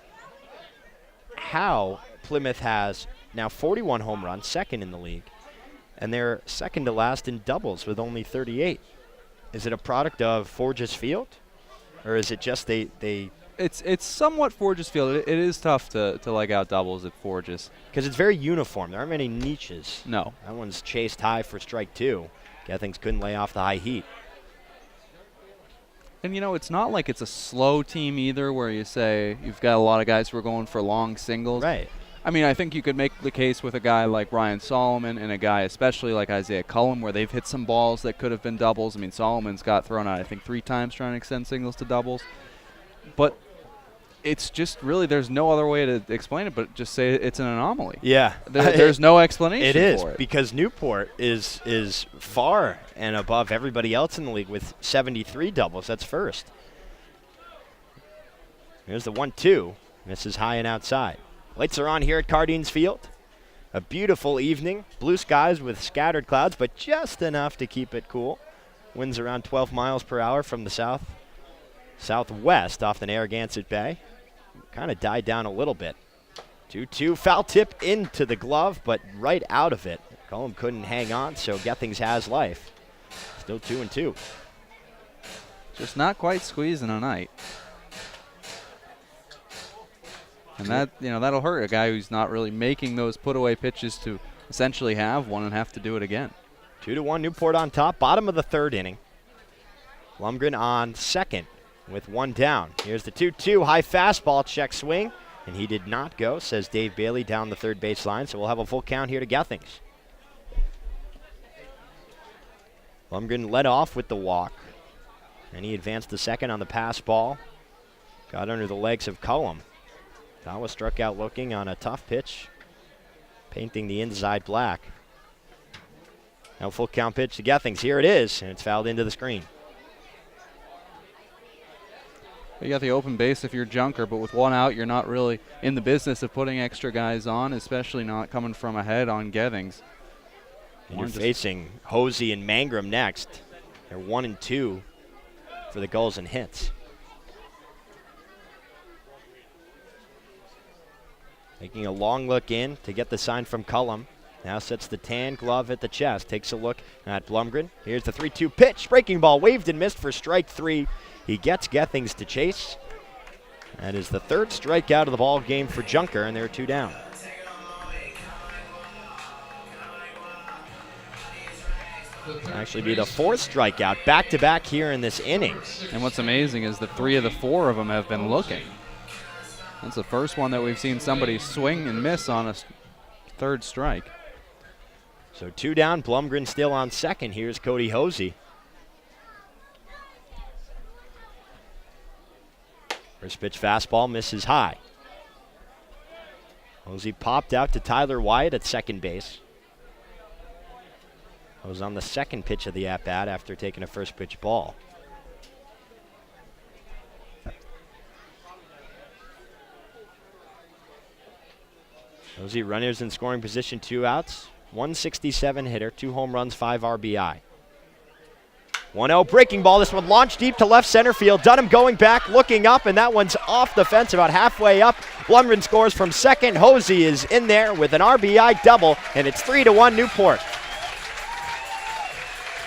how Plymouth has now 41 home runs, second in the league, and they're second to last in doubles with only 38. Is it a product of Forges Field? Or is it just they It's somewhat Forges Field. It is tough to leg out doubles at Forges. Because it's very uniform. There aren't many niches. No. That one's chased high for strike 2. Gethings couldn't lay off the high heat. And, it's not like it's a slow team either where you say you've got a lot of guys who are going for long singles. Right. I mean, I think you could make the case with a guy like Ryan Solomon and a guy especially like Isaiah Cullum where they've hit some balls that could have been doubles. I mean, Solomon's got thrown out, I think, 3 times trying to extend singles to doubles. But it's just really there's no other way to explain it but just say it's an anomaly. Yeah. There's no explanation for it. It is, because Newport is far and above everybody else in the league with 73 doubles. That's first. Here's the 1-2. Misses high and outside. Lights are on here at Cardines Field. A beautiful evening. Blue skies with scattered clouds, but just enough to keep it cool. Winds around 12 miles per hour from the southwest off the Narragansett Bay. Kind of died down a little bit. 2-2, foul tip into the glove, but right out of it. Cullum couldn't hang on, so Gethings has life. Still 2-2. Just not quite squeezing a night. And that'll hurt a guy who's not really making those put-away pitches to essentially have one and have to do it again. 2-1, Newport on top, bottom of the third inning. Blumgren on second with 1 down. Here's the 2-2, high fastball, check swing, and he did not go, says Dave Bailey down the third baseline, so we'll have a full count here to Gethings. Blumgren led off with the walk, and he advanced to second on the pass ball. Got under the legs of Cullum. Tawa struck out looking on a tough pitch, painting the inside black. Now full count pitch to Gethings. Here it is, and it's fouled into the screen. You got the open base if you're Junker, but with 1 out, you're not really in the business of putting extra guys on, especially not coming from ahead on Gethings. And you're facing Hosey and Mangrum next. They're 1-2 for the Gulls and hits. Making a long look in to get the sign from Cullum. Now sets the tan glove at the chest. Takes a look at Blumgren. Here's the 3-2 pitch. Breaking ball waved and missed for strike 3. He gets Gethings to chase. That is the 3rd strikeout of the ball game for Junker, and they're 2 down. Actually be the 4th strikeout back-to-back here in this inning. And what's amazing is that 3 of the 4 of them have been looking. That's the first one that we've seen somebody swing and miss on a 3rd strike. So 2 down, Blumgren still on second. Here's Cody Hosey. First pitch fastball misses high. Hosey popped out to Tyler Wyatt at second base. Was on the second pitch of the at-bat after taking a first pitch ball. Hosey runners in scoring position, 2 outs. 167 hitter, 2 home runs, 5 RBI. 1-0 breaking ball. This one launched deep to left center field. Dunham going back, looking up, and that one's off the fence about halfway up. Blumgren scores from second. Hosey is in there with an RBI double, and it's 3-1 Newport.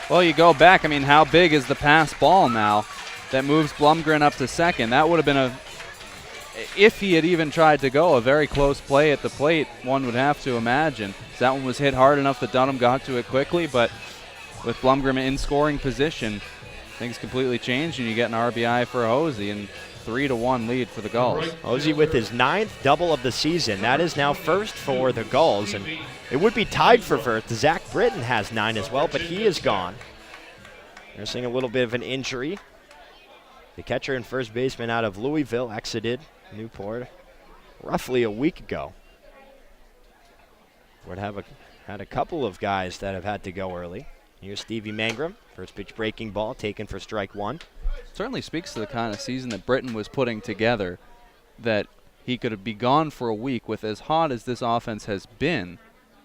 Well, you go back. I mean, how big is the pass ball now that moves Blumgren up to second? That would have been if he had even tried to go, a very close play at the plate, one would have to imagine. That one was hit hard enough that Dunham got to it quickly, but with Blumgren in scoring position, things completely changed, and you get an RBI for Hosey, and 3-1 lead for the Gulls. Hosey with his 9th double of the season. That is now first for the Gulls, and it would be tied for first. Zach Britton has 9 as well, but he is gone. They're seeing a little bit of an injury. The catcher and first baseman out of Louisville exited Newport roughly a week ago. Would have had a couple of guys that have had to go early. Here's Stevie Mangrum, first pitch breaking ball taken for strike 1. Certainly speaks to the kind of season that Britton was putting together, that he could be gone for a week with as hot as this offense has been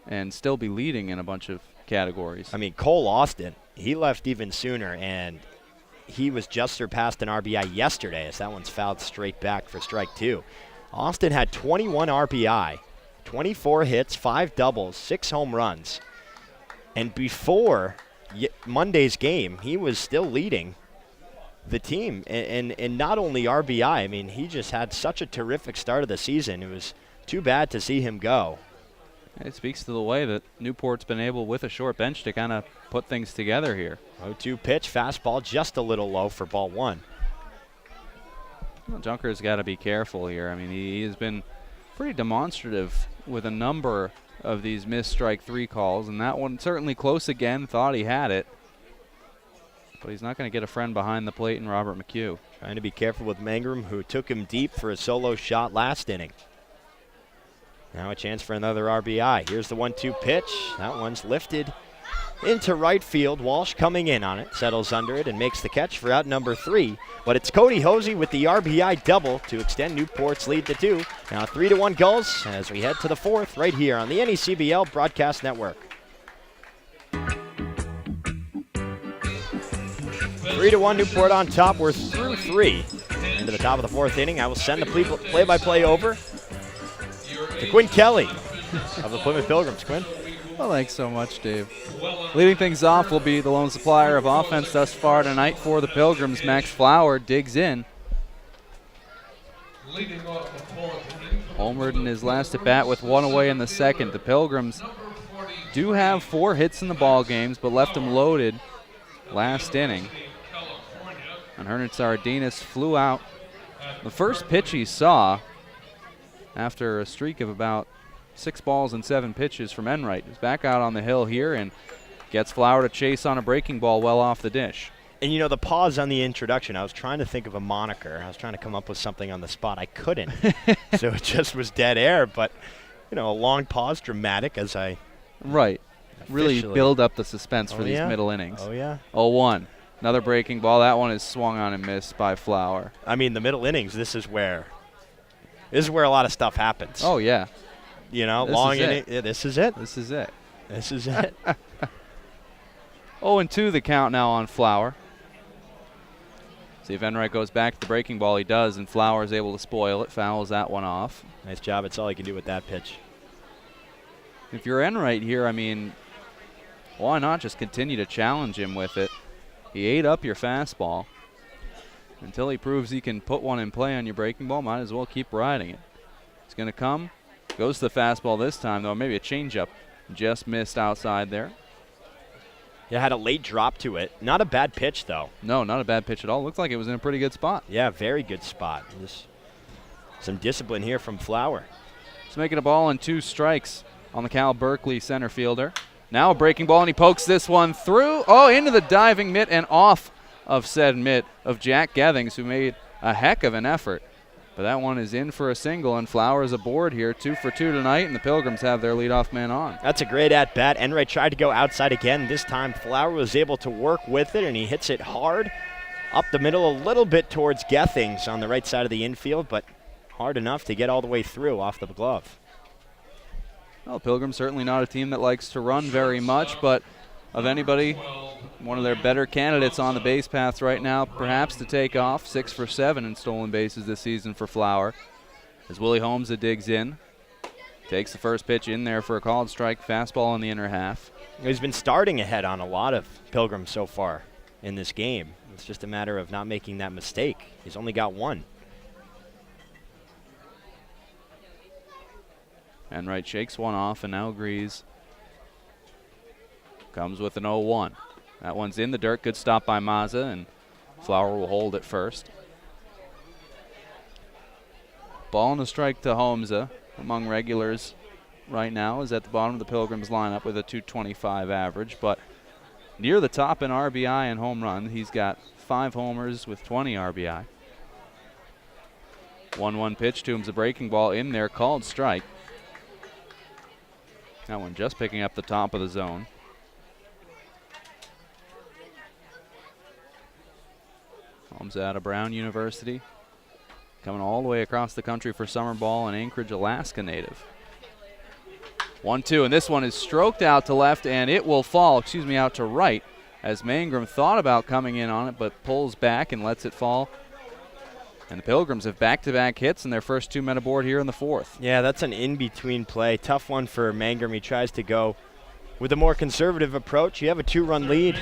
and still be leading in a bunch of categories. I mean, Cole Austin, he left even sooner, and he was just surpassed an RBI yesterday as that one's fouled straight back for strike 2. Austin had 21 RBI, 24 hits, 5 doubles, 6 home runs. And before Monday's game, he was still leading the team. And not only RBI, I mean, he just had such a terrific start of the season. It was too bad to see him go. It speaks to the way that Newport's been able, with a short bench, to kind of put things together here. 0-2 pitch, fastball just a little low for ball 1. Well, Junker's got to be careful here. I mean, he has been pretty demonstrative with a number of these missed strike 3 calls, and that one certainly close again, thought he had it. But he's not going to get a friend behind the plate in Robert McHugh. Trying to be careful with Mangrum, who took him deep for a solo shot last inning. Now a chance for another RBI. Here's the 1-2 pitch. That one's lifted into right field. Walsh coming in on it, settles under it, and makes the catch for out number 3. But it's Cody Hosey with the RBI double to extend Newport's lead to 2. Now 3-1 Gulls as we head to the 4th right here on the NECBL Broadcast Network. 3-1 Newport on top. We're through 3. Into the top of the 4th inning. I will send the play-by-play over to Quinn Kelly of the Plymouth Pilgrims. Quinn? Well, thanks so much, Dave. Leading things off will be the lone supplier of offense thus far tonight for the Pilgrims. Max Flower digs in. Homered in his last at-bat with 1 away in the 2nd. The Pilgrims do have 4 hits in the ball games, but left them loaded last inning. And Hernan Sardinas flew out. The first pitch he saw after a streak of about 6 balls and 7 pitches from Enright. He's back out on the hill here and gets Flower to chase on a breaking ball well off the dish. And, you know, the pause on the introduction, I was trying to think of a moniker. I was trying to come up with something on the spot. I couldn't. So it just was dead air. But, you know, a long pause, dramatic as I... Right. Really build up the suspense for these middle innings. Oh, yeah. 0-1. Another breaking ball. That one is swung on and missed by Flower. I mean, the middle innings, this is where a lot of stuff happens. Oh, yeah. You know, long inning. Yeah, this is it. This is it. This is it. 0-2 the count now on Flower. See if Enright goes back to the breaking ball. He does, and Flower is able to spoil it. Fouls that one off. Nice job. That's all he can do with that pitch. If you're Enright here, I mean, why not just continue to challenge him with it? He ate up your fastball. Until he proves he can put one in play on your breaking ball, might as well keep riding it. It's going to come. Goes to the fastball this time, though. Maybe a changeup. Just missed outside there. Yeah, had a late drop to it. Not a bad pitch, though. No, not a bad pitch at all. Looked like it was in a pretty good spot. Yeah, very good spot. Just some discipline here from Flower. Just making a ball and 2 strikes on the Cal Berkeley center fielder. Now a breaking ball, and he pokes this one through. Oh, into the diving mitt and off of said mitt of Jack Gethings, who made a heck of an effort. But that one is in for a single, and Flowers aboard here, 2 for 2 tonight, and the Pilgrims have their leadoff man on. That's a great at-bat. Enright tried to go outside again. This time Flower was able to work with it, and he hits it hard up the middle, a little bit towards Gethings on the right side of the infield, but hard enough to get all the way through off the glove. Well, Pilgrims certainly not a team that likes to run very much, but of anybody, one of their better candidates on the base paths right now, perhaps to take off. 6 for 7 in stolen bases this season for Flower. As Willie Holmes digs in, takes the first pitch in there for a called strike, fastball in the inner half. He's been starting ahead on a lot of Pilgrims so far in this game. It's just a matter of not making that mistake. He's only got one. Enright shakes one off and now agrees. Comes with an 0-1. That one's in the dirt. Good stop by Mazza, and Flower will hold it first. Ball and a strike to Holmesa. Among regulars right now is at the bottom of the Pilgrims lineup with a .225 average, but near the top in RBI and home run. He's got 5 homers with 20 RBI. 1-1 pitch to him's a breaking ball in there, called strike. That one just picking up the top of the zone. Holmes out of Brown University, coming all the way across the country for summer ball, an Anchorage, Alaska native. 1-2, and this one is stroked out to left, and it will fall, out to right, as Mangrum thought about coming in on it, but pulls back and lets it fall. And the Pilgrims have back-to-back hits in their first 2 men aboard here in the 4th. Yeah, that's an in-between play. Tough one for Mangrum. He tries to go with a more conservative approach. You have a 2-run lead.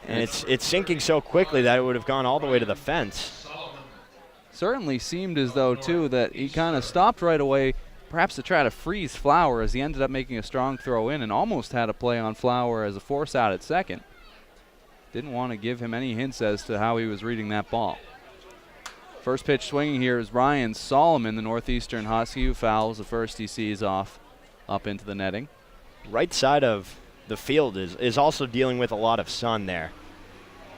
And it's sinking so quickly that it would have gone all the way to the fence. Certainly seemed as though, too, that he kind of stopped right away, perhaps to try to freeze Flower, as he ended up making a strong throw in and almost had a play on Flower as a force out at second. Didn't want to give him any hints as to how he was reading that ball. First pitch swinging here is Ryan Solomon, the Northeastern Husky, who fouls the first he sees off up into the netting. Right side of the field is also dealing with a lot of sun there.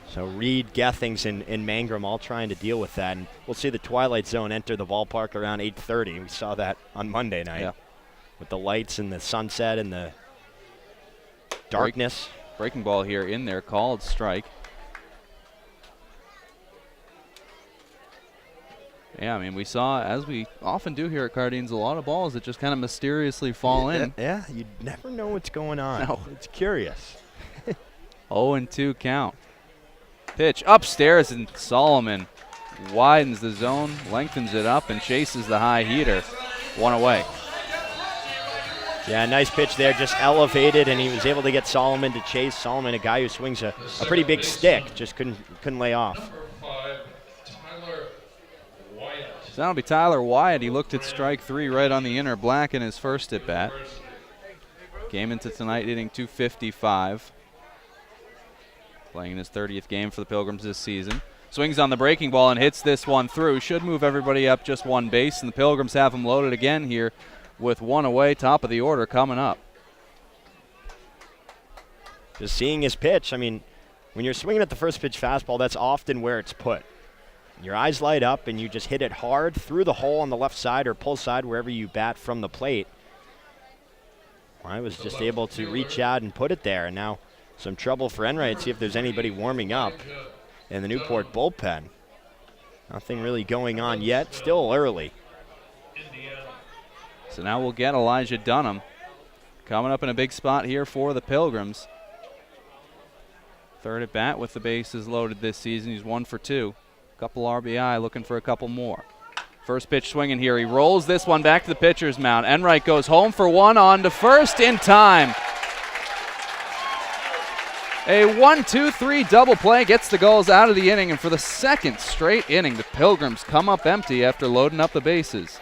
So Reed, Gethings, and Mangrum all trying to deal with that. And we'll see the twilight zone enter the ballpark around 8:30. We saw that on Monday night with the lights and the sunset and the darkness. Breaking ball here in there, called strike. Yeah, I mean, we saw, as we often do here at Cardines, a lot of balls that just kind of mysteriously fall in. Yeah, you never know what's going on. No. It's curious. 0-2 count. Pitch upstairs, and Solomon widens the zone, lengthens it up, and chases the high heater. 1 away. Yeah, nice pitch there, just elevated, and he was able to get Solomon to chase. Solomon, a guy who swings a pretty big stick, just couldn't lay off. So that'll be Tyler Wyatt. He looked at strike 3 right on the inner black in his first at bat. Came into tonight hitting .255. Playing in his 30th game for the Pilgrims this season. Swings on the breaking ball and hits this one through. Should move everybody up just 1 base, and the Pilgrims have him loaded again here with 1 away, top of the order coming up. Just seeing his pitch, I mean, when you're swinging at the first pitch fastball, that's often where it's put. Your eyes light up and you just hit it hard through the hole on the left side or pull side, wherever you bat from the plate. I was just able to reach out and put it there, and now some trouble for Enright. See if there's anybody warming up in the Newport bullpen. Nothing really going on yet, still early. So now we'll get Elijah Dunham coming up in a big spot here for the Pilgrims. Third at bat with the bases loaded this season. He's 1 for 2. Couple RBI, looking for a couple more. First pitch swinging here. He rolls this one back to the pitcher's mound. Enright goes home for 1 on to first in time. A 1-2-3 double play gets the Gulls out of the inning, and for the second straight inning, the Pilgrims come up empty after loading up the bases.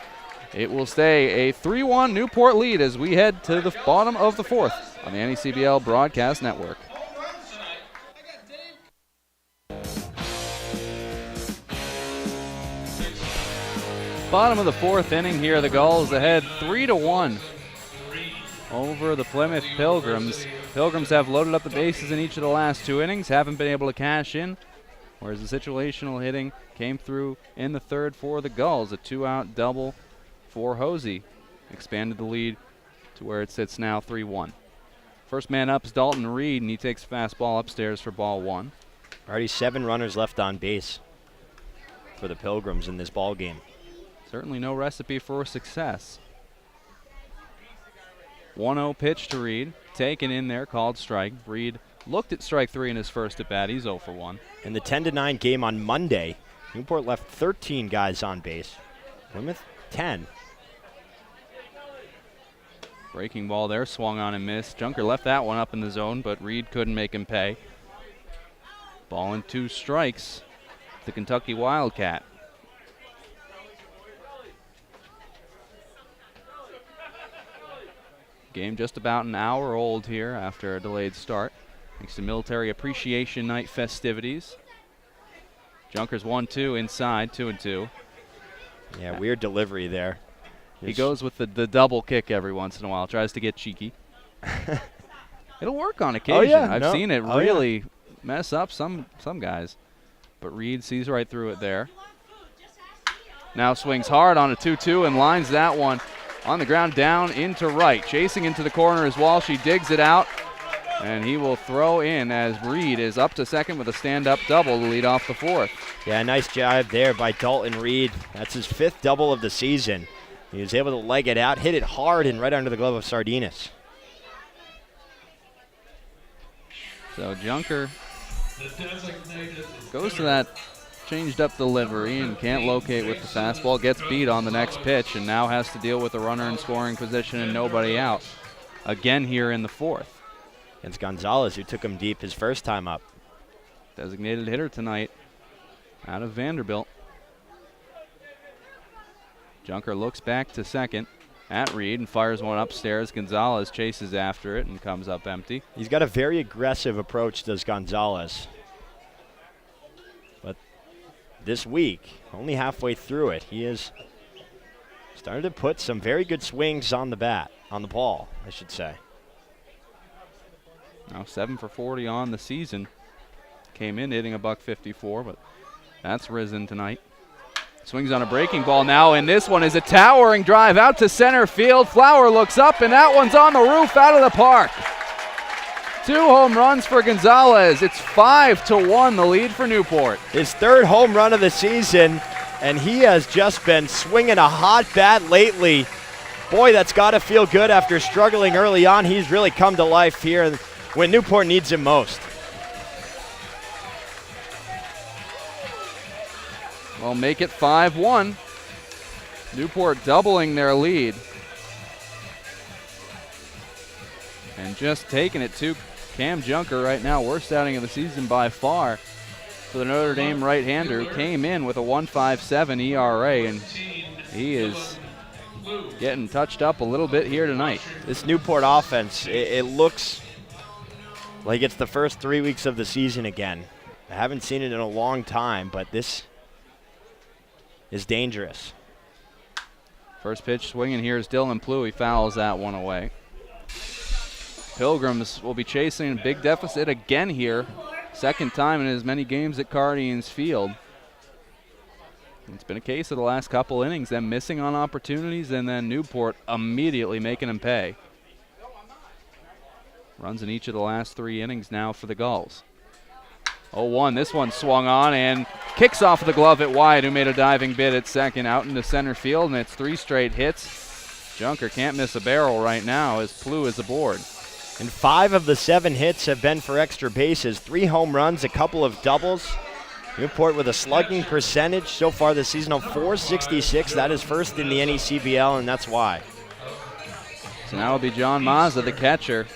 It will stay a 3-1 Newport lead as we head to the bottom of the 4th on the NECBL Broadcast Network. Bottom of the 4th inning here, the Gulls ahead 3-1 over the Plymouth Pilgrims. Pilgrims have loaded up the bases in each of the last 2 innings, haven't been able to cash in, whereas the situational hitting came through in the third for the Gulls. A 2-out double for Hosey expanded the lead to where it sits now 3-1. First man up is Dalton Reed, and he takes fastball upstairs for ball 1. Already 7 runners left on base for the Pilgrims in this ball game. Certainly no recipe for success. 1-0 pitch to Reed, taken in there, called strike. Reed looked at strike 3 in his first at bat. He's 0 for 1. In the 10-9 game on Monday, Newport left 13 guys on base. Plymouth 10. Breaking ball there, swung on and missed. Junker left that one up in the zone, but Reed couldn't make him pay. Ball and 2 strikes. The Kentucky Wildcat. Game just about an hour old here after a delayed start, thanks to Military Appreciation Night festivities. Junker's 1-2 inside, 2-2. Yeah, weird delivery there. He goes with the double kick every once in a while, tries to get cheeky. It'll work on occasion. I've seen it really mess up some guys. But Reed sees right through it there. Now swings hard on a 2-2 and lines that one on the ground down into right. Chasing into the corner is Walsh. He digs it out, and he will throw in as Reed is up to second with a stand-up double to lead off the 4th. Yeah, nice job there by Dalton Reed. That's his 5th double of the season. He was able to leg it out, hit it hard and right under the glove of Sardinas. So Junker goes to that changed up delivery and can't locate with the fastball, gets beat on the next pitch, and now has to deal with a runner in scoring position and nobody out again here in the 4th. It's Gonzalez who took him deep his first time up. Designated hitter tonight out of Vanderbilt. Junker looks back to second at Reed and fires one upstairs. Gonzalez chases after it and comes up empty. He's got a very aggressive approach, does Gonzalez. But this week, only halfway through it, he has started to put some very good swings on the ball, I should say. Now 7 for 40 on the season. Came in hitting $154, but that's risen tonight. Swings on a breaking ball now, and this one is a towering drive out to center field. Flower looks up, and that one's on the roof out of the park. 2 home runs for Gonzalez. It's 5-1 the lead for Newport. His 3rd home run of the season, and he has just been swinging a hot bat lately. Boy, that's got to feel good after struggling early on. He's really come to life here when Newport needs him most. Well, make it 5-1. Newport doubling their lead. And just taking it to Cam Junker right now. Worst outing of the season by far for the Notre Dame right-hander, who came in with a 1.57 ERA, and he is getting touched up a little bit here tonight. This Newport offense, it looks like it's the first 3 weeks of the season again. I haven't seen it in a long time, but this is dangerous. First pitch swinging here is Dylan Plew. He fouls that one away. Pilgrims will be chasing a big deficit again here. 2nd time in as many games at Cardines Field. It's been a case of the last couple innings, them missing on opportunities, and then Newport immediately making them pay. Runs in each of the last 3 innings now for the Gulls. 0-1, this one swung on and kicks off the glove at Wyatt, who made a diving bid at second, out into center field, and it's 3 straight hits. Junker can't miss a barrel right now as Plew is aboard. And 5 of the 7 hits have been for extra bases, 3 home runs, a couple of doubles. Newport with a slugging percentage so far this season of .466. That is first in the NECBL, and that's why. So now it'll be John Mazza, the catcher.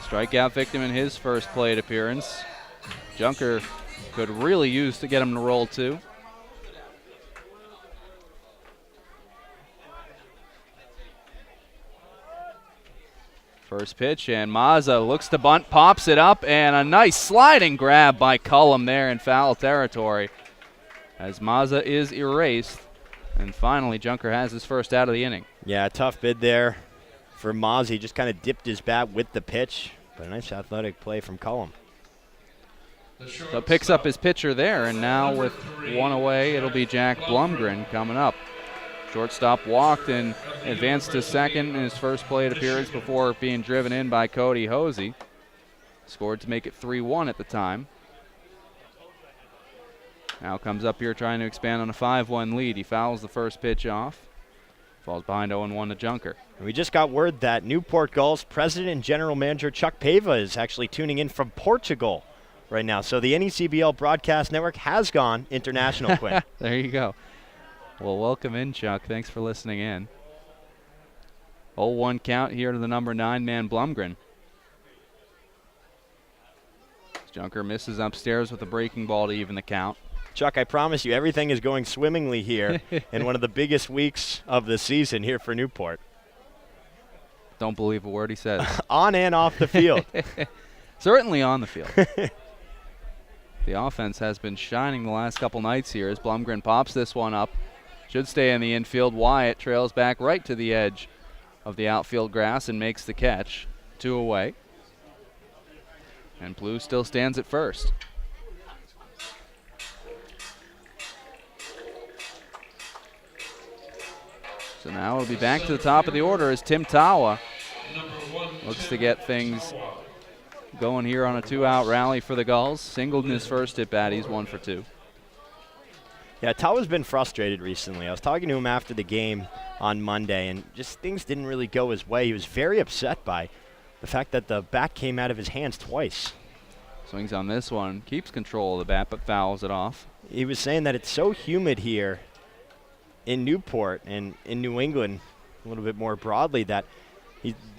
Strikeout victim in his first plate appearance. Junker could really use to get him to roll 2. First pitch, and Mazza looks to bunt, pops it up, and a nice sliding grab by Cullum there in foul territory as Mazza is erased. And finally, Junker has his first out of the inning. Yeah, tough bid there for Mozzie. Just kind of dipped his bat with the pitch, but a nice athletic play from Cullum. So picks up his pitcher there, and now with one away, it'll be Jack Blumgren coming up. Shortstop walked and advanced to second in his first plate appearance before being driven in by Cody Hosey. Scored to make it 3-1 at the time. Now comes up here trying to expand on a 5-1 lead. He fouls the first pitch off. Falls behind 0-1 to Junker. And we just got word that Newport Gulls President and General Manager Chuck Pava is actually tuning in from Portugal right now. So the NECBL Broadcast Network has gone international, Quinn. There you go. Well, welcome in, Chuck. Thanks for listening in. 0-1 count here to the number 9-man Blumgren. Junker misses upstairs with a breaking ball to even the count. Chuck, I promise you everything is going swimmingly here in one of the biggest weeks of the season here for Newport. Don't believe a word he says. On and off the field. Certainly on the field. The offense has been shining the last couple nights here as Blumgren pops this one up. Should stay in the infield. Wyatt trails back right to the edge of the outfield grass and makes the catch. 2 away. And Blue still stands at first. So now it'll be back to the top of the order as Tim Tawa looks to get things going here on a 2-out rally for the Gulls. Singled in his first at bat. He's 1 for 2. Yeah, Tawa's been frustrated recently. I was talking to him after the game on Monday, and just things didn't really go his way. He was very upset by the fact that the bat came out of his hands twice. Swings on this one, keeps control of the bat, but fouls it off. He was saying that it's so humid here in Newport and in New England a little bit more broadly that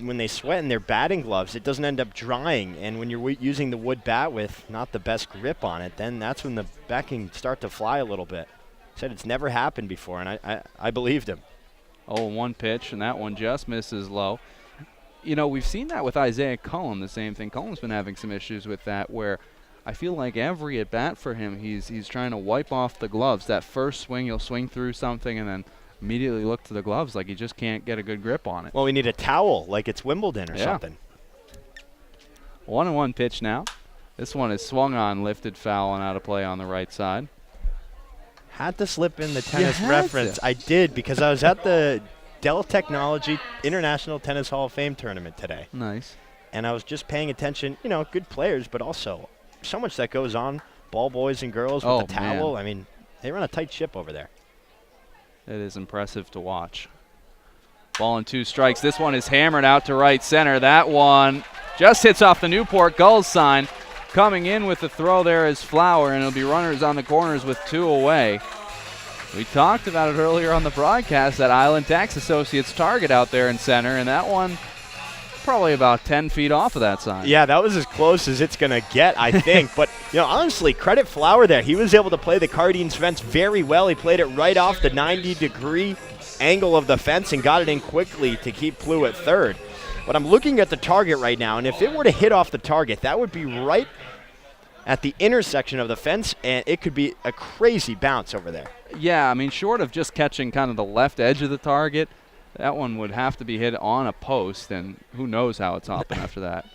when they sweat in their batting gloves, it doesn't end up drying. And when you're using the wood bat with not the best grip on it, then that's when the bat can start to fly a little bit. He said it's never happened before, and I believed him. 0-1 pitch, and that one just misses low. You know, we've seen that with Isaiah Cullum, the same thing. Cullum's been having some issues with that where I feel like every at-bat for him, he's trying to wipe off the gloves. That first swing, he'll swing through something and then immediately look to the gloves like he just can't get a good grip on it. Well, we need a towel like it's Wimbledon or something. 1-1 pitch now. This one is swung on, lifted foul, and out of play on the right side. Had to slip in the tennis reference. I did because I was at the Dell Technology International Tennis Hall of Fame tournament today. Nice. And I was just paying attention, you know, good players, but also so much that goes on, ball boys and girls with the towel. Man. I mean, they run a tight ship over there. It is impressive to watch. Ball and 2 strikes. This one is hammered out to right center. That one just hits off the Newport Gulls sign. Coming in with the throw there is Flower, and it'll be runners on the corners with 2 away. We talked about it earlier on the broadcast, that Island Tax Associates target out there in center, and that one probably about 10 feet off of that sign. Yeah, that was as close as it's going to get, I think. But, you know, honestly, credit Flower there. He was able to play the Cardines fence very well. He played it right off the 90-degree angle of the fence and got it in quickly to keep Blue at third. But I'm looking at the target right now, and if it were to hit off the target, that would be right at the intersection of the fence, and it could be a crazy bounce over there. Yeah, I mean, short of just catching kind of the left edge of the target, that one would have to be hit on a post, and who knows how it's hopping after that.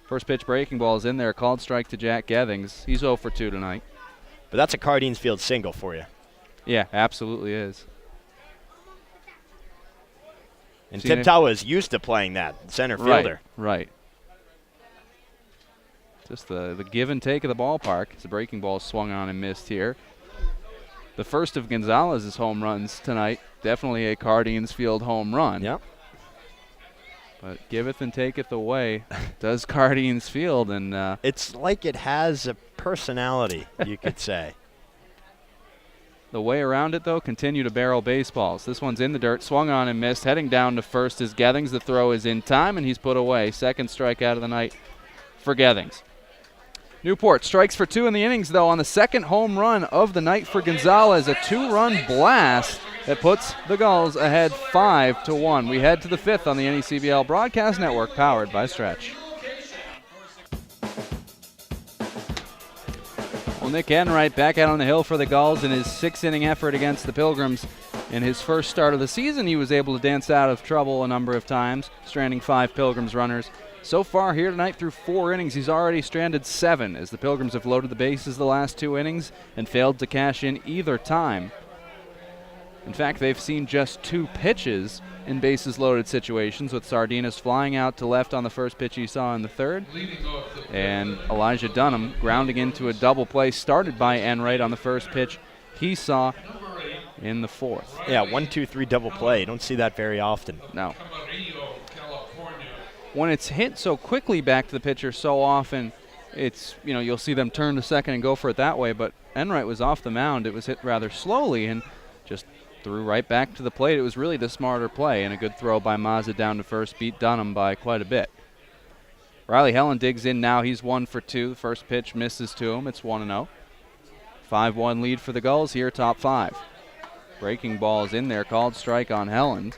First pitch breaking ball is in there, called strike to Jack Gethings. He's 0 for 2 tonight. But that's a Cardines Field single for you. Yeah, absolutely is. And Tim Tawa is used to playing that center fielder. Right. Just the give and take of the ballpark. The breaking ball swung on and missed here. The first of Gonzalez's home runs tonight. Definitely a Cardines Field home run. Yep. But giveth and taketh away does Cardines Field. And it's like it has a personality, you could say. The way around it, though, continue to barrel baseballs. This one's in the dirt, swung on and missed. Heading down to first is Gethings. The throw is in time, and he's put away. Second strikeout of the night for Gethings. Newport strikes for 2 in the innings, though, on the second home run of the night for Gonzalez. A 2-run blast that puts the Gulls ahead 5-1. We head to the 5th on the NECBL Broadcast Network, powered by Stretch. Well, Nick Enright back out on the hill for the Gulls in his 6th-inning effort against the Pilgrims. In his first start of the season, he was able to dance out of trouble a number of times, stranding 5 Pilgrims runners. So far here tonight through 4 innings, he's already stranded 7 as the Pilgrims have loaded the bases the last 2 innings and failed to cash in either time. In fact, they've seen just 2 pitches in bases-loaded situations, with Sardinas flying out to left on the first pitch he saw in the 3rd, and Elijah Dunham grounding into a double play started by Enright on the first pitch he saw in the 4th. Yeah, 1-2-3 double play. You don't see that very often. No. When it's hit so quickly back to the pitcher so often, it's, you'll see them turn to second and go for it that way, but Enright was off the mound. It was hit rather slowly and just threw right back to the plate. It was really the smarter play, and a good throw by Mazza down to first beat Dunham by quite a bit. Riley Helen digs in now. He's 1 for 2. The first pitch misses to him. It's 1-0. 5-1 lead for the Gulls here, top 5. Breaking ball is in there, called strike on Helland.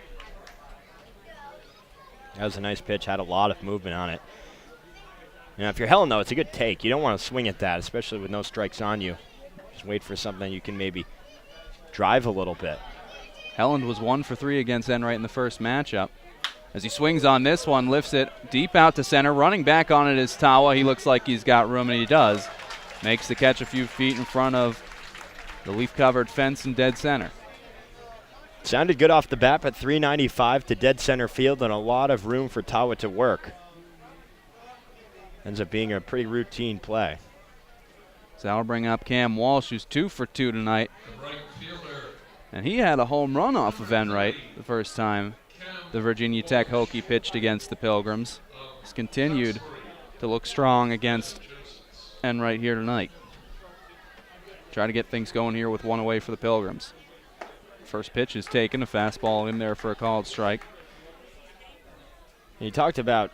That was a nice pitch, had a lot of movement on it. If you're Helen, though, it's a good take. You don't want to swing at that, especially with no strikes on you. Just wait for something you can maybe drive a little bit. Helland was 1 for 3 against Enright in the first matchup. As he swings on this one, lifts it deep out to center. Running back on it is Tawa. He looks like he's got room, and he does. Makes the catch a few feet in front of the leaf-covered fence in dead center. Sounded good off the bat, but 395 to dead center field and a lot of room for Tawa to work. Ends up being a pretty routine play. So that'll bring up Cam Walsh, who's 2 for 2 tonight. And he had a home run off of Enright the first time the Virginia Tech Hokie pitched against the Pilgrims. He's continued to look strong against Enright here tonight. Try to get things going here with 1 away for the Pilgrims. First pitch is taken, a fastball in there for a called strike. You talked about,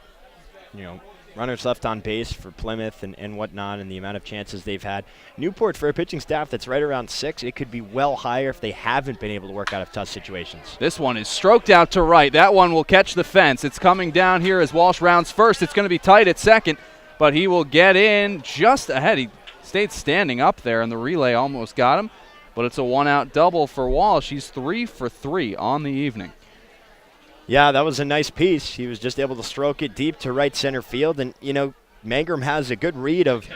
runners left on base for Plymouth and whatnot and the amount of chances they've had. Newport, for a pitching staff that's right around 6, it could be well higher if they haven't been able to work out of tough situations. This one is stroked out to right. That one will catch the fence. It's coming down here as Walsh rounds first. It's going to be tight at second, but he will get in just ahead. He stayed standing up there, and the relay almost got him, but it's a 1-out double for Walsh. He's 3 for 3 on the evening. Yeah, that was a nice piece. He was just able to stroke it deep to right center field. And, Mangrum has a good read of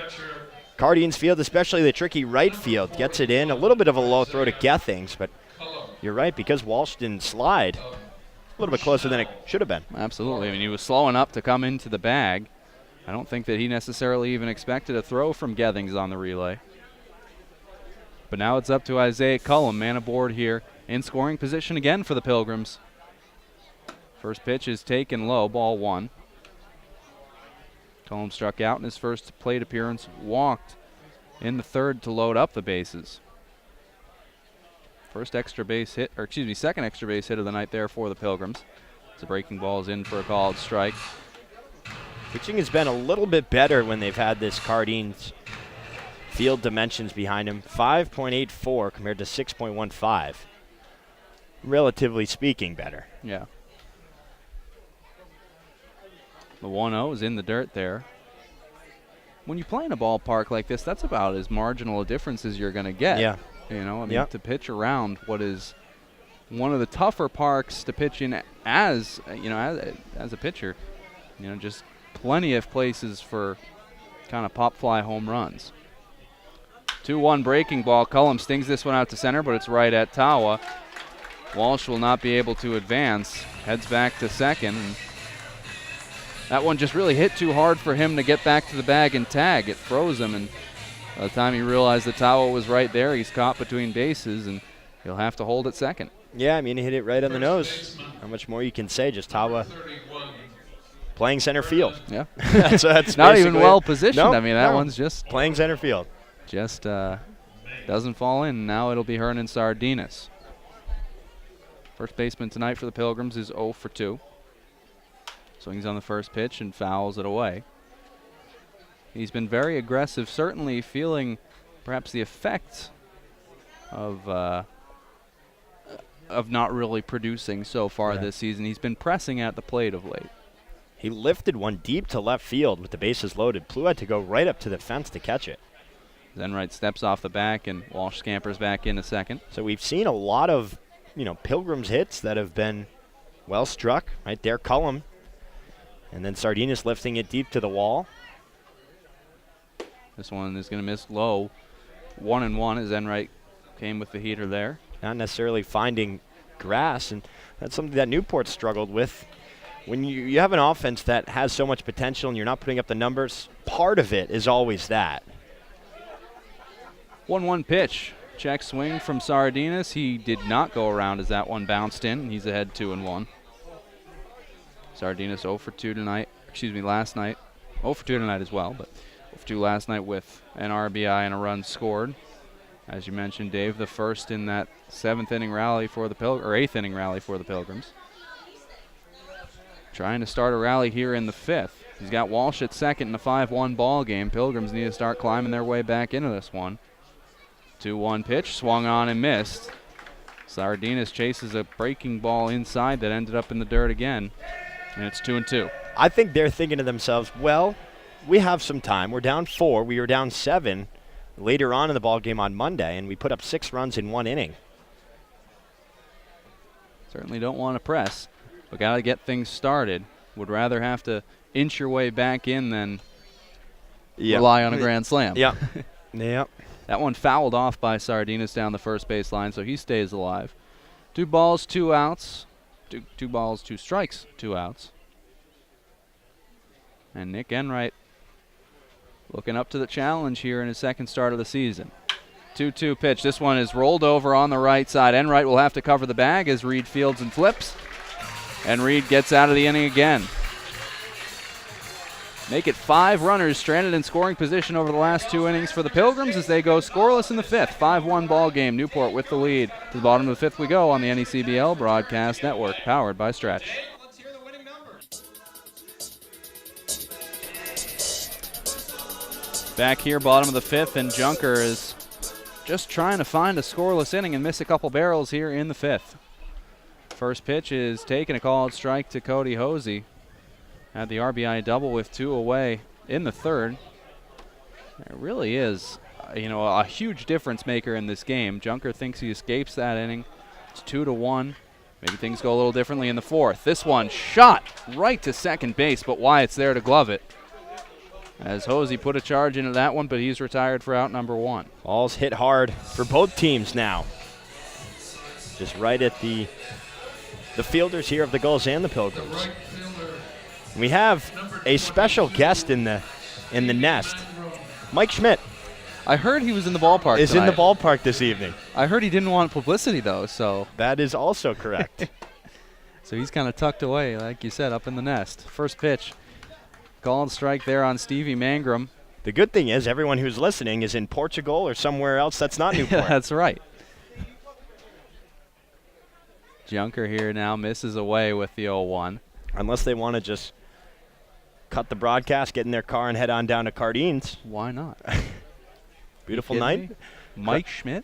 Cardines Field, especially the tricky right field. Gets it in. A little bit of a low throw to Gethings, but you're right, because Walsh didn't slide. A little bit closer than it should have been. Absolutely. I mean, he was slow enough to come into the bag. I don't think that he necessarily even expected a throw from Gethings on the relay. But now it's up to Isaiah Cullum, man aboard here, in scoring position again for the Pilgrims. First pitch is taken low, ball 1. Cullum struck out in his first plate appearance, walked in the 3rd to load up the bases. Second extra base hit of the night there for the Pilgrims. The breaking ball is in for a called strike. Pitching has been a little bit better when they've had this Cardines field dimensions behind him. 5.84 compared to 6.15. Relatively speaking, better. Yeah. The 1-0 is in the dirt there. When you play in a ballpark like this, that's about as marginal a difference as you're going to get. Yeah. To pitch around what is one of the tougher parks to pitch in as a pitcher. Just plenty of places for kind of pop fly home runs. 2-1 breaking ball. Cullum stings this one out to center, but it's right at Tawa. Walsh will not be able to advance. Heads back to second. And that one just really hit too hard for him to get back to the bag and tag. It froze him, and by the time he realized that Tawa was right there, he's caught between bases, and he'll have to hold at second. Yeah, he hit it right on the nose. How much more you can say? Just Tawa playing center field. Yeah. that's not even well positioned. No, that one's just playing center field. Just doesn't fall in. Now it'll be Hernan Sardinas. First baseman tonight for the Pilgrims is 0 for 2. Swings on the first pitch and fouls it away. He's been very aggressive, certainly feeling perhaps the effects of not really producing so far this season. He's been pressing at the plate of late. He lifted one deep to left field with the bases loaded. Plou had to go right up to the fence to catch it. Zenright steps off the back, and Walsh scampers back in a second. So we've seen a lot of, Pilgrims hits that have been well struck. Right there, Cullum. And then Sardinas lifting it deep to the wall. This one is going to miss low. 1-1 as Zenright came with the heater there. Not necessarily finding grass, and that's something that Newport struggled with. When you have an offense that has so much potential and you're not putting up the numbers, part of it is always that. 1-1 pitch. Check swing from Sardinas. He did not go around as that one bounced in. He's ahead 2-1. Sardinas 0 for 2 tonight. Last night. 0 for 2 tonight as well, but 0 for 2 last night with an RBI and a run scored. As you mentioned, Dave, the first in that 8th inning rally for the Pilgrims. Trying to start a rally here in the 5th. He's got Walsh at second in a 5-1 ball game. Pilgrims need to start climbing their way back into this one. 2-1 pitch, swung on and missed. Sardinas chases a breaking ball inside that ended up in the dirt again, and it's 2-2. I think they're thinking to themselves, well, we have some time. We're down 4. We were down 7 later on in the ball game on Monday, and we put up 6 runs in 1 inning. Certainly don't want to press, but got to get things started. Would rather have to inch your way back in than rely on a grand slam. Yep. Yep. That one fouled off by Sardinas down the first base line, so he stays alive. 2 balls, 2 outs. 2 balls, 2 strikes, 2 outs. And Nick Enright looking up to the challenge here in his second start of the season. 2-2 pitch. This one is rolled over on the right side. Enright will have to cover the bag as Reed fields and flips. And Reed gets out of the inning again. Make it 5 runners stranded in scoring position over the last 2 innings for the Pilgrims as they go scoreless in the 5th. 5-1 ball game. Newport with the lead. To the bottom of the 5th we go on the NECBL Broadcast Network, powered by Stretch. Back here, bottom of the 5th, and Junker is just trying to find a scoreless inning and miss a couple barrels here in the 5th. First pitch is taken, a called strike to Cody Hosey. Had the RBI double with 2 away in the 3rd. It really is, a huge difference maker in this game. Junker thinks he escapes that inning. It's 2-1. Maybe things go a little differently in the 4th. This one shot right to second base, but Wyatt's there to glove it. As Hosey put a charge into that one, but he's retired for out number 1. Ball's hit hard for both teams now. Just right at the fielders here of the Gulls and the Pilgrims. We have a special guest in the nest, Mike Schmidt. I heard he was in the ballpark Is tonight. in the ballpark this evening. I heard he didn't want publicity, though, so. That is also correct. So he's kind of tucked away, like you said, up in the nest. First pitch. Called strike there on Stevie Mangrum. The good thing is everyone who's listening is in Portugal or somewhere else that's not Newport. Yeah, that's right. Junker here now misses away with the 0-1. Unless they want to just cut the broadcast, get in their car, and head on down to Cardines. Why not? Beautiful night. Me? Mike Schmidt?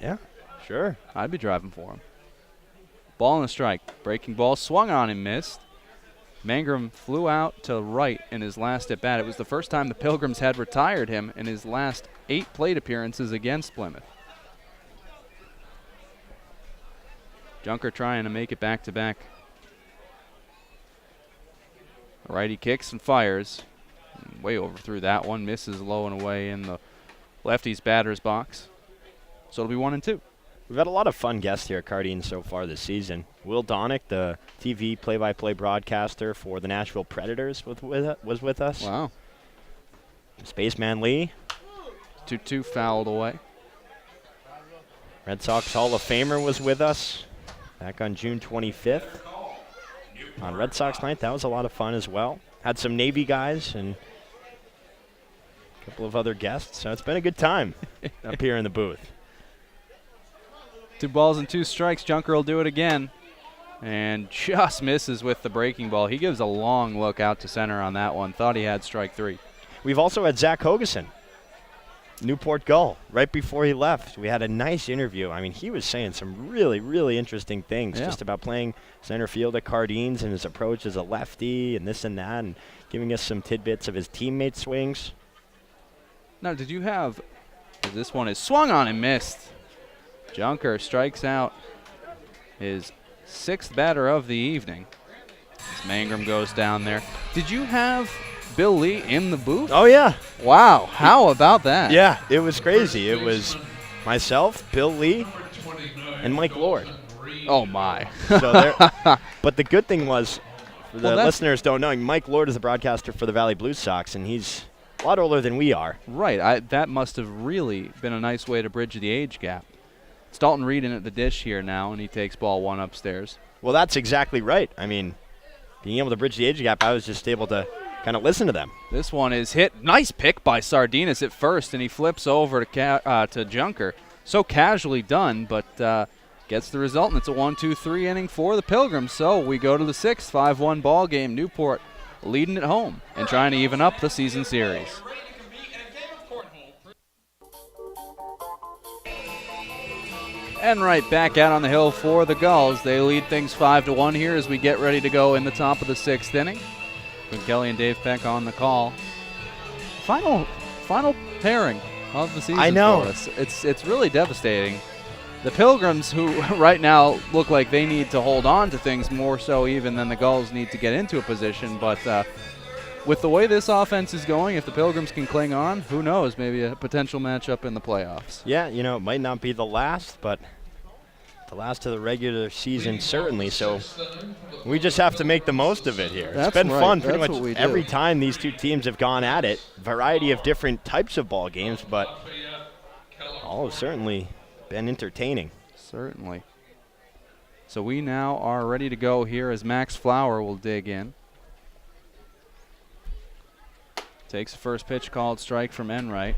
Yeah, sure. I'd be driving for him. Ball and a strike. Breaking ball swung on and missed. Mangrum flew out to right in his last at-bat. It was the first time the Pilgrims had retired him in his last 8 plate appearances against Plymouth. Junker trying to make it back-to-back. Righty kicks and fires. Way overthrew that one. Misses low and away in the lefty's batter's box. So it'll be 1-2. We've had a lot of fun guests here at Cardines so far this season. Will Donick, the TV play-by-play broadcaster for the Nashville Predators, was with us. Wow. Spaceman Lee. 2-2 fouled away. Red Sox Hall of Famer was with us back on June 25th. On Red Sox night, that was a lot of fun as well. Had some Navy guys and a couple of other guests, so it's been a good time up here in the booth. 2 balls and 2 strikes. Junker will do it again. And just misses with the breaking ball. He gives a long look out to center on that one. Thought he had strike 3. We've also had Zach Hogeson, Newport Gull, right before he left. We had a nice interview. I mean, he was saying some really, really interesting things just about playing center field at Cardines and his approach as a lefty and this and that, and giving us some tidbits of his teammate swings. Now, did you have This one is swung on and missed. Junker strikes out his 6th batter of the evening. As Mangrum goes down there. Did you have Bill Lee in the booth? Oh, yeah. Wow. How about that? Yeah, it was crazy. It was myself, Bill Lee, and Mike Lord. Oh, my. But the good thing was, for the listeners don't know, Mike Lord is the broadcaster for the Valley Blue Sox, and he's a lot older than we are. Right. That must have really been a nice way to bridge the age gap. It's Dalton Reed in at the dish here now, and he takes ball 1 upstairs. Well, that's exactly right. I mean, being able to bridge the age gap, I was just able to kind of listen to them. This one is hit. Nice pick by Sardinas at first, and he flips over to Junker. So casually done, but gets the result, and it's a 1-2-3 inning for the Pilgrims. So we go to the 6th, 5-1 ball game. Newport leading at home and trying to even up the season series. And right back out on the hill for the Gulls. They lead things 5-1 here as we get ready to go in the top of the 6th inning. With Kelly and Dave Peck on the call. Final pairing of the season I know. for us. It's really devastating. The Pilgrims, who right now look like they need to hold on to things more so even than the Gulls need to get into a position, but with the way this offense is going, if the Pilgrims can cling on, who knows, maybe a potential matchup in the playoffs. Yeah, you know, it might not be the last, but the last of the regular season certainly, so we just have to make the most of it here. It's been fun pretty much every time these two teams have gone at it. Variety of different types of ball games, but all have certainly been entertaining. Certainly. So we now are ready to go here as Max Flower will dig in. Takes the first pitch, called strike from Enright.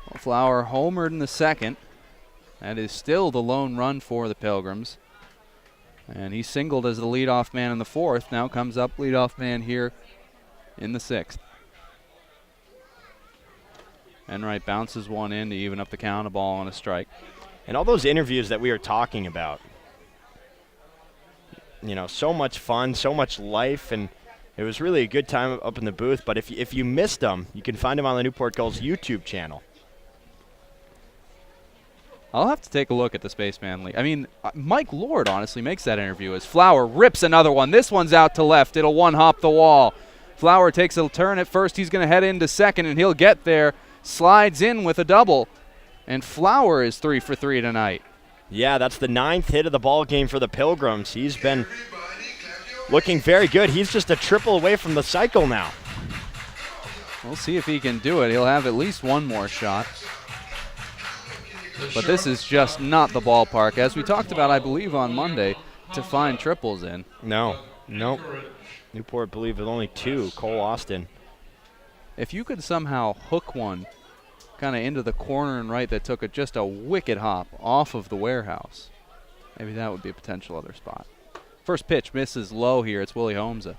Well, Flower homered in the 2nd. That is still the lone run for the Pilgrims. And he singled as the leadoff man in the 4th. Now comes up leadoff man here in the 6th. Enright bounces one in to even up the count, a ball on a strike. And all those interviews that we were talking about, you know, so much fun, so much life, and it was really a good time up in the booth. But if you missed them, you can find them on the Newport Gulls YouTube channel. I'll have to take a look at the Spaceman League. I mean, Mike Lord honestly makes that interview as Flower rips another one. This one's out to left. It'll one-hop the wall. Flower takes a turn at first. He's going to head into 2nd, and he'll get there. Slides in with a double. And Flower is 3 for 3 tonight. Yeah, that's the 9th hit of the ball game for the Pilgrims. He's been looking very good. He's just a triple away from the cycle now. We'll see if he can do it. He'll have at least one more shot. But this is just not the ballpark, as we talked about, I believe, on Monday, to find triples in. No. Newport, believe, with only 2. Cole Austin. If you could somehow hook one kind of into the corner and right that took just a wicked hop off of the warehouse, maybe that would be a potential other spot. First pitch misses low here. It's Willie Holmesa.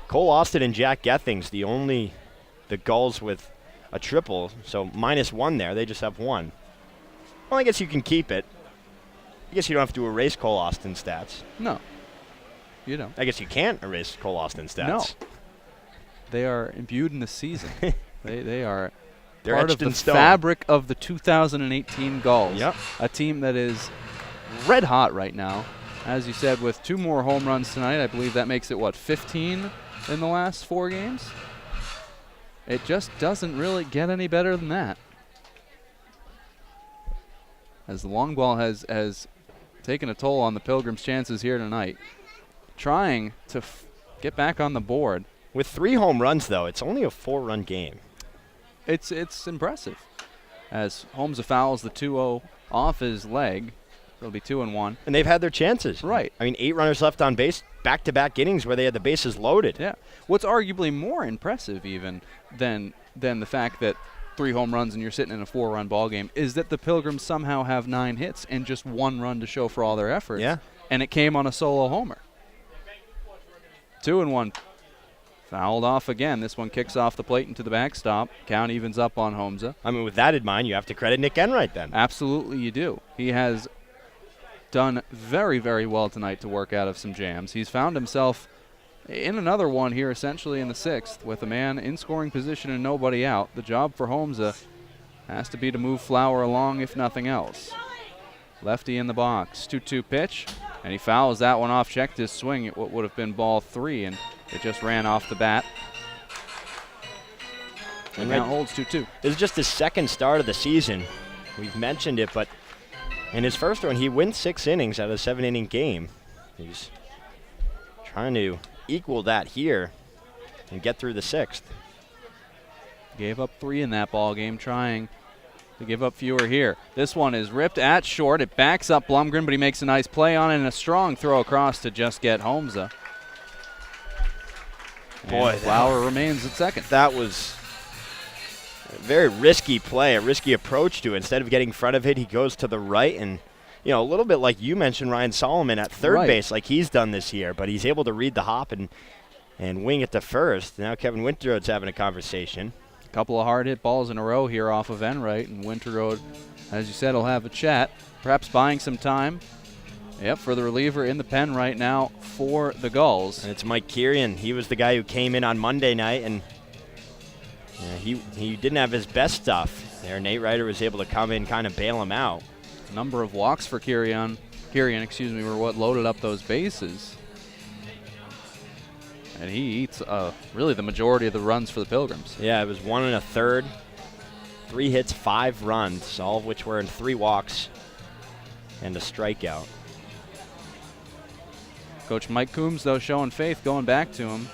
Cole Austin and Jack Gethings, the Gulls with a triple, so -1 there. They just have 1. Well, I guess you can keep it. I guess you don't have to erase Cole Austin's stats. No, you don't. I guess you can't erase Cole Austin's stats. No. They are imbued in the season. They're They're part of etched the in stone. fabric of the 2018 Gulls. Yep. A team that is red hot right now. As you said, with 2 more home runs tonight, I believe that makes it, 15 in the last 4 games? It just doesn't really get any better than that. As the long ball has taken a toll on the Pilgrims' chances here tonight. Trying to get back on the board. With 3 home runs, though, it's only a 4-run game. It's impressive. As Holmesa fouls the 2-0 off his leg, it'll be 2-1. And they've had their chances. Right. I mean, 8 runners left on base, back-to-back innings where they had the bases loaded. Yeah. What's arguably more impressive even than the fact that 3 home runs and you're sitting in a 4-run ball game is that the Pilgrims somehow have 9 hits and just 1 run to show for all their efforts. Yeah. And it came on a solo homer. 2-1. Fouled off again. This one kicks off the plate into the backstop. Count evens up on Holmesa. I mean, with that in mind, you have to credit Nick Enright then. Absolutely you do. He has done very, very well tonight to work out of some jams. He's found himself in another one here essentially in the 6th with a man in scoring position and nobody out. The job for Holmesa Has to be to move Flower along, if nothing else. Lefty in the box. 2-2 pitch, and he fouls that one off. Checked his swing at what would have been ball 3, and it just ran off the bat. And now holds 2-2. This is just his second start of the season. We've mentioned it, but in his first one, he wins 6 innings out of a 7-inning game. He's trying to equal that here and get through the 6th. Gave up 3 in that ball game, trying to give up fewer here. This one is ripped at short. It backs up Blumgren, but he makes a nice play on it and a strong throw across to just get Holmza. Boy, Flower remains at second. That was a very risky play, a risky approach to it. Instead of getting in front of it, he goes to the right, and a little bit like you mentioned, Ryan Solomon at third base, like he's done this year, but he's able to read the hop and wing it to first. Now Kevin Winterroad's having a conversation. Couple of hard hit balls in a row here off of Enright, and Winterroad, as you said, will have a chat, perhaps buying some time. Yep, for the reliever in the pen right now for the Gulls. And it's Mike Kirian. He was the guy who came in on Monday night, and he didn't have his best stuff there. Nate Ryder was able to come in, kind of bail him out. Number of walks for Kirian, were what loaded up those bases. And he eats really the majority of the runs for the Pilgrims. Yeah, it was 1 1/3, 3 hits, 5 runs, all of which were in 3 walks and a strikeout. Coach Mike Coombs, though, showing faith, going back to him.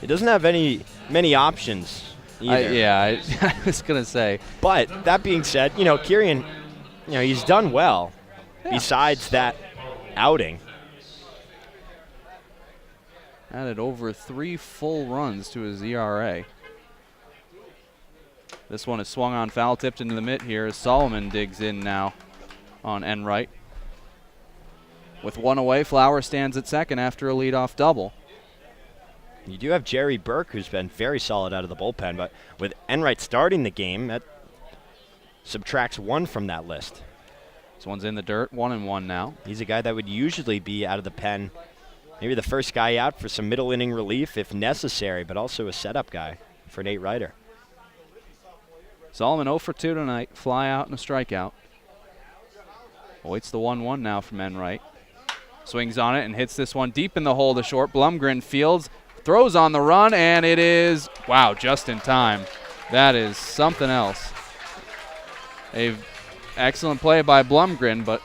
He doesn't have many options either. I was going to say. But that being said, Kirian, he's done well besides that outing. Added over 3 full runs to his ERA. This one is swung on, foul tipped into the mitt here as Solomon digs in now on Enright. With 1 away, Flower stands at second after a leadoff double. You do have Jerry Burke, who's been very solid out of the bullpen, but with Enright starting the game, that subtracts 1 from that list. This one's in the dirt, 1-1 now. He's a guy that would usually be out of the pen. Maybe the first guy out for some middle inning relief if necessary, but also a setup guy for Nate Ryder. Solomon 0 for 2 tonight, fly out and a strikeout. Awaits the 1-1 now from Enright. Swings on it and hits this one deep in the hole to short. Blumgren fields, throws on the run, and it is, wow, just in time. That is something else. A excellent play by Blumgren, but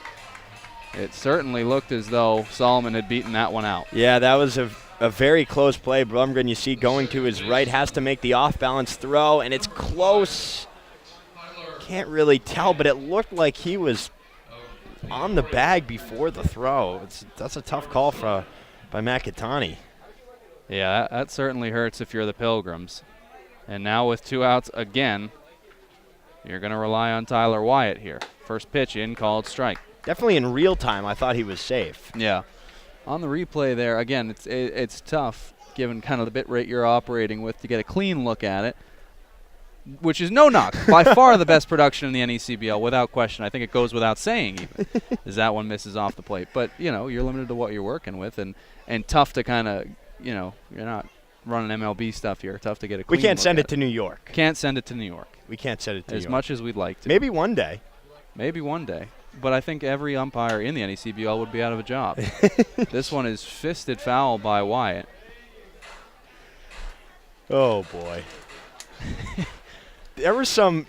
it certainly looked as though Solomon had beaten that one out. Yeah, that was a very close play. Blumgren, you see, going to his right, has to make the off-balance throw, and it's close. Can't really tell, but it looked like he was on the bag before the throw. That's a tough call by Makatani. Yeah, that certainly hurts if you're the Pilgrims. And now with 2 outs again, you're going to rely on Tyler Wyatt here. First pitch in, called strike. Definitely in real time, I thought he was safe. Yeah. On the replay there, again, it's tough, given kind of the bit rate you're operating with, to get a clean look at it, which is no knock. By far the best production in the NECBL, without question. I think it goes without saying, even, as that one misses off the plate. But, you're limited to what you're working with, and tough to kind of, you're not running MLB stuff here. Tough to get a clean look. We can't send it to New York. Can't send it to New York. We can't send it to New York. As much as we'd like to. Maybe one day. Maybe one day. But I think every umpire in the NECBL would be out of a job. This one is fisted foul by Wyatt. Oh, boy. There were some,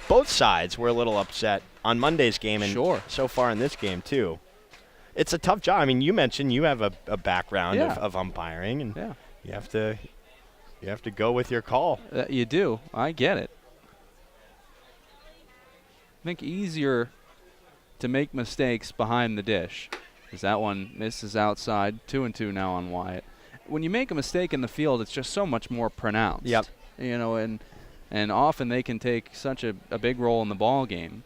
both sides were a little upset on Monday's game and so far in this game, too. It's a tough job. I mean, you mentioned you have a background of umpiring, and you have to go with your call. You do. I get it. I think easier to make mistakes behind the dish, as that one misses outside. 2-2 now on Wyatt. When you make a mistake in the field, it's just so much more pronounced. Yep. And often they can take such a big role in the ball game.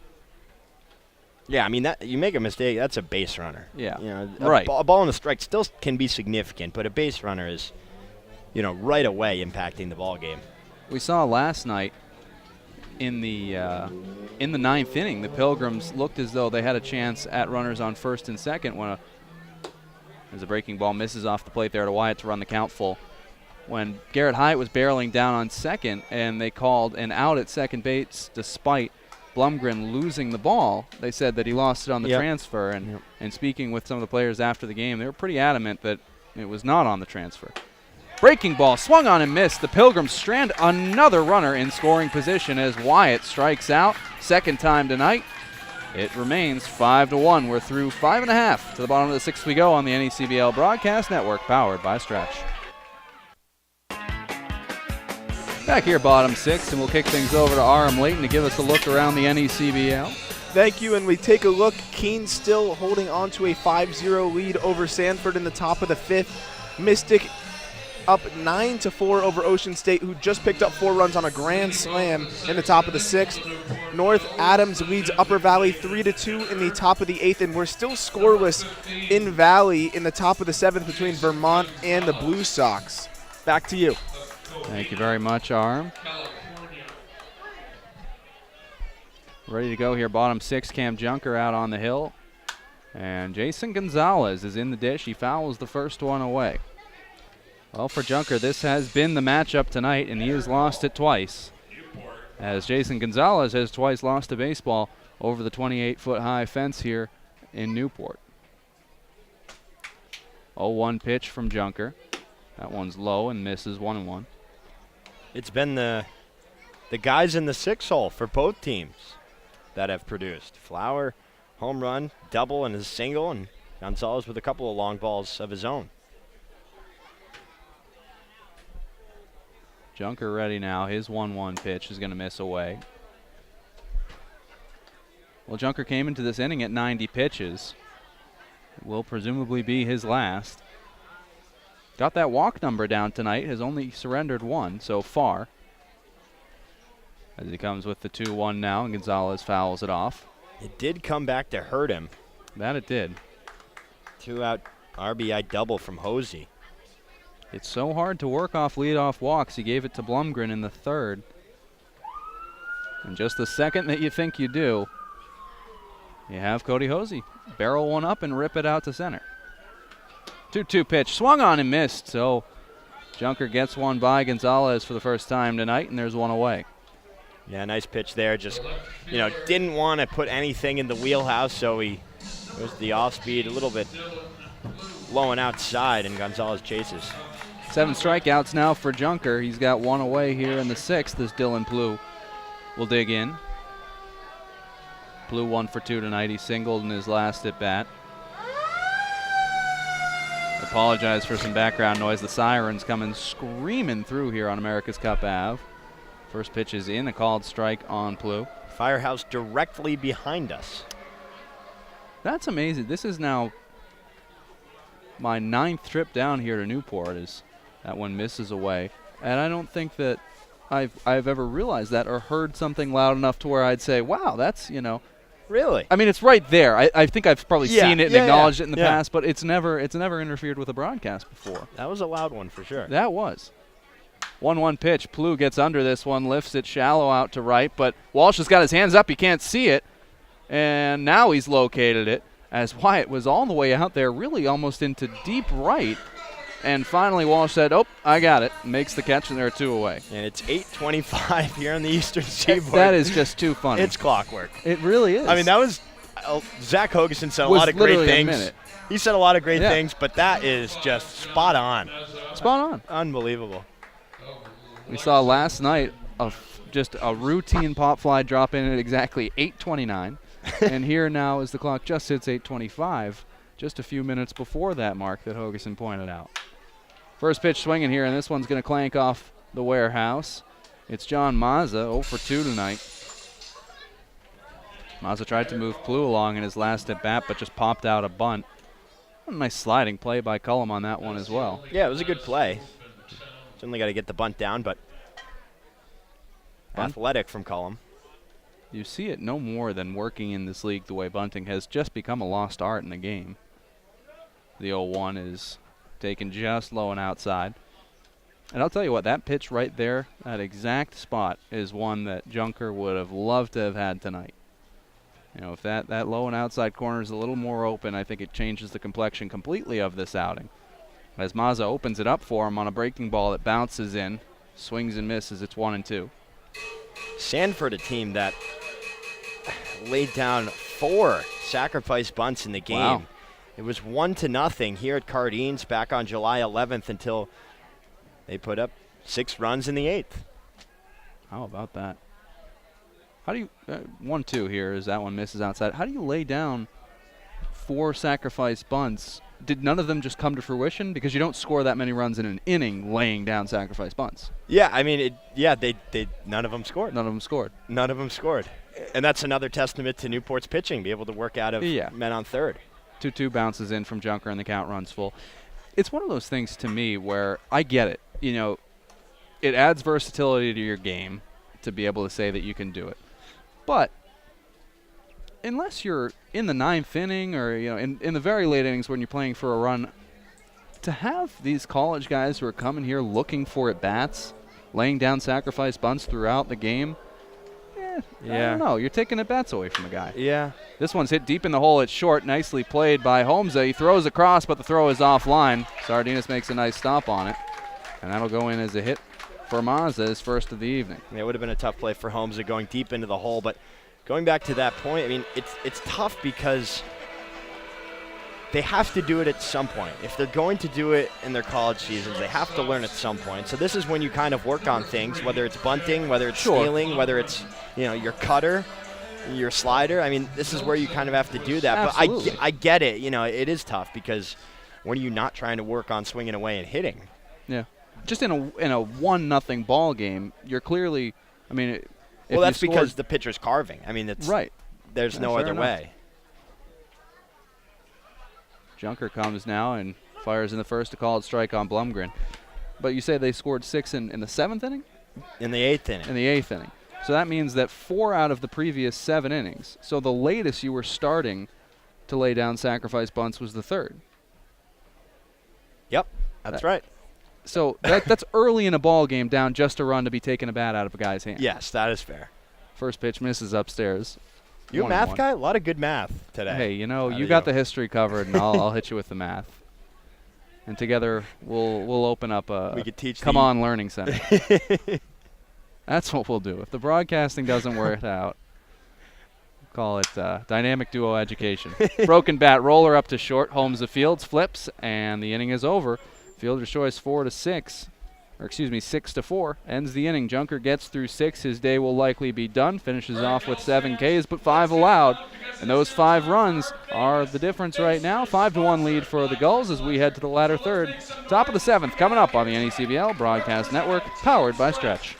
Yeah, I mean, that you make a mistake, that's a base runner. Yeah. Right. A ball in the strike still can be significant, but a base runner is, right away impacting the ball game. We saw last night in the 9th inning, the Pilgrims looked as though they had a chance at runners on first and second when as a breaking ball misses off the plate there to Wyatt to run the count full. when Garrett Hyatt was barreling down on second and they called an out at second base despite Blumgren losing the ball. They said that he lost it on the transfer, and speaking with some of the players after the game, they were pretty adamant that it was not on the transfer. Breaking ball swung on and missed. The Pilgrims strand another runner in scoring position as Wyatt strikes out. Second time tonight. It remains 5-1. We're through 5.5. To the bottom of the sixth we go on the NECBL Broadcast Network, powered by Stretch. Back here, bottom six, and we'll kick things over to Aram Layton to give us a look around the NECBL. Thank you, and we take a look. Keene still holding on to a 5-0 lead over Sanford in the top of the fifth. Mystic up 9-4 over Ocean State, who just picked up 4 runs on a grand slam in the top of the sixth. North Adams leads Upper Valley 3-2 in the top of the eighth, and we're still scoreless in Valley in the top of the seventh between Vermont and the Blue Sox. Back to you. Thank you very much, Aram. Ready to go here, bottom six. Cam Junker out on the hill. And Jason Gonzalez is in the dish. He fouls the first one away. Well, for Junker, this has been the matchup tonight, and he has lost it twice. As Jason Gonzalez has twice lost a baseball over the 28-foot-high fence here in Newport. 0-1 pitch from Junker. That one's low and misses 1-1. It's been the guys in the 6-hole for both teams that have produced. Flower, home run, double, and a single, and Gonzalez with a couple of long balls of his own. Junker ready now. His 1-1 pitch is going to miss away. Well, Junker came into this inning at 90 pitches. It will presumably be his last. Got that walk number down tonight. Has only surrendered 1 so far. As he comes with the 2-1 now, and Gonzalez fouls it off. It did come back to hurt him. That it did. 2-out RBI double from Hosey. It's so hard to work off leadoff walks. He gave it to Blumgren in the third. And just the second that you think you do, you have Cody Hosey barrel one up and rip it out to center. 2-2 pitch, swung on and missed. So Junker gets one by Gonzalez for the first time tonight, and there's one away. Yeah, nice pitch there. Just, didn't want to put anything in the wheelhouse, so he goes the off speed a little bit low and outside, and Gonzalez chases. 7 strikeouts now for Junker. He's got one away here in the sixth as Dylan Plew will dig in. Plew 1 for 2 tonight. He singled in his last at bat. Apologize for some background noise. The sirens coming screaming through here on America's Cup Ave. First pitch is in, a called strike on Plew. Firehouse directly behind us. That's amazing. This is now my 9th trip down here to Newport. Is that one misses away. And I don't think that I've ever realized that or heard something loud enough to where I'd say, wow, that's, Really? I mean, it's right there. I think I've probably seen it and acknowledged it in the past, but it's never interfered with a broadcast before. That was a loud one for sure. That was. 1-1 pitch. Plew gets under this one, lifts it shallow out to right, but Walsh has got his hands up. He can't see it, and now he's located it as Wyatt was all the way out there, really almost into deep right. And finally, Walsh said, oh, I got it. Makes the catch, and there are 2 away. And it's 8:25 here on the Eastern Seaboard. That is just too funny. It's clockwork. It really is. I mean, that was Zach Hogeson said a lot of great things. He said a lot of great things, but that is just spot on. Spot on. Unbelievable. We saw last night just a routine pop fly drop in at exactly 8:29. And here now as the clock just hits 8:25, just a few minutes before that mark that Hogeson pointed out. First pitch swinging here, and this one's going to clank off the warehouse. It's John Mazza, 0 for 2 tonight. Mazza tried to move Plew along in his last at bat, but just popped out a bunt. A nice sliding play by Cullum on that one as well. Yeah, it was a good play. Certainly got to get the bunt down, but athletic from Cullum. You see it no more than working in this league the way bunting has just become a lost art in the game. The 0-1 is taken just low and outside. And I'll tell you what, that pitch right there, that exact spot, is one that Junker would have loved to have had tonight. If that low and outside corner is a little more open, I think it changes the complexion completely of this outing. as Mazza opens it up for him on a breaking ball that bounces in, swings and misses. It's 1-2. Sanford, a team that laid down 4 sacrifice bunts in the game. Wow. It was 1-0 here at Cardines back on July 11th until they put up 6 runs in the 8th. How about that? How do you 1-2 here as that one misses outside? How do you lay down 4 sacrifice bunts? Did none of them just come to fruition? Because you don't score that many runs in an inning laying down sacrifice bunts. Yeah, I mean, they none of them scored. None of them scored. None of them scored. And that's another testament to Newport's pitching, be able to work out of men on third. 2-2 bounces in from Junker and the count runs full. It's one of those things to me where I get it. You know, it adds versatility to your game to be able to say that you can do it. But unless you're in the 9th inning or, you know, in the very late innings when you're playing for a run, to have these college guys who are coming here looking for at-bats, laying down sacrifice bunts throughout the game, I don't know. You're taking at-bats away from a guy. Yeah. This one's hit deep in the hole. It's short. Nicely played by Holmza. He throws across, but the throw is offline. Sardinas makes a nice stop on it, and that'll go in as a hit for Mazza, his first of the evening. Yeah, it would have been a tough play for Holmza going deep into the hole, but going back to that point, I mean, it's tough because they have to do it at some point. If they're going to do it in their college seasons, they have to learn at some point. So this is when you kind of work on things, whether it's bunting, whether it's stealing, whether it's, you know, your cutter, your slider. I mean, this is where you kind of have to do that. Absolutely. But I get it. You know, it is tough because when are you not trying to work on swinging away and hitting? Yeah. Just in a 1-0 ball game, you're clearly, I mean, well, that's because the pitcher's carving. I mean, it's right. There's no other way. Junker comes now and fires in the first to call it strike on Blumgren. But you say they scored 6 in the 7th inning? In the 8th inning. In the 8th inning. So that means that 4 out of the previous 7 innings. So the latest you were starting to lay down sacrifice bunts was the 3rd. Yep, that's right. So that's early in a ball game, down just a run to be taking a bat out of a guy's hand. Yes, that is fair. First pitch misses upstairs. You a math guy? A lot of good math today. Hey, you know, you got the history covered, and I'll hit you with the math. And together we'll open up a Come On Learning Center. That's what we'll do. If the broadcasting doesn't work out, call it Dynamic Duo Education. Broken bat, roller up to short. Holmza fields, flips, and the inning is over. Fielder's choice 6-4. Ends the inning. Junker gets through 6. His day will likely be done. Finishes off with 7 Ks, but 5 allowed. And those 5 runs are the difference right now. 5-1 lead for the Gulls as we head to the latter third. Top of the 7th coming up on the NECBL Broadcast Network, powered by Stretch.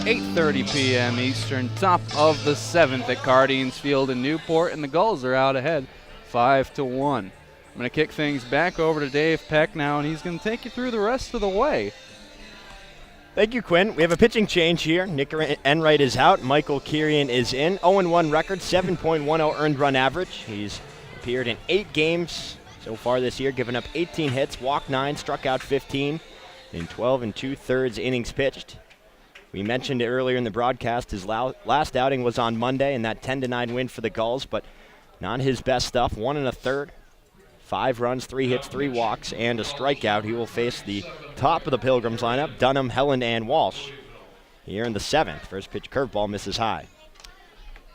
8:30 p.m. Eastern, top of the 7th at Cardines Field in Newport, and the Gulls are out ahead 5-1. I'm going to kick things back over to Dave Peck now, and he's going to take you through the rest of the way. Thank you, Quinn. We have a pitching change here. Nick Enright is out. Michael Kirian is in. 0-1 record, 7.10 earned run average. He's appeared in 8 games so far this year, given up 18 hits, walked 9, struck out 15 in 12 2/3 innings pitched. We mentioned it earlier in the broadcast. His last outing was on Monday in that 10-9 win for the Gulls, but not his best stuff. 1 1/3, 5 runs, 3 hits, 3 walks, and a strikeout. He will face the top of the Pilgrims lineup, Dunham, Helen, and Walsh. Here in the 7th, first pitch curveball misses high.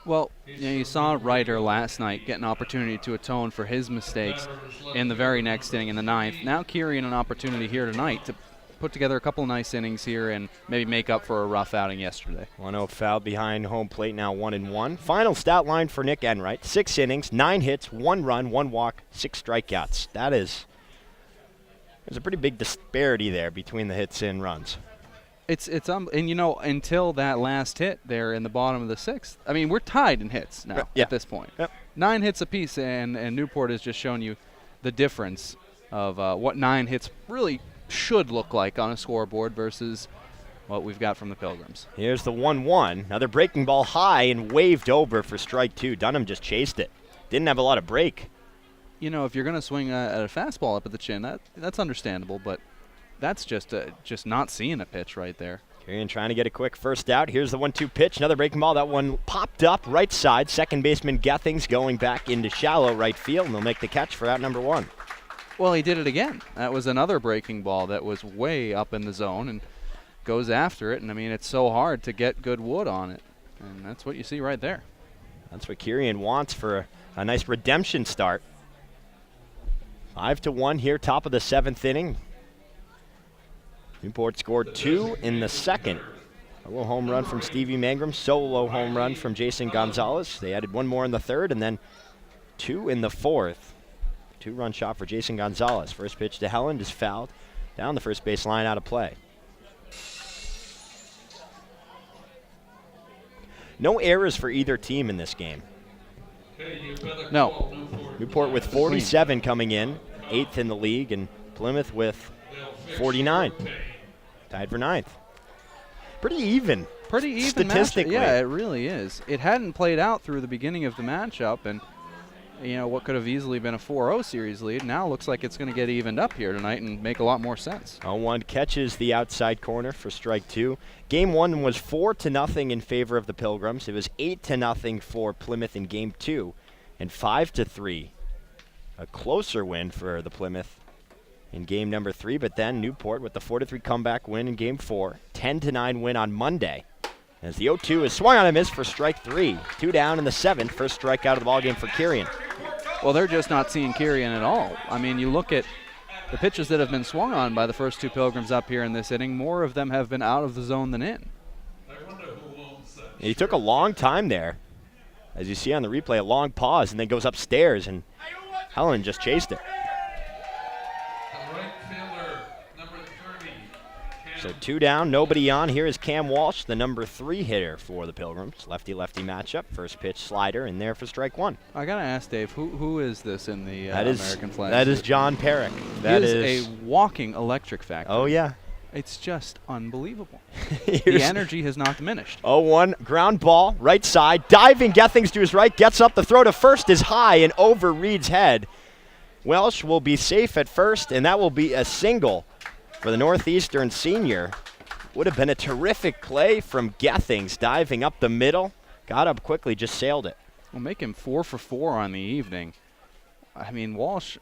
Well, you saw Ryder last night get an opportunity to atone for his mistakes in the very next inning in the 9th. Now Kirian an opportunity here tonight to put together a couple of nice innings here and maybe make up for a rough outing yesterday. 1-0 foul behind home plate, now 1-1. Final stat line for Nick Enright, 6 innings, 9 hits, 1 run, 1 walk, 6 strikeouts. There's a pretty big disparity there between the hits and runs. And you know, until that last hit there in the bottom of the 6th, I mean, we're tied in hits now at this point. Yep. 9 hits apiece, and Newport has just shown you the difference of what 9 hits really should look like on a scoreboard versus what we've got from the Pilgrims. Here's the 1-1. Another breaking ball high and waved over for strike 2. Dunham just chased it. Didn't have a lot of break. You know, if you're going to swing at a fastball up at the chin, that's understandable, but that's just not seeing a pitch right there. Kirian trying to get a quick first out. Here's the 1-2 pitch. Another breaking ball. That one popped up right side. Second baseman Gethings going back into shallow right field, and they'll make the catch for out number 1. Well, he did it again. That was another breaking ball that was way up in the zone and goes after it. And, I mean, it's so hard to get good wood on it. And that's what you see right there. That's what Kirian wants for a nice redemption start. 5-1 here, top of the 7th inning. Newport scored 2 in the second. A little home run from Stevie Mangrum, solo home run from Jason Gonzalez. They added 1 more in the third, and then 2 in the fourth. 2-run shot for Jason Gonzalez. First pitch to Helen is fouled down the first base line, out of play. No errors for either team in this game. No. Newport with 47 coming in, 8th in the league, and Plymouth with 49. Tied for 9th. Pretty even. Pretty even statistically. Matchup. Yeah, it really is. It hadn't played out through the beginning of the matchup, and what could have easily been a 4-0 series lead now looks like it's going to get evened up here tonight and make a lot more sense. 0-1 catches the outside corner for strike 2. Game 1 was 4-0 in favor of the Pilgrims. It was 8-0 for Plymouth in Game 2, and 5-3. A closer win for the Plymouth in game number 3, but then Newport with the 4-3 comeback win in Game 4, 10-9 win on Monday. As the 0-2 is swung on and missed for strike 3. 2 down in the 7th, first strikeout of the ballgame for Kirian. Well, they're just not seeing Kirian at all. I mean, you look at the pitches that have been swung on by the first 2 Pilgrims up here in this inning, more of them have been out of the zone than in. He took a long time there. As you see on the replay, a long pause, and then goes upstairs, and Helen just chased it. So 2 down, nobody on. Here is Cam Walsh, the number 3 hitter for the Pilgrims. Lefty-lefty matchup. First pitch slider in there for strike 1. I got to ask Dave, who is this in the American flag? That is John Perrick. That is a walking electric factory. Oh, yeah. It's just unbelievable. The energy has not diminished. 0-1, ground ball, right side. Diving Gethings to his right, gets up. The throw to first is high and over Reed's head. Welsh will be safe at first, and that will be a single for the Northeastern senior. Would have been a terrific play from Gethings, diving up the middle. Got up quickly, just sailed it. We'll make him 4 for 4 on the evening. I mean, Walsh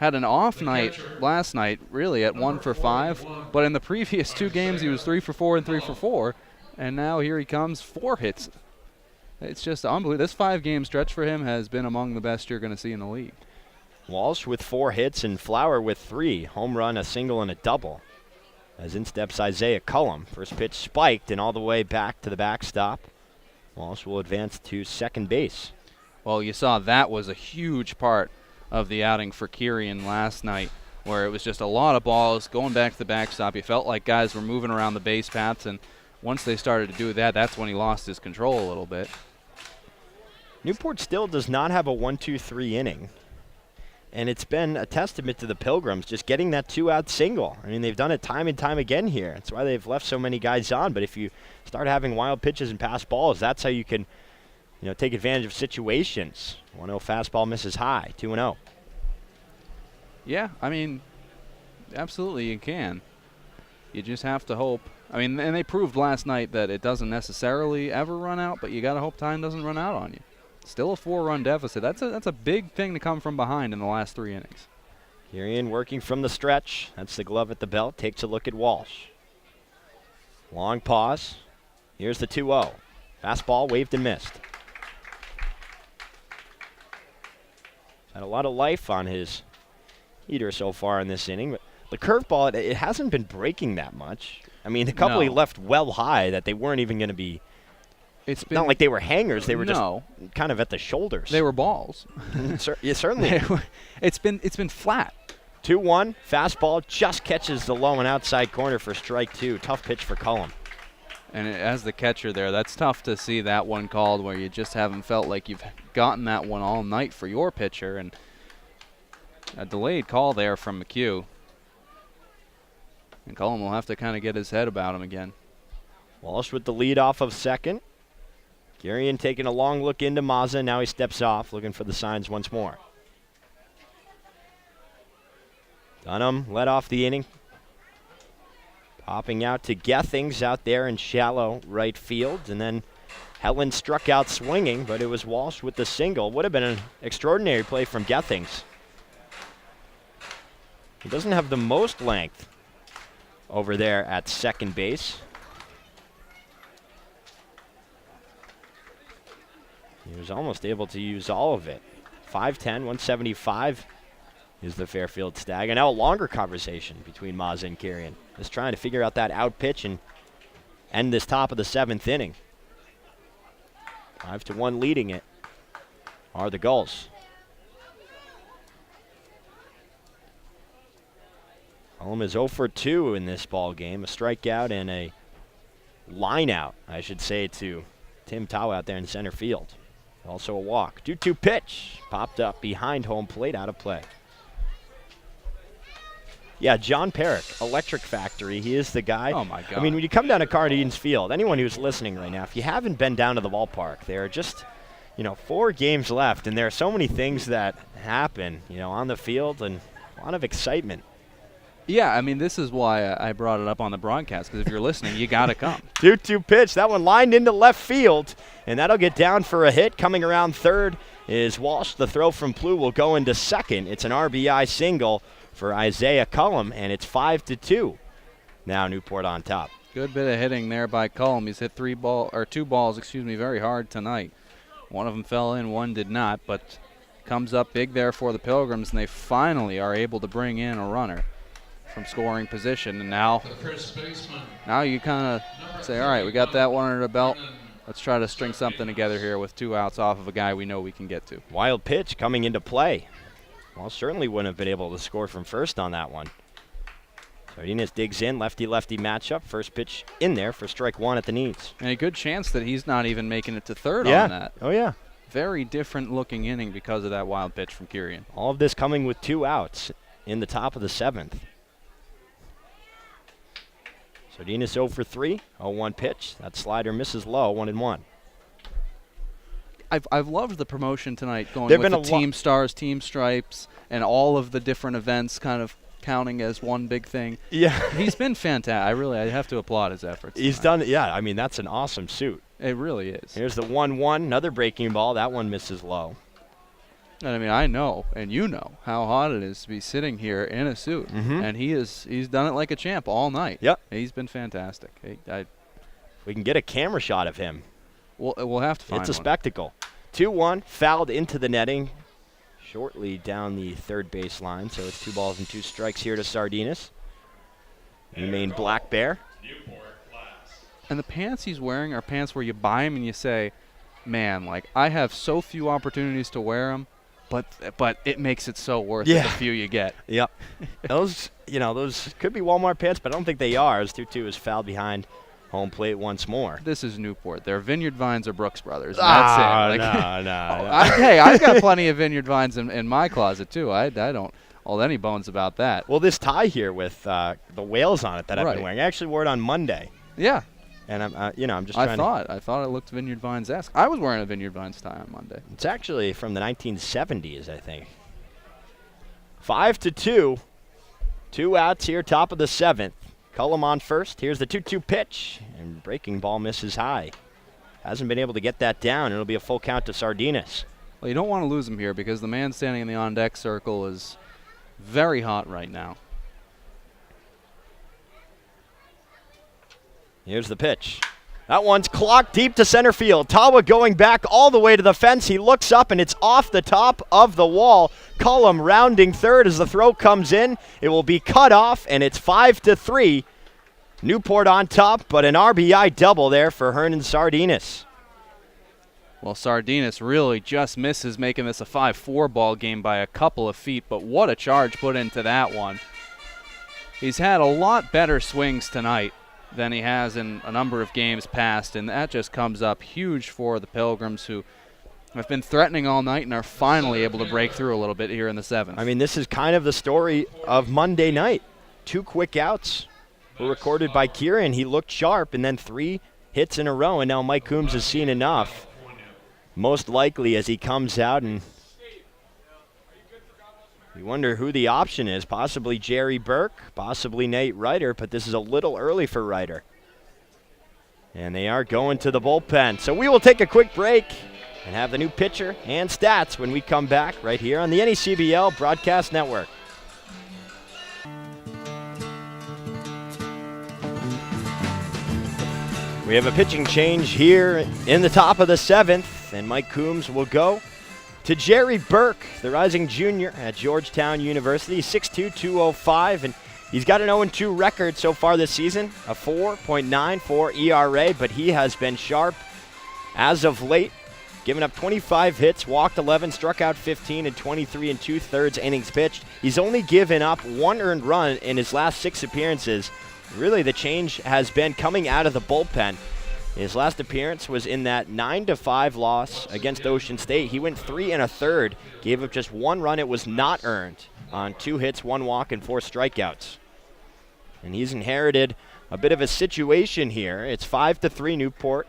had an off night last night, really, at 1 for 5. But in the previous 2 games, he was 3 for 4 and 3 for 4. And now here he comes, 4 hits. It's just unbelievable. This 5-game stretch for him has been among the best you're going to see in the league. Walsh with 4 hits and Flower with 3. Home run, a single, and a double. As in steps Isaiah Cullum. First pitch spiked and all the way back to the backstop. Walsh will advance to second base. Well, you saw that was a huge part of the outing for Kirian last night, where it was just a lot of balls going back to the backstop. You felt like guys were moving around the base paths, and once they started to do that, that's when he lost his control a little bit. Newport still does not have a 1-2-3 inning. And it's been a testament to the Pilgrims just getting that 2-out single. I mean, they've done it time and time again here. That's why they've left so many guys on. But if you start having wild pitches and pass balls, that's how you can, take advantage of situations. 1-0 fastball misses high, 2-0. Yeah, I mean, absolutely you can. You just have to hope. I mean, and they proved last night that it doesn't necessarily ever run out, but you got to hope time doesn't run out on you. Still a 4-run deficit. That's a big thing to come from behind in the last 3 innings. Kirian working from the stretch. That's the glove at the belt. Takes a look at Walsh. Long pause. Here's the 2-0. Fastball waved and missed. Had a lot of life on his heater so far in this inning. But the curveball, it hasn't been breaking that much. I mean, the couple he left well high that they weren't even going to be. It's not like they were hangers. They were just kind of at the shoulders. They were balls. Yeah, certainly. It's been flat. 2-1. Fastball just catches the low and outside corner for strike 2. Tough pitch for Cullum. And as the catcher there, that's tough to see that one called where you just haven't felt like you've gotten that one all night for your pitcher. And a delayed call there from McHugh. And Cullum will have to kind of get his head about him again. Walsh with the lead off of second. Kirian taking a long look into Mazza. Now he steps off, looking for the signs once more. Dunham led off the inning. Popping out to Gethings out there in shallow right field. And then Helen struck out swinging, but it was Walsh with the single. Would have been an extraordinary play from Gethings. He doesn't have the most length over there at second base. He was almost able to use all of it. 5'10", 175 is the Fairfield Stag. And now a longer conversation between Mazza and Kirian. Just trying to figure out that out pitch and end this top of the 7th inning. 5-1 leading it are the Gulls. Cullum is 0 for 2 in this ball game. A strikeout and a line out, I should say, to Tim Tao out there in center field. Also a walk. 2-2 pitch. Popped up behind home plate, out of play. Yeah, John Perrick, Electric Factory. He is the guy. Oh, my God. I mean, when you come down to Cardines Field, anyone who's listening right now, if you haven't been down to the ballpark, there are just, 4 games left, and there are so many things that happen, on the field, and a lot of excitement. Yeah, I mean, this is why I brought it up on the broadcast, because if you're listening, you got to come. 2-2 pitch. That one lined into left field, and that'll get down for a hit. Coming around third is Walsh. The throw from Plough will go into second. It's an RBI single for Isaiah Cullum, and it's 5-2. Now Newport on top. Good bit of hitting there by Cullum. He's hit 2 balls, very hard tonight. One of them fell in, one did not, but comes up big there for the Pilgrims, and they finally are able to bring in a runner from scoring position. And now you kind of say, all right, we got that one under the belt. Let's try to string something together here with 2 outs off of a guy we know we can get to. Wild pitch coming into play. Well, certainly wouldn't have been able to score from first on that one. Sardinas digs in, lefty-lefty matchup. First pitch in there for strike 1 at the knees. And a good chance that he's not even making it to third on that. Oh, yeah. Very different looking inning because of that wild pitch from Kirian. All of this coming with 2 outs in the top of the 7th. Sardinas 0 for 3, 0-1 pitch. That slider misses low, 1-1. I've loved the promotion tonight, going with the team stars, team stripes, and all of the different events kind of counting as one big thing. Yeah. He's been fantastic. I have to applaud his efforts. He's done it. Yeah, I mean, that's an awesome suit. It really is. Here's the 1-1, another breaking ball. That one misses low. And I mean, I know, and you know, how hot it is to be sitting here in a suit. Mm-hmm. And he's done it like a champ all night. Yep. He's been fantastic. We can get a camera shot of him. We'll have to find It's a one. Spectacle. 2-1, fouled into the netting shortly down the third base line. So it's 2 balls and 2 strikes here to Sardinas. Remain Black Bear. And the pants he's wearing are pants where you buy them and you say, man, like, I have so few opportunities to wear them, but it makes it so worth it, the few you get. Yep. those could be Walmart pants, but I don't think they are, as 2-2 is fouled behind home plate once more. This is Newport. They're Vineyard Vines or Brooks Brothers. That's it. Like, No. Hey, I've got plenty of Vineyard Vines in my closet, too. I don't hold any bones about that. Well, this tie here with the whales on it that I've been wearing, I actually wore it on Monday. Yeah. And I'm just trying I thought it looked Vineyard Vines-esque. I was wearing a Vineyard Vines tie on Monday. It's actually from the 1970s, I think. 5-2. 2 outs here, top of the 7th. Cullum on first. Here's the 2-2 pitch. And breaking ball misses high. Hasn't been able to get that down. It'll be a full count to Sardinas. Well, you don't want to lose him here because the man standing in the on-deck circle is very hot right now. Here's the pitch. That one's clocked deep to center field. Tawa going back all the way to the fence. He looks up, and it's off the top of the wall. Cullum rounding third as the throw comes in. It will be cut off, and it's 5-3. Newport on top, but an RBI double there for Hernan Sardinas. Well, Sardinas really just misses making this a 5-4 ball game by a couple of feet, but what a charge put into that one. He's had a lot better swings tonight than he has in a number of games past, and that just comes up huge for the Pilgrims, who have been threatening all night and are finally able to break through a little bit here in the 7th. I mean, this is kind of the story of Monday night. 2 quick outs were recorded by Kieran. He looked sharp, and then 3 hits in a row, and now Mike Coombs has seen enough. Most likely as he comes out and You wonder who the option is. Possibly Jerry Burke, possibly Nate Ryder, but this is a little early for Ryder. And they are going to the bullpen. So we will take a quick break and have the new pitcher and stats when we come back right here on the NECBL Broadcast Network. We have a pitching change here in the top of the 7th, and Mike Coombs will go to Jerry Burke, the rising junior at Georgetown University, 6'2", 205, and he's got an 0-2 record so far this season, a 4.94 ERA, but he has been sharp as of late, giving up 25 hits, walked 11, struck out 15 in 23 2/3 innings pitched. He's only given up 1 earned run in his last 6 appearances. Really, the change has been coming out of the bullpen. His last appearance was in that 9-5 loss against Ocean State. He went 3 1/3, gave up just 1 run. It was not earned on 2 hits, 1 walk, and 4 strikeouts. And he's inherited a bit of a situation here. It's 5-3 Newport.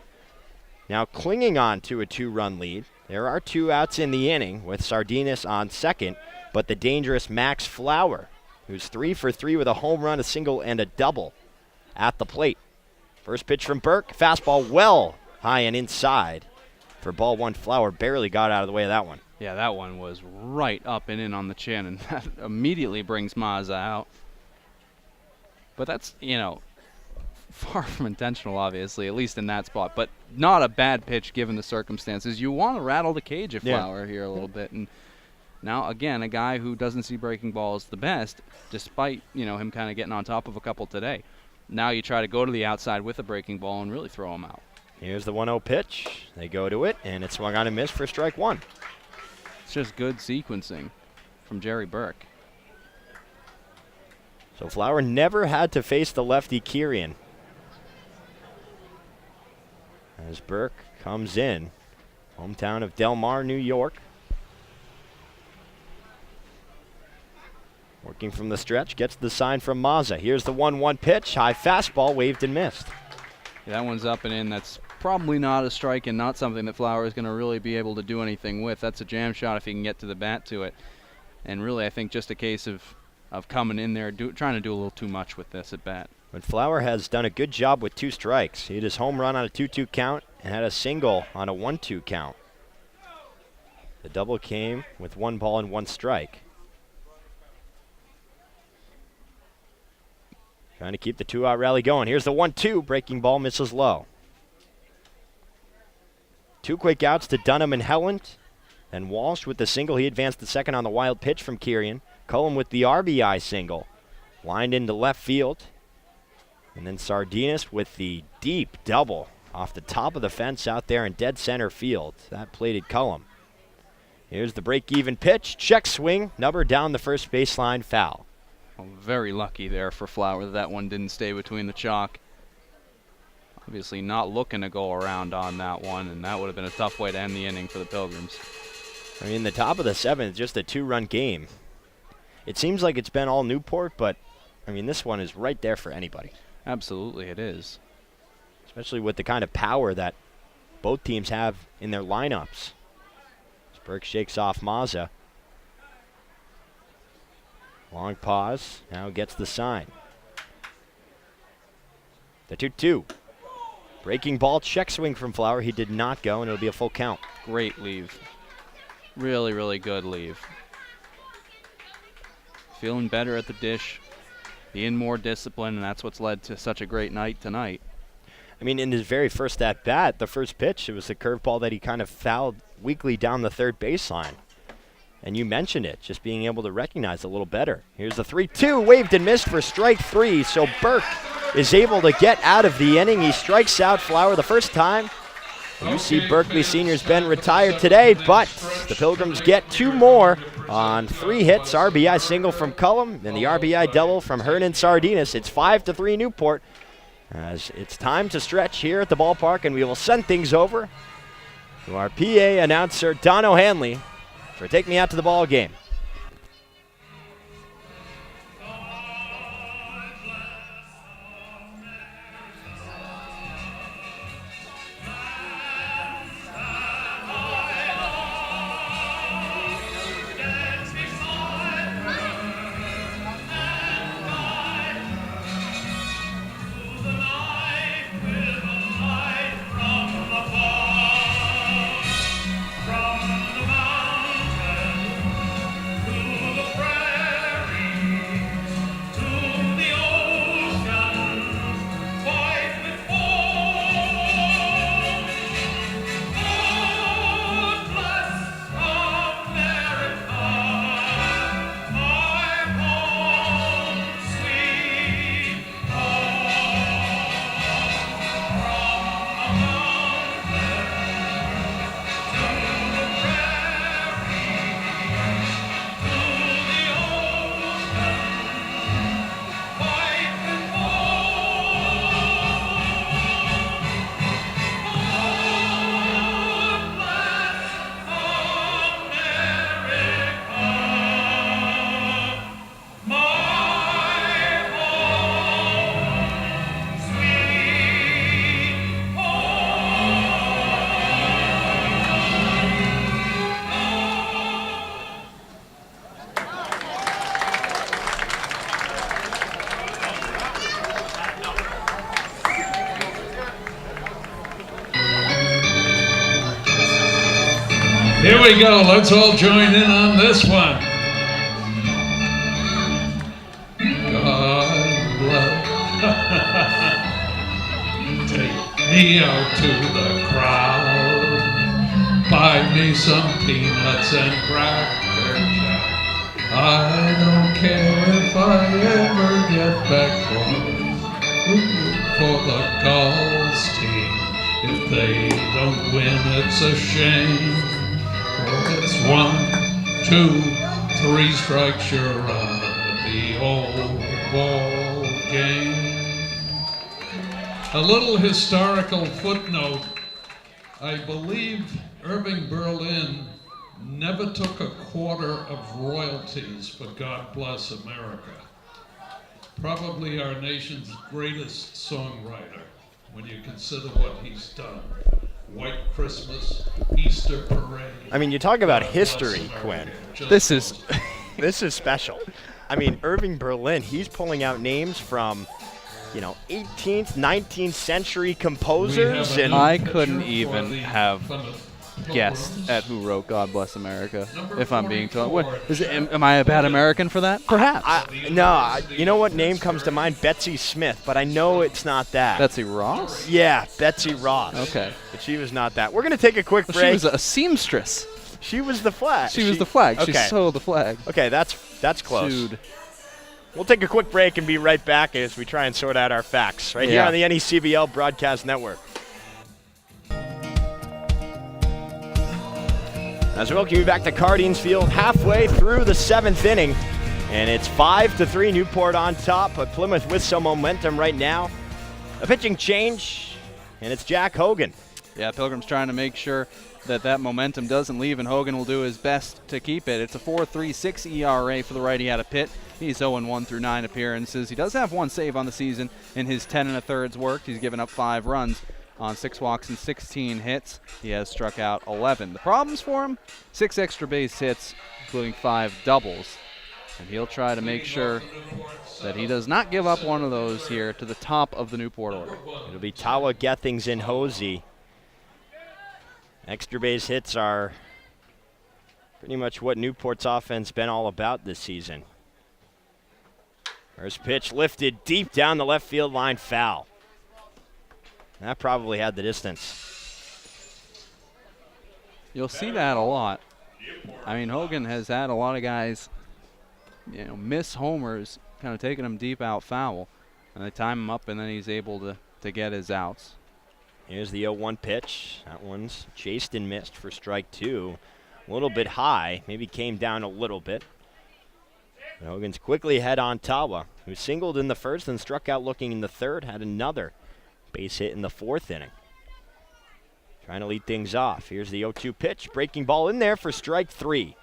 Now clinging on to a 2-run lead. There are 2 outs in the inning with Sardinas on second, but the dangerous Max Flower, who's 3 for 3 with a home run, a single, and a double at the plate. First pitch from Burke, fastball well high and inside for ball 1. Flower barely got out of the way of that one. Yeah, that one was right up and in on the chin, and that immediately brings Mazza out. But that's, far from intentional, obviously, at least in that spot. But not a bad pitch given the circumstances. You want to rattle the cage of Flower here a little bit. And now, again, a guy who doesn't see breaking balls the best, despite, him kind of getting on top of a couple today. Now you try to go to the outside with a breaking ball and really throw him out. Here's the 1-0 pitch. They go to it, and it's swung on and missed for strike 1. It's just good sequencing from Jerry Burke. So Flower never had to face the lefty Kirian. As Burke comes in, hometown of Del Mar, New York. Working from the stretch, gets the sign from Mazza. Here's the 1-1 pitch, high fastball, waved and missed. Yeah, that one's up and in. That's probably not a strike and not something that Flower is going to really be able to do anything with. That's a jam shot if he can get to the bat to it. And really, I think just a case of coming in there, trying to do a little too much with this at bat. But Flower has done a good job with 2 strikes. He hit his home run on a 2-2 count and had a single on a 1-2 count. The double came with 1 ball and 1 strike. Trying to keep the 2-out rally going. Here's the 1-2. Breaking ball misses low. 2 quick outs to Dunham and Helland. Then Walsh with the single. He advanced the second on the wild pitch from Kirian. Cullum with the RBI single. Lined into left field. And then Sardinas with the deep double off the top of the fence out there in dead center field. That plated Cullum. Here's the break-even pitch. Check swing. Number down the first baseline, foul. Well, very lucky there for Flower that one didn't stay between the chalk. Obviously not looking to go around on that one, and that would have been a tough way to end the inning for the Pilgrims. I mean, the top of the 7th, just a 2-run game. It seems like it's been all Newport, but, I mean, this one is right there for anybody. Absolutely, it is. Especially with the kind of power that both teams have in their lineups. As Burke shakes off Mazza. Long pause, now gets the sign. The 2-2. Breaking ball, check swing from Flower. He did not go, and it'll be a full count. Great leave. Really, really good leave. Feeling better at the dish, being more disciplined, and that's what's led to such a great night tonight. I mean, in his very first at-bat, the first pitch, it was the curveball that he kind of fouled weakly down the third baseline. And you mentioned it, just being able to recognize a little better. Here's the 3-2, waved and missed for strike 3. So Burke is able to get out of the inning. He strikes out Flower the first time. UC Berkeley Senior's been retired today, but the Pilgrims get 2 more on 3 hits. RBI single from Cullum and the RBI double from Hernan Sardinas. It's 5-3 Newport as it's time to stretch here at the ballpark, and we will send things over to our PA announcer, Don O'Hanley, for Take Me Out to the Ball Game. Here we go. Let's all join in on this one. God bless. Take me out to the crowd. Buy me some peanuts and Cracker Jack. I don't care if I ever get back for the Gulls team. If they don't win, it's a shame. Well, it's 1, 2, 3 strikes, you're out of the old ball game. A little historical footnote. I believe Irving Berlin never took a quarter of royalties for God Bless America. Probably our nation's greatest songwriter when you consider what he's done. White Christmas, Easter Parade. I mean, you talk about history, Quinn. This is special. I mean, Irving Berlin, he's pulling out names from, 18th, 19th century composers. And I couldn't even have guessed at who wrote God Bless America, if I'm being told. Am I a bad American for that? Perhaps. You know what name comes to mind? Betsy Smith, but I know it's not that. Betsy Ross? Yeah, Betsy Ross. Okay. But she was not that. We're going to take a quick break. She was a seamstress. She was the flag. She was the flag. Okay. She sewed the flag. Okay, that's close. Sued. We'll take a quick break and be right back as we try and sort out our facts here on the NECBL Broadcast Network. As we welcome you back to Cardines Field, halfway through the 7th inning, and it's 5-3 Newport on top, but Plymouth with some momentum right now. A pitching change, and it's Jack Hogan. Yeah, Pilgrims trying to make sure that momentum doesn't leave, and Hogan will do his best to keep it. It's a 4.36 ERA for the righty out of Pitt. He's 0-1 through 9 appearances. He does have 1 save on the season in his 10 1/3 worked. He's given up 5 runs on 6 walks and 16 hits. He has struck out 11. The problems for him? 6 extra base hits, including 5 doubles. And he'll try to make sure that he does not give up one of those here to the top of the Newport order. It'll be Tawa, Gethings, and Hosey. Extra base hits are pretty much what Newport's offense been all about this season. First pitch lifted deep down the left field line, foul. That probably had the distance. You'll see that a lot. I mean, Hogan has had a lot of guys, miss homers, kind of taking them deep out foul. And they time him up, and then he's able to get his outs. Here's the 0-1 pitch. That one's chased and missed for strike 2. A little bit high, maybe came down a little bit. But Hogan's quickly ahead on Tawa, who singled in the first and struck out looking in the third, had another base hit in the 4th inning. Trying to lead things off. Here's the 0-2 pitch. Breaking ball in there for strike 3.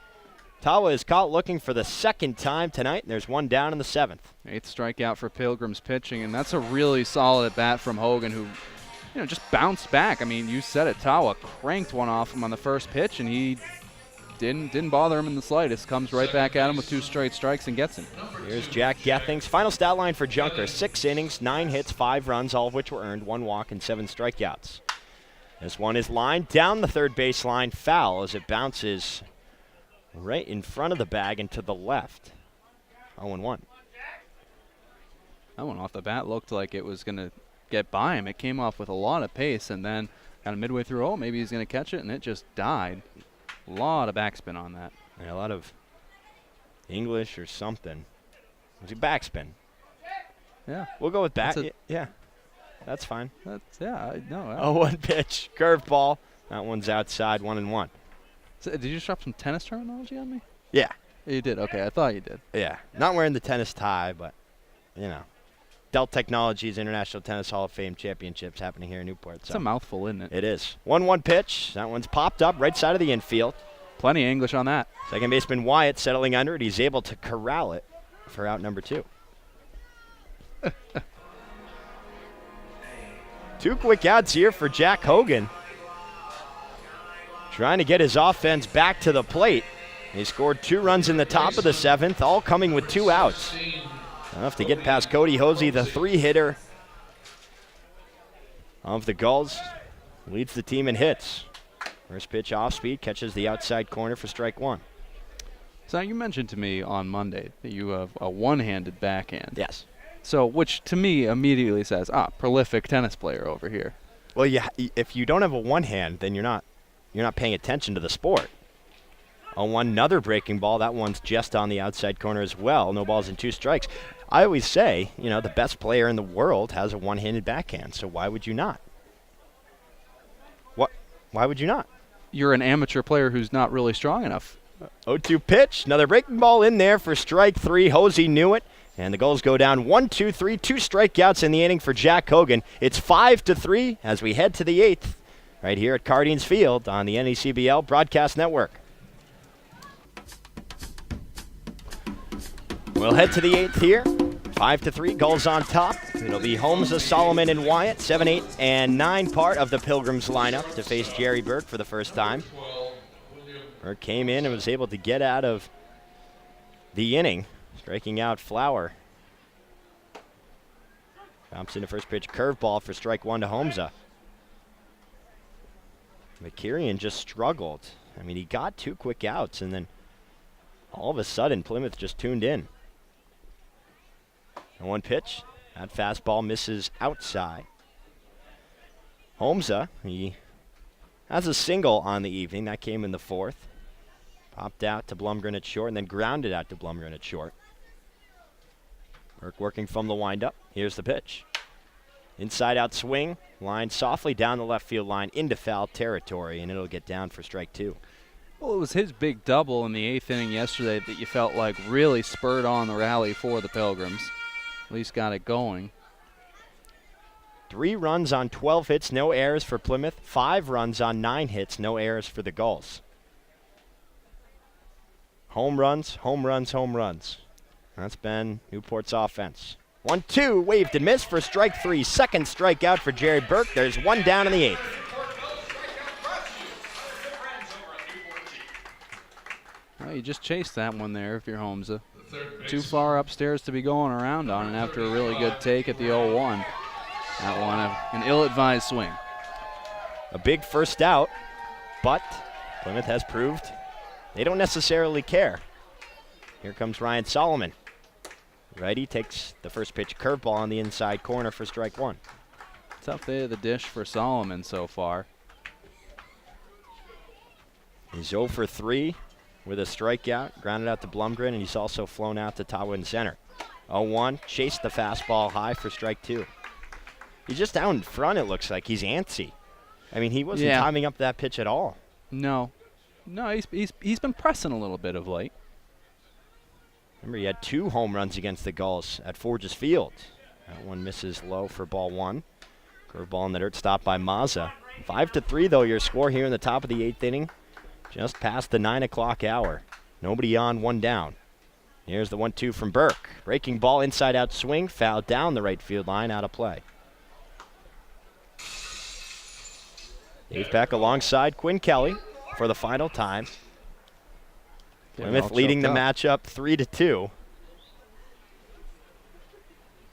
Tawa is caught looking for the 2nd time tonight, and there's 1 down in the 7th. 8th strikeout for Pilgrims pitching, and that's a really solid bat from Hogan, who just bounced back. I mean, you said it. Tawa cranked one off him on the first pitch, and he didn't bother him in the slightest. Comes right back at him with 2 straight strikes and gets him. Here's Jack Gethings. Final stat line for Junker: 6 innings, 9 hits, 5 runs, all of which were earned, 1 walk, and 7 strikeouts. This one is lined down the third baseline, foul as it bounces right in front of the bag and to the left. 0-1. That one off the bat looked like it was going to get by him. It came off with a lot of pace, and then kind of midway through, maybe he's going to catch it, and it just died. A lot of backspin on that. Yeah, a lot of English or something. Was it backspin? Yeah. We'll go with back. Yeah, that's fine. No. 0-1 pitch, curveball. That one's outside, 1-1. So, did you just drop some tennis terminology on me? Yeah. You did? Okay, I thought you did. Yeah. Not wearing the tennis tie, but, Dell Technologies International Tennis Hall of Fame Championships happening here in Newport. It's a mouthful, isn't it? It is. 1-1 pitch. That one's popped up right side of the infield. Plenty of English on that. Second baseman Wyatt settling under it. He's able to corral it for out number 2. 2 quick outs here for Jack Hogan. Trying to get his offense back to the plate. He scored 2 runs in the top of the 7th, all coming with 2 outs. Enough to get past Cody Hosey, the 3-hitter of the Gulls. Leads the team in hits. First pitch off speed, catches the outside corner for strike one. So you mentioned to me on Monday that you have a one-handed backhand. Yes. So, which to me immediately says, prolific tennis player over here. Well, if you don't have a one hand, then you're not paying attention to the sport. On another breaking ball, that one's just on the outside corner as well. No balls and 2 strikes. I always say, the best player in the world has a one-handed backhand, so why would you not? Why would you not? You're an amateur player who's not really strong enough. 0-2 pitch. Another breaking ball in there for strike 3. Hosey knew it. And the Gulls go down 1-2-3. 2 strikeouts in the inning for Jack Hogan. It's 5-3 as we head to the 8th right here at Cardines Field on the NECBL Broadcast Network. We'll head to the 8th here. 5-3, Gulls on top. It'll be Holmes, Solomon, and Wyatt, 7, 8, and 9 part of the Pilgrims lineup to face Jerry Burke for the first time. Burke came in and was able to get out of the inning, striking out Flower. Bounce into first pitch curveball for strike 1 to Holmesa. McKirian just struggled. I mean, he got 2 quick outs, and then all of a sudden Plymouth just tuned in. And 1 pitch. That fastball misses outside. Holmesa, he has a single on the evening. That came in the 4th. Popped out to Blumgren at short and then grounded out to Blumgren at short. Burke working from the windup. Here's the pitch. Inside out swing. Line softly down the left field line into foul territory, and it'll get down for strike 2. Well, it was his big double in the 8th inning yesterday that you felt like really spurred on the rally for the Pilgrims. At least got it going. 3 runs on 12 hits, no errors for Plymouth. 5 runs on 9 hits, no errors for the Gulls. Home runs, home runs, home runs. That's been Newport's offense. 1-2, waved and missed for strike 3. Second strikeout for Jerry Burke. There's 1 down in the 8th. Well, you just chased that one there if you're Holmesa. Too far upstairs to be going around on, and after a really good take at the 0-1, that one an ill-advised swing. A big first out, but Plymouth has proved they don't necessarily care. Here comes Ryan Solomon. Righty takes the first pitch curveball on the inside corner for strike 1. Tough day of the dish for Solomon so far. He's 0 for 3 with a strikeout, grounded out to Blumgren, and he's also flown out to Tawin center. 0-1, chased the fastball high for strike 2. He's just out in front, it looks like. He's antsy. I mean, he wasn't timing up that pitch at all. No, he's been pressing a little bit of late. Remember, he had 2 home runs against the Gulls at Forges Field. That one misses low for ball 1. Curveball in the dirt, stopped by Mazza. 5-3, though, your score here in the top of the 8th inning. Just past the 9 o'clock hour. Nobody on, 1 down. Here's the 1-2 from Burke. Breaking ball, inside out swing, foul down the right field line, out of play. Dave Peck alongside Quinn Kelly for the final time. Plymouth leading the matchup 3-2.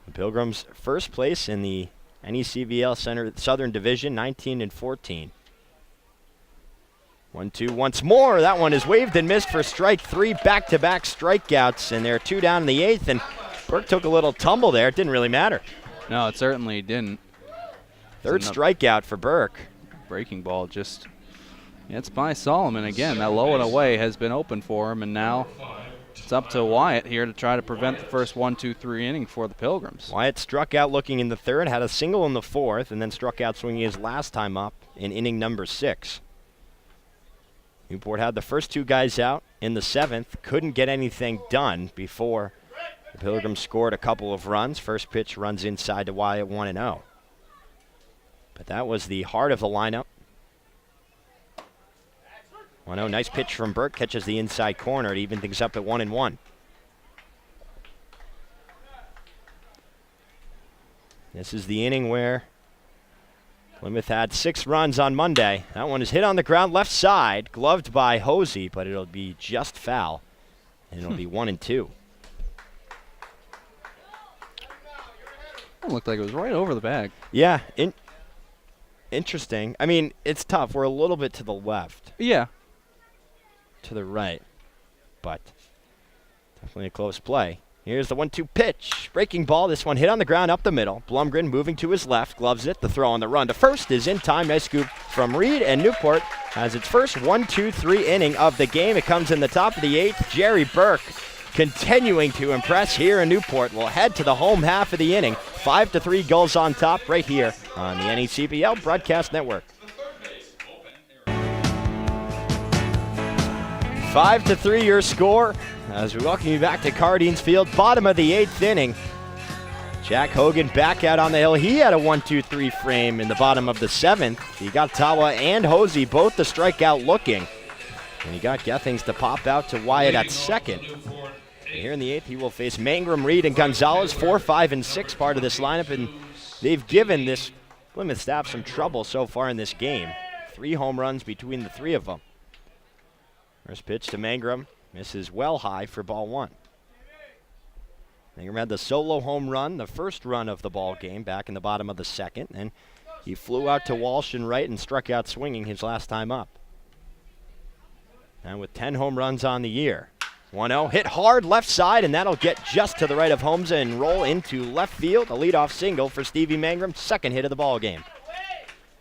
The Pilgrims first place in the NECBL Southern Division, 19-14. 1-2 once more. That one is waved and missed for strike 3. Back-to-back strikeouts, and there are 2 down in the 8th. And Burke took a little tumble there. It didn't really matter. No, it certainly didn't. Third strikeout for Burke. Breaking ball just it's by Solomon again. That low and away has been open for him, and now it's up to Wyatt here to try to prevent the first 1-2-3 inning for the Pilgrims. Wyatt struck out looking in the 3rd, had a single in the 4th, and then struck out swinging his last time up in inning number 6. Newport had the first 2 guys out in the 7th, couldn't get anything done before the Pilgrims scored a couple of runs. First pitch runs inside to Wyatt, 1-0. But that was the heart of the lineup. 1-0, nice pitch from Burke, catches the inside corner to even things up at 1-1. This is the inning where Plymouth had 6 runs on Monday. That one is hit on the ground left side, gloved by Hosey, but it'll be just foul, and it'll be 1-2. It looked like it was right over the bag. Yeah, interesting. I mean, it's tough. We're a little bit to the left. Yeah. To the right. But definitely a close play. Here's the 1-2 pitch. Breaking ball. This one hit on the ground up the middle. Blumgren moving to his left. Gloves it. The throw on the run to first is in time. Nice scoop from Reed. And Newport has its first 1-2-3 inning of the game. It comes in the top of the 8th. Jerry Burke continuing to impress here in Newport. Will head to the home half of the inning. 5-3 Gulls on top right here on the NECBL Broadcast Network. 5-3 your score as we welcome you back to Cardines Field, bottom of the 8th inning. Jack Hogan back out on the hill. He had a 1-2-3 frame in the bottom of the 7th. He got Tawa and Hosey both the strikeout looking. And he got Gethings to pop out to Wyatt at second. Here in the 8th, he will face Mangrum, Reed, and Gonzalez, 4, 5, and 6 part of this lineup, and they've given this Plymouth staff some trouble so far in this game. 3 home runs between the 3 of them. First pitch to Mangrum, misses well high for ball 1. Mangrum had the solo home run, the first run of the ball game, back in the bottom of the 2nd, and he flew out to Walsh and right and struck out swinging his last time up. And with 10 home runs on the year. 1-0, hit hard left side, and that'll get just to the right of Holmes and roll into left field. A leadoff single for Stevie Mangrum, second hit of the ball game.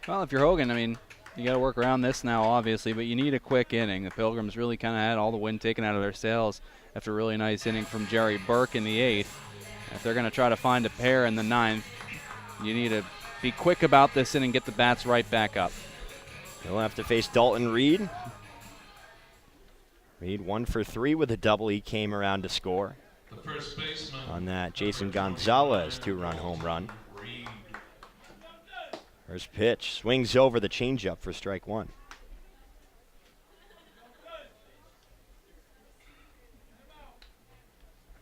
Well, if you're Hogan, I mean, you got to work around this now, obviously, but you need a quick inning. The Pilgrims really kind of had all the wind taken out of their sails after a really nice inning from Jerry Burke in the 8th. If they're going to try to find a pair in the 9th, you need to be quick about this inning, get the bats right back up. He'll have to face Dalton Reed. Reed 1 for 3 with a double. He came around to score on that Jason Gonzalez 2-run home run. First pitch swings over the changeup for strike 1.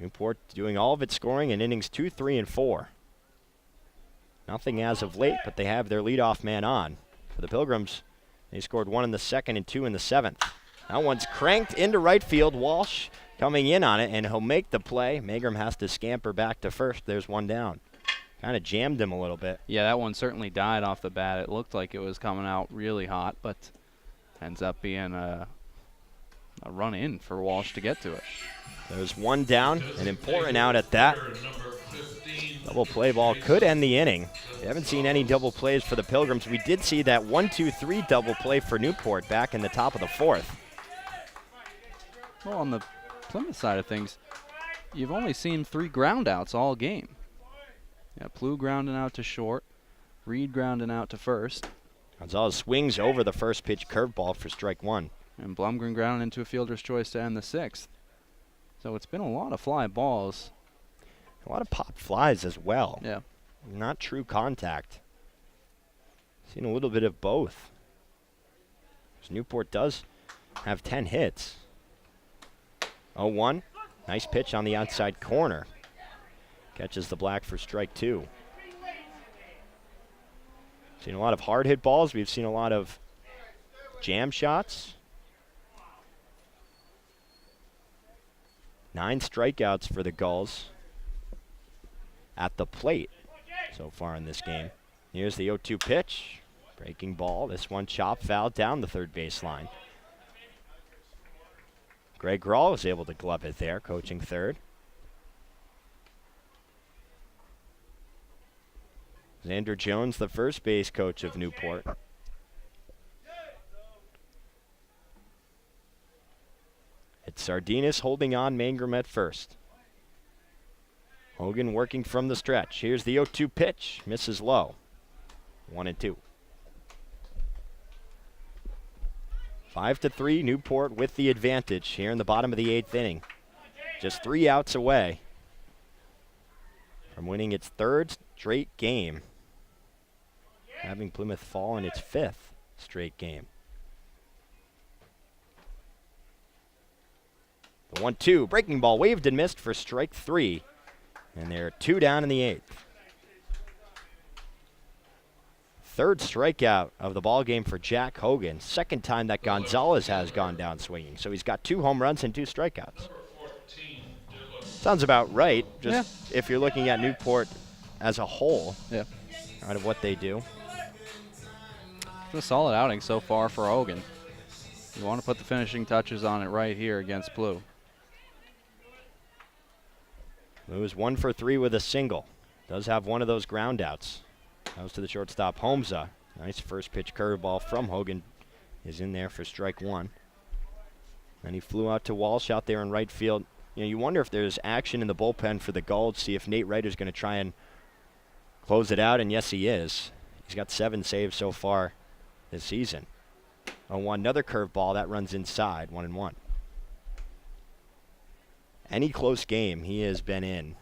Newport doing all of its scoring in innings 2, 3, and 4. Nothing as of late, but they have their leadoff man on. For the Pilgrims, they scored 1 in the 2nd and 2 in the 7th. That one's cranked into right field. Walsh coming in on it, and he'll make the play. Mangrum has to scamper back to first. There's one down. Kind of jammed him a little bit. Yeah, that one certainly died off the bat. It looked like it was coming out really hot, but ends up being a run in for Walsh to get to it. There's one down, an important out at that. Double play ball could end the inning. We haven't seen any double plays for the Pilgrims. We did see that 1-2-3 double play for Newport back in the top of the 4th. Well, on the Plymouth side of things, you've only seen 3 ground outs all game. Yeah, Plough grounding out to short, Reed grounding out to first. Gonzalez swings over the first pitch curveball for strike 1. And Blumgren grounding into a fielder's choice to end the 6th. So it's been a lot of fly balls. A lot of pop flies as well. Yeah. Not true contact. Seen a little bit of both. Newport does have 10 hits. 0-1. Nice pitch on the outside corner. Catches the black for strike 2. Seen a lot of hard hit balls. We've seen a lot of jam shots. 9 strikeouts for the Gulls at the plate so far in this game. Here's the 0-2 pitch. Breaking ball. This one chopped foul down the third baseline. Greg Grawl was able to glove it there, coaching third. Xander Jones, the first base coach of Newport. It's Sardinas holding on, Mangrum at first. Hogan working from the stretch. Here's the 0-2 pitch. Misses low. 1-2. 5-3, Newport with the advantage here in the bottom of the 8th inning. Just 3 outs away from winning its 3rd straight game, having Plymouth fall in its 5th straight game. The 1-2, breaking ball waved and missed for strike 3. And they're 2 down in the 8th. 3rd strikeout of the ball game for Jack Hogan. 2nd time that Gonzalez has gone down swinging. So he's got 2 home runs and 2 strikeouts. Sounds about right, just if you're looking at Newport as a whole, out of what they do. been a solid outing so far for Hogan. You want to put the finishing touches on it right here against Blue. Blue is 1 for 3 with a single. Does have one of those ground outs. Goes to the shortstop, Holmza. Nice first pitch curveball from Hogan is in there for strike one. And he flew out to Walsh out there in right field. You know, you wonder if there's action in the bullpen for the Gulls, see if Nate Reiter's going to try and close it out, and yes, he is. He's got 7 saves so far this season. 0-1, another curveball that runs inside, 1-1. Any close game he has been in.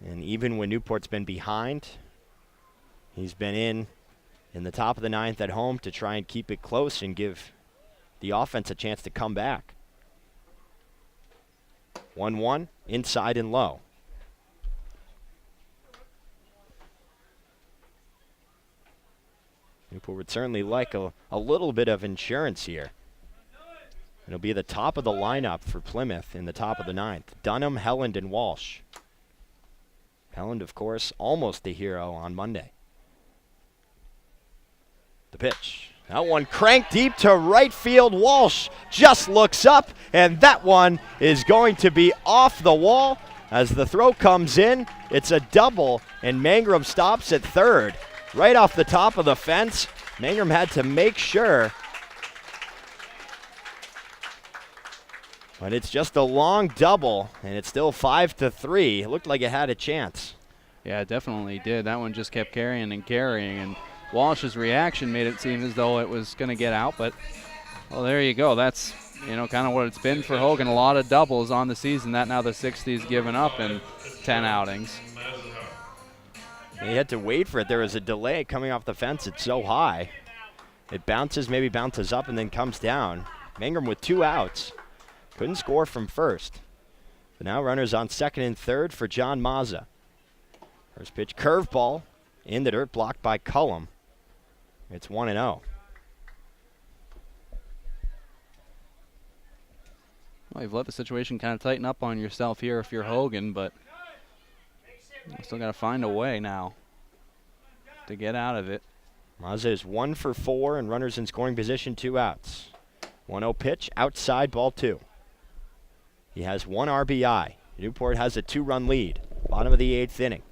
And even when Newport's been behind, he's been in the top of the 9th at home to try and keep it close and give the offense a chance to come back. 1-1, inside and low. Newport would certainly like a little bit of insurance here. It'll be the top of the lineup for Plymouth in the top of the 9th. Dunham, Helland, and Walsh. Helland, of course, almost the hero on Monday. The pitch. That one cranked deep to right field. Walsh just looks up, and that one is going to be off the wall. As the throw comes in, it's a double, and Mangrum stops at third. Right off the top of the fence. Mangrum had to make sure. But it's just a long double, and it's still 5-3. It looked like it had a chance. Yeah, it definitely did. That one just kept carrying and carrying, and Walsh's reaction made it seem as though it was going to get out, but, well, there you go. That's, you know, kind of what it's been for Hogan. A lot of doubles on the season. That now the 60's given up in 10 outings. He had to wait for it. There was a delay coming off the fence. It's so high. It bounces, maybe bounces up, and then comes down. Mangrum with 2 outs. Couldn't score from first. But now runners on second and third for John Mazza. First pitch curveball in the dirt, blocked by Cullum. It's 1-0. Well, you've let the situation kind of tighten up on yourself here if you're Hogan, but you still got to find a way now to get out of it. Mazza is 1 for 4 and runners in scoring position, 2 outs. 1-0 pitch, outside, ball 2. He has 1 RBI. Newport has a 2-run lead. Bottom of the 8th inning.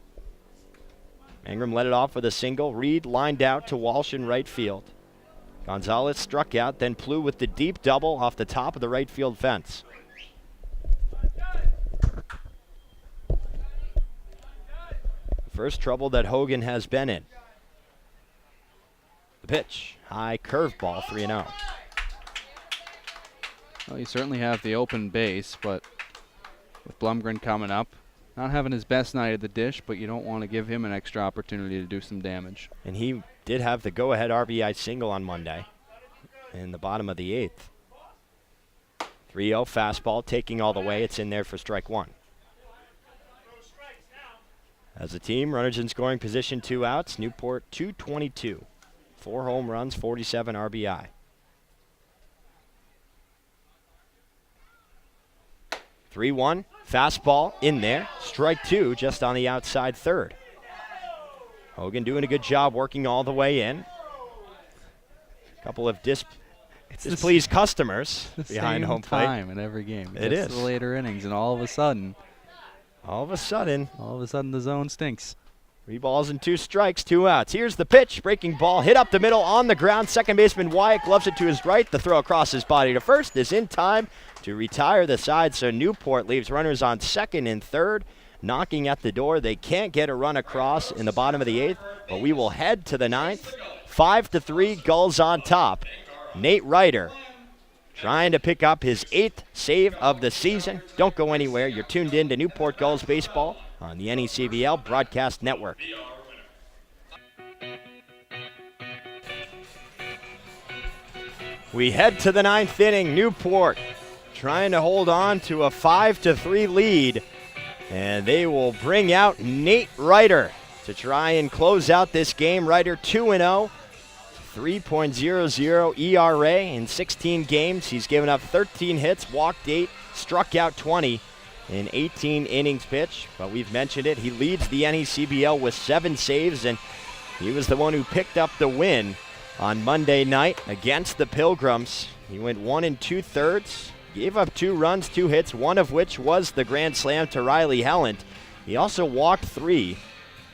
Mangrum led it off with a single. Reed lined out to Walsh in right field. Gonzalez struck out, then Plew with the deep double off the top of the right field fence. First trouble that Hogan has been in. The pitch, high curveball, 3-0. Well, you certainly have the open base, but with Blumgren coming up, not having his best night at the dish, but you don't want to give him an extra opportunity to do some damage. And he did have the go-ahead RBI single on Monday in the bottom of the 8th. 3-0 fastball, taking all the way. It's in there for strike 1. As a team, runners in scoring position, 2 outs. Newport 222. 4 home runs, 47 RBI. 3-1, fastball in there. Strike 2 just on the outside third. Hogan doing a good job working all the way in. A couple of displeased customers behind home plate. Time in every game. It is. The later innings, and all of a sudden, the zone stinks. 3 balls and 2 strikes, 2 outs. Here's the pitch, breaking ball, hit up the middle on the ground. Second baseman Wyatt gloves it to his right. The throw across his body to first is in time to retire the side, so Newport leaves runners on second and third. Knocking at the door. They can't get a run across in the bottom of the 8th, but we will head to the 9th. 5-3, Gulls on top. Nate Reiter trying to pick up his 8th save of the season. Don't go anywhere. You're tuned in to Newport Gulls baseball on the NECBL Broadcast Network. We head to the 9th inning. Newport trying to hold on to a 5-3 lead. And they will bring out Nate Reiter to try and close out this game. Reiter 2-0, 3.00 ERA in 16 games. He's given up 13 hits, walked 8, struck out 20 in 18 innings pitched. But we've mentioned it, he leads the NECBL with 7 saves, and he was the one who picked up the win on Monday night against the Pilgrims. He went 1 2/3, gave up 2 runs, 2 hits, one of which was the grand slam to Riley Helland. He also walked 3,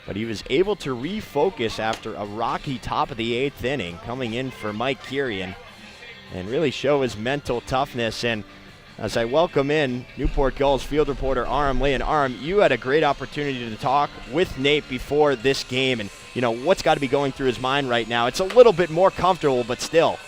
but he was able to refocus after a rocky top of the 8th inning, coming in for Mike Kirian, and really show his mental toughness. And as I welcome in Newport Gulls field reporter Aram Lee, and Aram, you had a great opportunity to talk with Nate before this game, and what's got to be going through his mind right now. It's a little bit more comfortable, but still.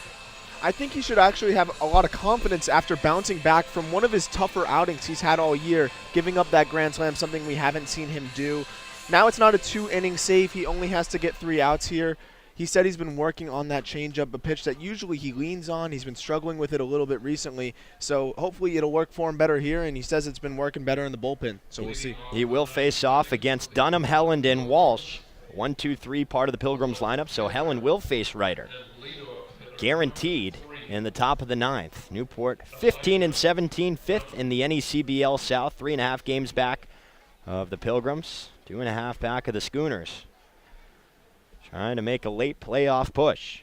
I think he should actually have a lot of confidence after bouncing back from one of his tougher outings he's had all year, giving up that grand slam, something we haven't seen him do. Now it's not a 2-inning save. He only has to get 3 outs here. He said he's been working on that changeup, a pitch that usually he leans on. He's been struggling with it a little bit recently, so hopefully it'll work for him better here, and he says it's been working better in the bullpen, so we'll see. He will face off against Dunham, Helland, and Walsh. 1, 2, 3 part of the Pilgrims lineup, so Helland will face Ryder. Guaranteed in the top of the 9th. Newport 15-17, 5th in the NECBL South, 3.5 games back of the Pilgrims, 2.5 back of the Schooners. Trying to make a late playoff push.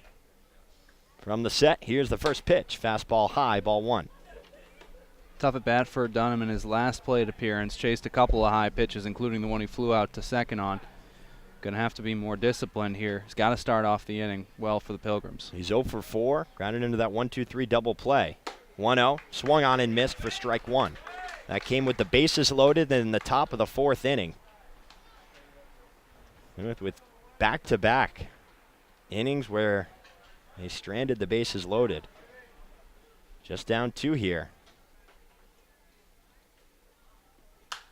From the set, here's the first pitch. Fastball high, ball 1. Tough at bat for Dunham in his last plate appearance. Chased a couple of high pitches, including the one he flew out to second on. Going to have to be more disciplined here. He's got to start off the inning well for the Pilgrims. He's 0 for 4, grounded into that 1-2-3 double play. 1-0, swung on and missed for strike 1. That came with the bases loaded in the top of the 4th inning. With back-to-back innings where they stranded the bases loaded. Just down 2 here.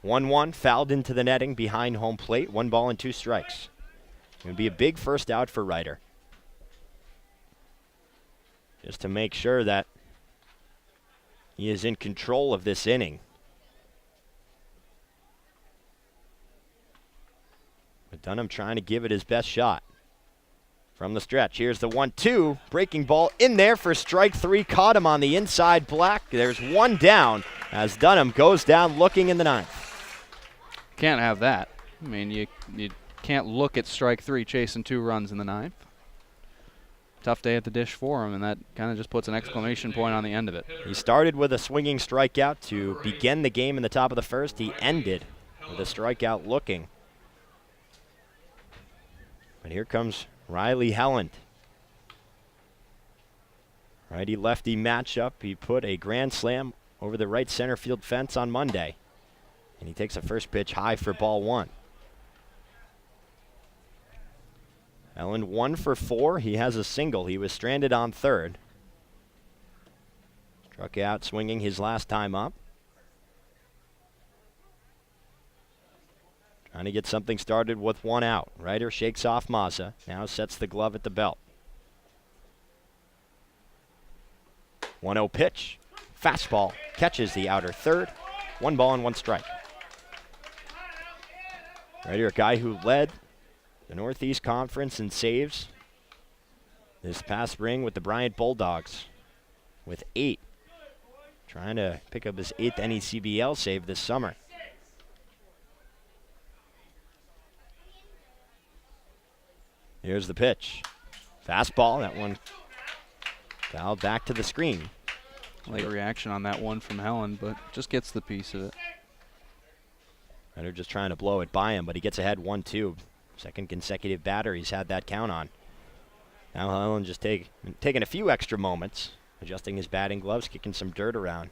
1-1, fouled into the netting behind home plate. 1 ball and 2 strikes. It would be a big first out for Ryder. Just to make sure that he is in control of this inning. But Dunham trying to give it his best shot. From the stretch, here's the 1-2. Breaking ball in there for strike 3. Caught him on the inside black. There's 1 down as Dunham goes down looking in the 9th. Can't have that. I mean, you can't look at strike 3 chasing 2 runs in the 9th. Tough day at the dish for him, and that kind of just puts an exclamation point on the end of it. He started with a swinging strikeout to begin the game in the top of the 1st. He ended with a strikeout looking. But here comes Riley Helland. Righty-lefty matchup. He put a grand slam over the right center field fence on Monday. And he takes a first pitch high for ball 1. Helland 1 for 4. He has a single. He was stranded on 3rd. Struck out swinging his last time up. Trying to get something started with 1 out. Ryder shakes off Mazza. Now sets the glove at the belt. 1-0 pitch. Fastball. Catches the outer 3rd. 1 ball and 1 strike. Ryder, a guy who led the Northeast Conference in saves this past spring with the Bryant Bulldogs with 8. Trying to pick up his 8th NECBL save this summer. Here's the pitch. Fastball, that one fouled back to the screen. Late reaction on that one from Helland, but just gets the piece of it. Ryder just trying to blow it by him, but he gets ahead 1-2. Second consecutive batter he's had that count on. Now Helland just taking a few extra moments, adjusting his batting gloves, kicking some dirt around.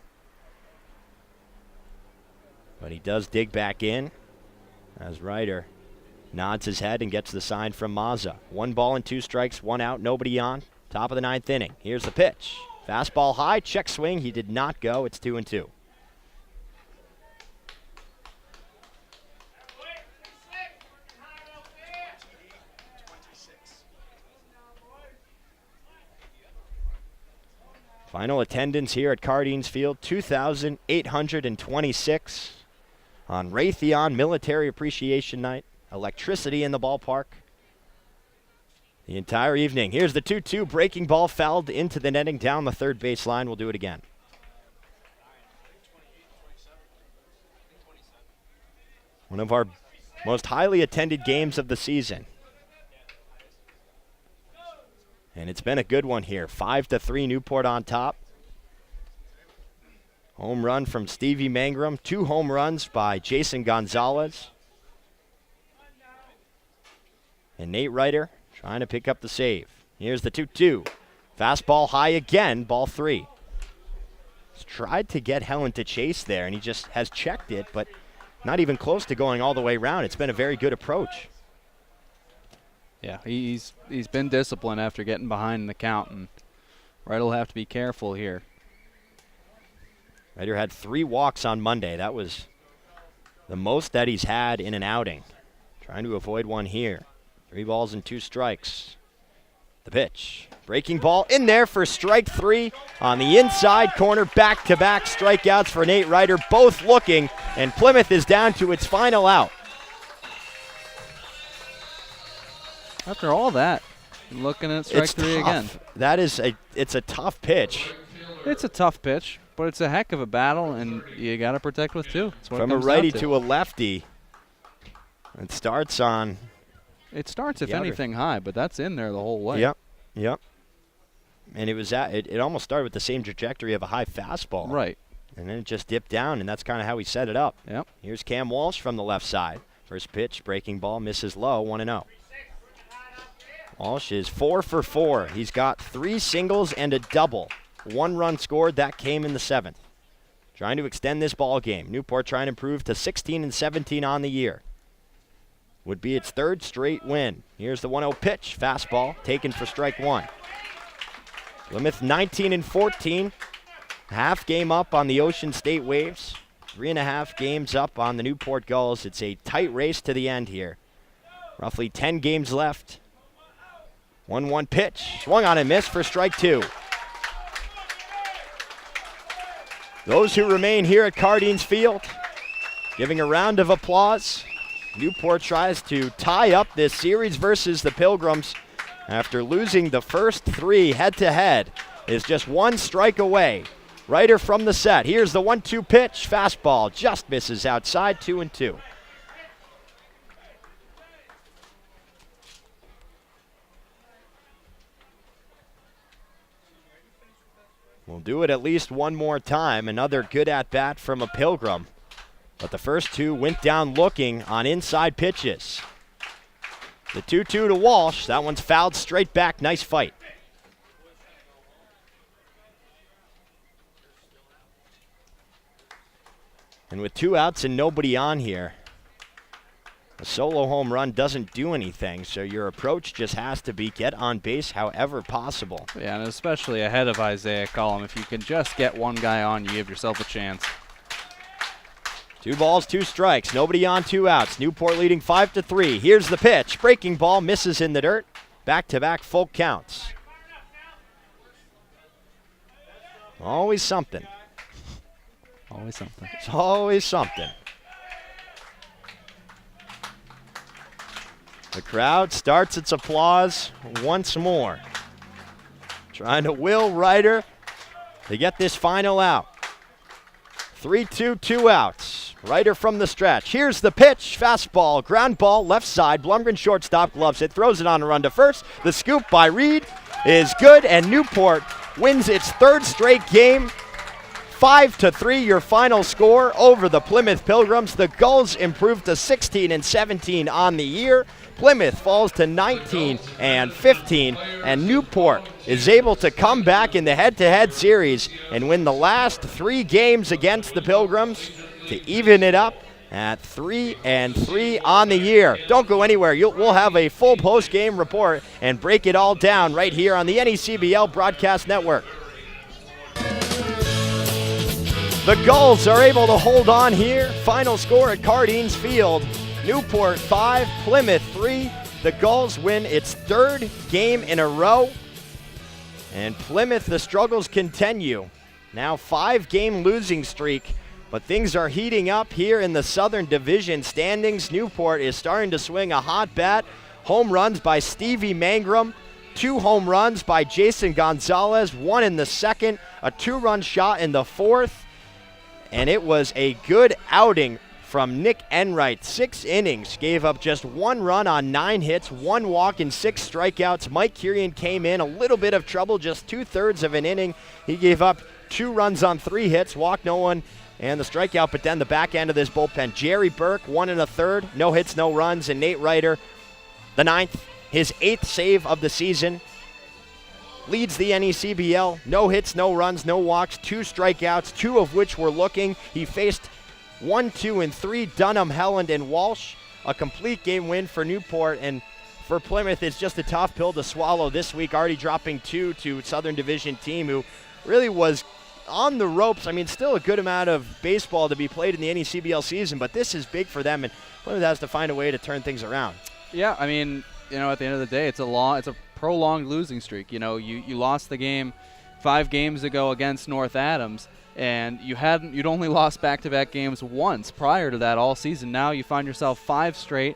But he does dig back in as Ryder nods his head and gets the sign from Mazza. 1 ball and 2 strikes, 1 out, nobody on. Top of the 9th inning. Here's the pitch. Fastball high, check swing. He did not go. It's 2-2. Final attendance here at Cardines Field, 2,826 on Raytheon Military Appreciation Night. Electricity in the ballpark the entire evening. Here's the 2-2 breaking ball fouled into the netting down the 3rd base line. We'll do it again. One of our most highly attended games of the season. And it's been a good one here. 5-3 Newport on top. Home run from Stevie Mangrum. 2 home runs by Jason Gonzalez. And Nate Ryder trying to pick up the save. Here's the 2-2. Fastball high again, ball 3. He's tried to get Helen to chase there, and he just has checked it, but not even close to going all the way around. It's been a very good approach. Yeah, he's been disciplined after getting behind in the count, and Ryder will have to be careful here. Ryder had 3 walks on Monday. That was the most that he's had in an outing. Trying to avoid one here. 3 balls and 2 strikes. The pitch. Breaking ball in there for strike 3 on the inside corner. Back-to-back strikeouts for Nate Ryder, both looking, and Plymouth is down to its final out. After all that, looking at strike 3 again. That is it's a tough pitch. It's a tough pitch, but it's a heck of a battle, and you got to protect with 2. From a righty to a lefty. It starts on. It starts, if anything, high, but that's in there the whole way. Yep. And it was it almost started with the same trajectory of a high fastball. Right. And then it just dipped down, and that's kind of how he set it up. Yep. Here's Cam Walsh from the left side. First pitch, breaking ball, misses low, 1-0. Walsh is 4 for 4. He's got 3 singles and a double. 1 run scored, that came in the 7th. Trying to extend this ball game. Newport trying to improve to 16-17 on the year. Would be its 3rd straight win. Here's the 1-0 pitch. Fastball taken for strike 1. Plymouth 19-14. Half game up on the Ocean State Waves. 3.5 games up on the Newport Gulls. It's a tight race to the end here. Roughly 10 games left. 1-1 pitch. Swung on and missed for strike 2. Those who remain here at Cardines Field giving a round of applause. Newport tries to tie up this series versus the Pilgrims after losing the first 3 head-to-head. Is just 1 strike away. Ryder from the set. Here's the 1-2 pitch. Fastball just misses outside, 2-2. We'll do it at least one more time. Another good at-bat from a Pilgrim. But the first 2 went down looking on inside pitches. The 2-2 to Walsh. That one's fouled straight back. Nice fight. And with 2 outs and nobody on here, a solo home run doesn't do anything, so your approach just has to be get on base however possible. Yeah, and especially ahead of Isaiah Cullum. If you can just get one guy on, you give yourself a chance. 2 balls, 2 strikes. Nobody on, 2 outs. Newport leading 5-3. Here's the pitch. Breaking ball misses in the dirt. Back-to-back full counts. Always something. Always something. It's always something. The crowd starts its applause once more. Trying to will Ryder to get this final out. 3-2, 2 outs. Ryder from the stretch. Here's the pitch. Fastball, ground ball, left side. Blumgren shortstop gloves it, throws it on a run to first. The scoop by Reed is good, and Newport wins its 3rd straight game. 5-3 your final score over the Plymouth Pilgrims. The Gulls improved to 16-17 on the year. Plymouth falls to 19-15, and Newport is able to come back in the head-to-head series and win the last 3 games against the Pilgrims to even it up at 3-3 on the year. Don't go anywhere. We'll have a full post-game report and break it all down right here on the NECBL Broadcast Network. The Gulls are able to hold on here. Final score at Cardines Field. Newport 5, Plymouth 3. The Gulls win its 3rd game in a row. And Plymouth, the struggles continue. Now 5-game losing streak, but things are heating up here in the Southern Division standings. Newport is starting to swing a hot bat. Home runs by Stevie Mangrum. 2 home runs by Jason Gonzalez. 1 in the 2nd, a 2-run shot in the 4th. And it was a good outing from Nick Enright. 6 innings, gave up just 1 run on 9 hits, 1 walk, and 6 strikeouts. Mike Kirian came in a little bit of trouble, just 2/3 of an inning. He gave up 2 runs on 3 hits, walked no one, and the strikeout. But then the back end of this bullpen, Jerry Burke, 1 1/3, no hits, no runs, and Nate Ryder, the 9th, his 8th save of the season. Leads the NECBL, no hits, no runs, no walks, 2 strikeouts, 2 of which were looking. He faced 1, 2, and 3 Dunham, Helland, and Walsh. A complete game win for Newport, and for Plymouth, it's just a tough pill to swallow this week, already dropping 2 to Southern Division team who really was on the ropes. I mean, still a good amount of baseball to be played in the NECBL season, but this is big for them, and Plymouth has to find a way to turn things around. Yeah, I mean, at the end of the day, it's a prolonged losing streak. You lost the game 5 games ago against North Adams, and you'd only lost back-to-back games once prior to that all season. Now you find yourself 5 straight.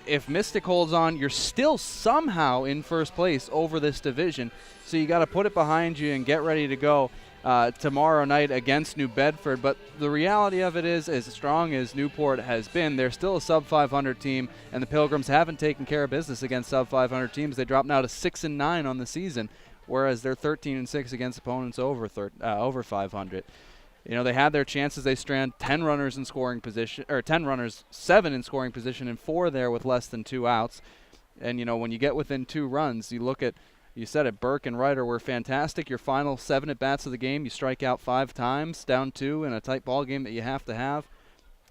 If Mystic holds on, you're still somehow in first place over this division. So you got to put it behind you and get ready to go tomorrow night against New Bedford. But the reality of it is, as strong as Newport has been, they're still a sub-500 team, and the Pilgrims haven't taken care of business against sub-500 teams. They dropped now to 6-9 on the season, whereas they're 13-6 against opponents over 500. They had their chances. They strand 10 runners in scoring position, or 10 runners, 7 in scoring position, and 4 there with less than 2 outs. And when you get within 2 runs, you said it, Burke and Ryder were fantastic. Your final 7 at-bats of the game, you strike out 5 times, down 2 in a tight ball game that you have to have.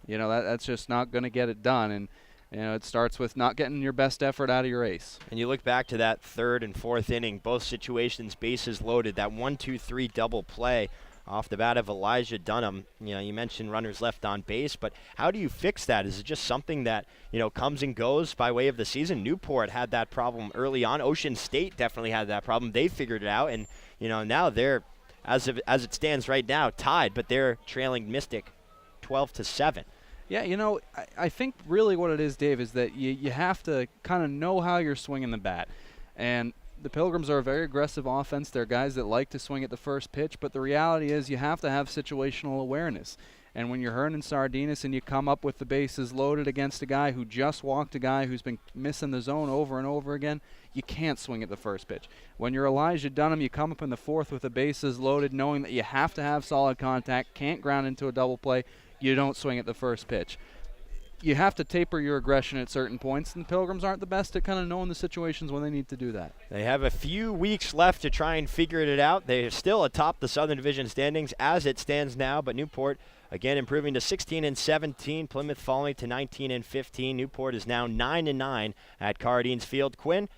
That's just not going to get it done. And it starts with not getting your best effort out of your ace. And you look back to that 3rd and 4th inning, both situations, bases loaded, that 1-2-3 double play off the bat of Elijah Dunham. You mentioned runners left on base, but how do you fix that? Is it just something that, comes and goes by way of the season? Newport had that problem early on. Ocean State definitely had that problem. They figured it out, and, now they're, as it stands right now, tied, but they're trailing Mystic 12-7. Yeah, I think really what it is, Dave, is that you have to kind of know how you're swinging the bat. And the Pilgrims are a very aggressive offense. They're guys that like to swing at the first pitch, but the reality is you have to have situational awareness. And when you're Hernan Sardinas and you come up with the bases loaded against a guy who just walked a guy who's been missing the zone over and over again, you can't swing at the first pitch. When you're Elijah Dunham, you come up in the 4th with the bases loaded, knowing that you have to have solid contact, can't ground into a double play, you don't swing at the first pitch. You have to taper your aggression at certain points, and the Pilgrims aren't the best at kind of knowing the situations when they need to do that. They have a few weeks left to try and figure it out. They're still atop the Southern Division standings as it stands now, but Newport, again, improving to 16-17. Plymouth falling to 19-15. Newport is now 9-9 at Cardines Field. Quinn,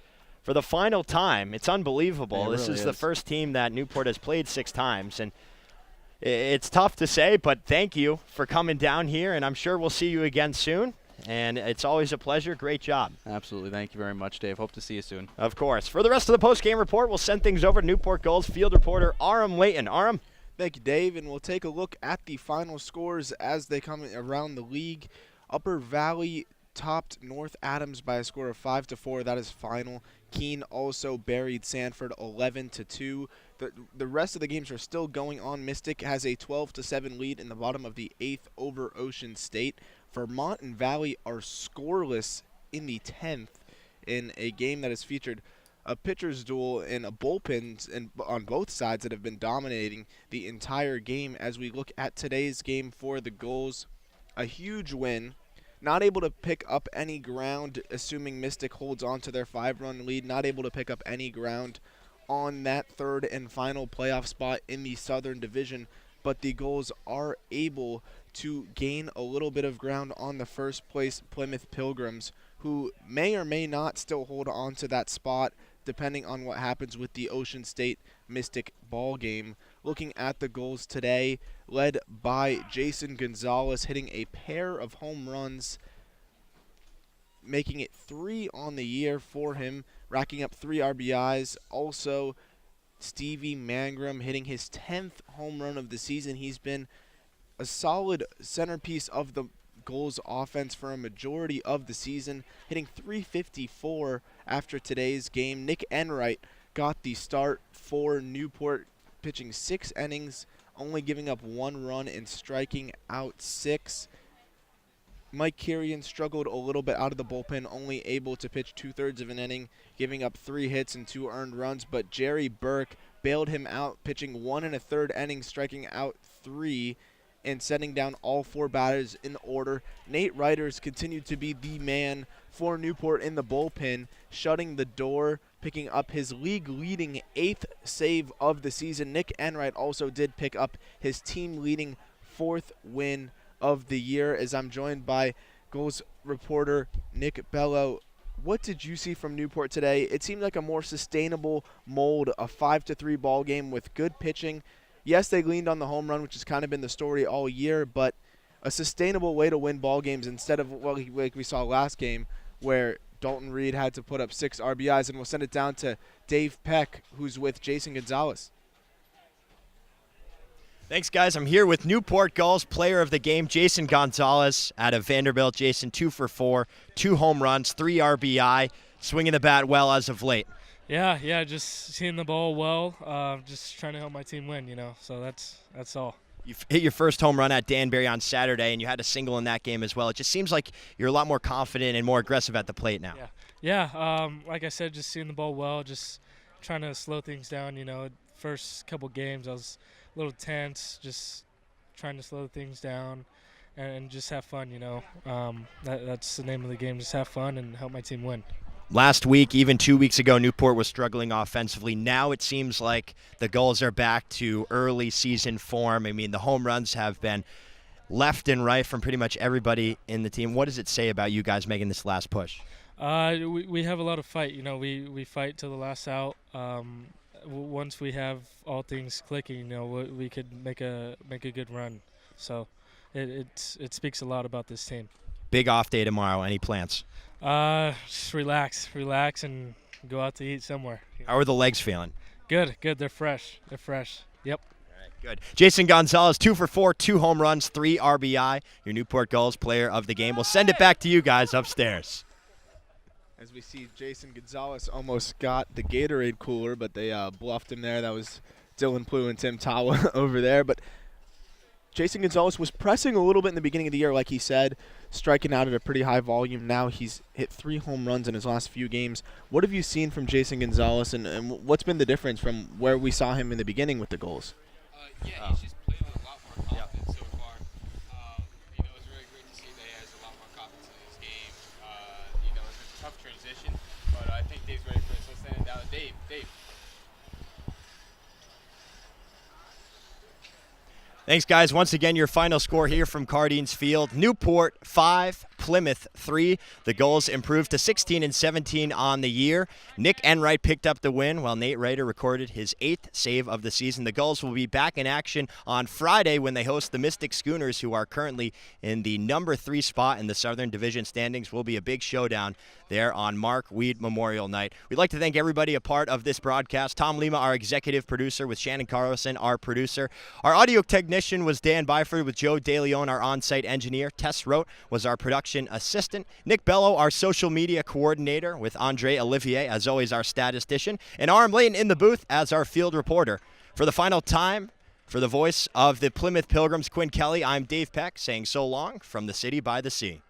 for the final time, it's unbelievable. This is the first team that Newport has played 6 times, and it's tough to say, but thank you for coming down here, and I'm sure we'll see you again soon. And it's always a pleasure. Great job. Absolutely. Thank you very much, Dave. Hope to see you soon. Of course. For the rest of the post-game report, we'll send things over to Newport Gulls field reporter Aram Layton. Aram? Thank you, Dave, and we'll take a look at the final scores as they come around the league. Upper Valley topped North Adams by a score of 5-4. That is final. Keene also buried Sanford 11-2. The rest of the games are still going on. Mystic has a 12-7 lead in the bottom of the 8th over Ocean State. Vermont and Valley are scoreless in the 10th in a game that has featured a pitcher's duel and a bullpen on both sides that have been dominating the entire game. As we look at today's game for the Gulls, a huge win. Not able to pick up any ground, assuming Mystic holds on to their 5-run lead. Not able to pick up any ground on that 3rd and final playoff spot in the Southern Division. But the Gulls are able to gain a little bit of ground on the first place Plymouth Pilgrims, who may or may not still hold on to that spot, depending on what happens with the Ocean State Mystic ball game. Looking at the Gulls today, led by Jason Gonzalez, hitting a pair of home runs, making it 3 on the year for him, racking up 3 RBIs. Also, Stevie Mangrum hitting his 10th home run of the season. He's been a solid centerpiece of the Gulls offense for a majority of the season, hitting .354 after today's game. Nick Enright got the start for Newport, pitching 6 innings, only giving up 1 run and striking out 6. Mike Kirian struggled a little bit out of the bullpen, only able to pitch 2/3 of an inning, giving up 3 hits and 2 earned runs. But Jerry Burke bailed him out, pitching 1 1/3 innings, striking out 3, and setting down all 4 batters in order. Nate Reiters continued to be the man for Newport in the bullpen, shutting the door, picking up his league-leading 8th save of the season. Nick Enright also did pick up his team-leading 4th win of the year, as I'm joined by Gulls reporter Nick Bello. What did you see from Newport today? It seemed like a more sustainable mold, a 5-3 ball game with good pitching. Yes, they leaned on the home run, which has kind of been the story all year, but a sustainable way to win ball games instead of, well, like we saw last game, where Dalton Reed had to put up 6 RBIs. And we'll send it down to Dave Peck, who's with Jason Gonzalez. Thanks, guys. I'm here with Newport Gulls player of the game, Jason Gonzalez out of Vanderbilt. Jason, 2 for 4, 2 home runs, 3 RBI, swinging the bat well as of late. Yeah, just seeing the ball well, just trying to help my team win, so that's all. You hit your first home run at Danbury on Saturday, and you had a single in that game as well. It just seems like you're a lot more confident and more aggressive at the plate now. Yeah, like I said, just seeing the ball well, just trying to slow things down, First couple games I was a little tense, just trying to slow things down and just have fun, That's the name of the game, just have fun and help my team win. Last week, even 2 weeks ago, Newport was struggling offensively. Now it seems like the Gulls are back to early season form. I mean, the home runs have been left and right from pretty much everybody in the team. What does it say about you guys making this last push? We have a lot of fight. We fight till the last out. Once we have all things clicking, we could make a good run. So it speaks a lot about this team. Big off day tomorrow. Any plans? Just relax, and go out to eat somewhere. How are the legs feeling? Good. They're fresh. Yep. All right, good. Jason Gonzalez, 2 for 4, 2 home runs, 3 RBI. Your Newport Gulls player of the game. We'll send it back to you guys upstairs. As we see, Jason Gonzalez almost got the Gatorade cooler, but they bluffed him there. That was Dylan Plew and Tim Tawa over there. But Jason Gonzalez was pressing a little bit in the beginning of the year, like he said, striking out at a pretty high volume. Now he's hit 3 home runs in his last few games. What have you seen from Jason Gonzalez, and what's been the difference from where we saw him in the beginning with the Gulls? He's just playing with a lot more confidence so far. It's really great to see that he has a lot more confidence in his game. It's a tough transition, but I think Dave's ready for this. Let's send it down to Dave. Thanks, guys. Once again, your final score here from Cardines Field. Newport 5, Plymouth 3. The Gulls improved to 16-17 on the year. Nick Enright picked up the win, while Nate Reiter recorded his 8th save of the season. The Gulls will be back in action on Friday when they host the Mystic Schooners, who are currently in the number 3 spot in the Southern Division standings. Will be a big showdown there on Mark Weed Memorial Night. We'd like to thank everybody a part of this broadcast. Tom Lima, our executive producer, with Shannon Carlson, our producer. Our audio technician was Dan Byford, with Joe DeLeon, our on-site engineer. Tess Rote was our production assistant. Nick Bello, our social media coordinator, with Andre Olivier, as always, our statistician. And Aram Layton in the booth as our field reporter. For the final time, for the voice of the Plymouth Pilgrims, Quinn Kelly, I'm Dave Peck, saying so long from the city by the sea.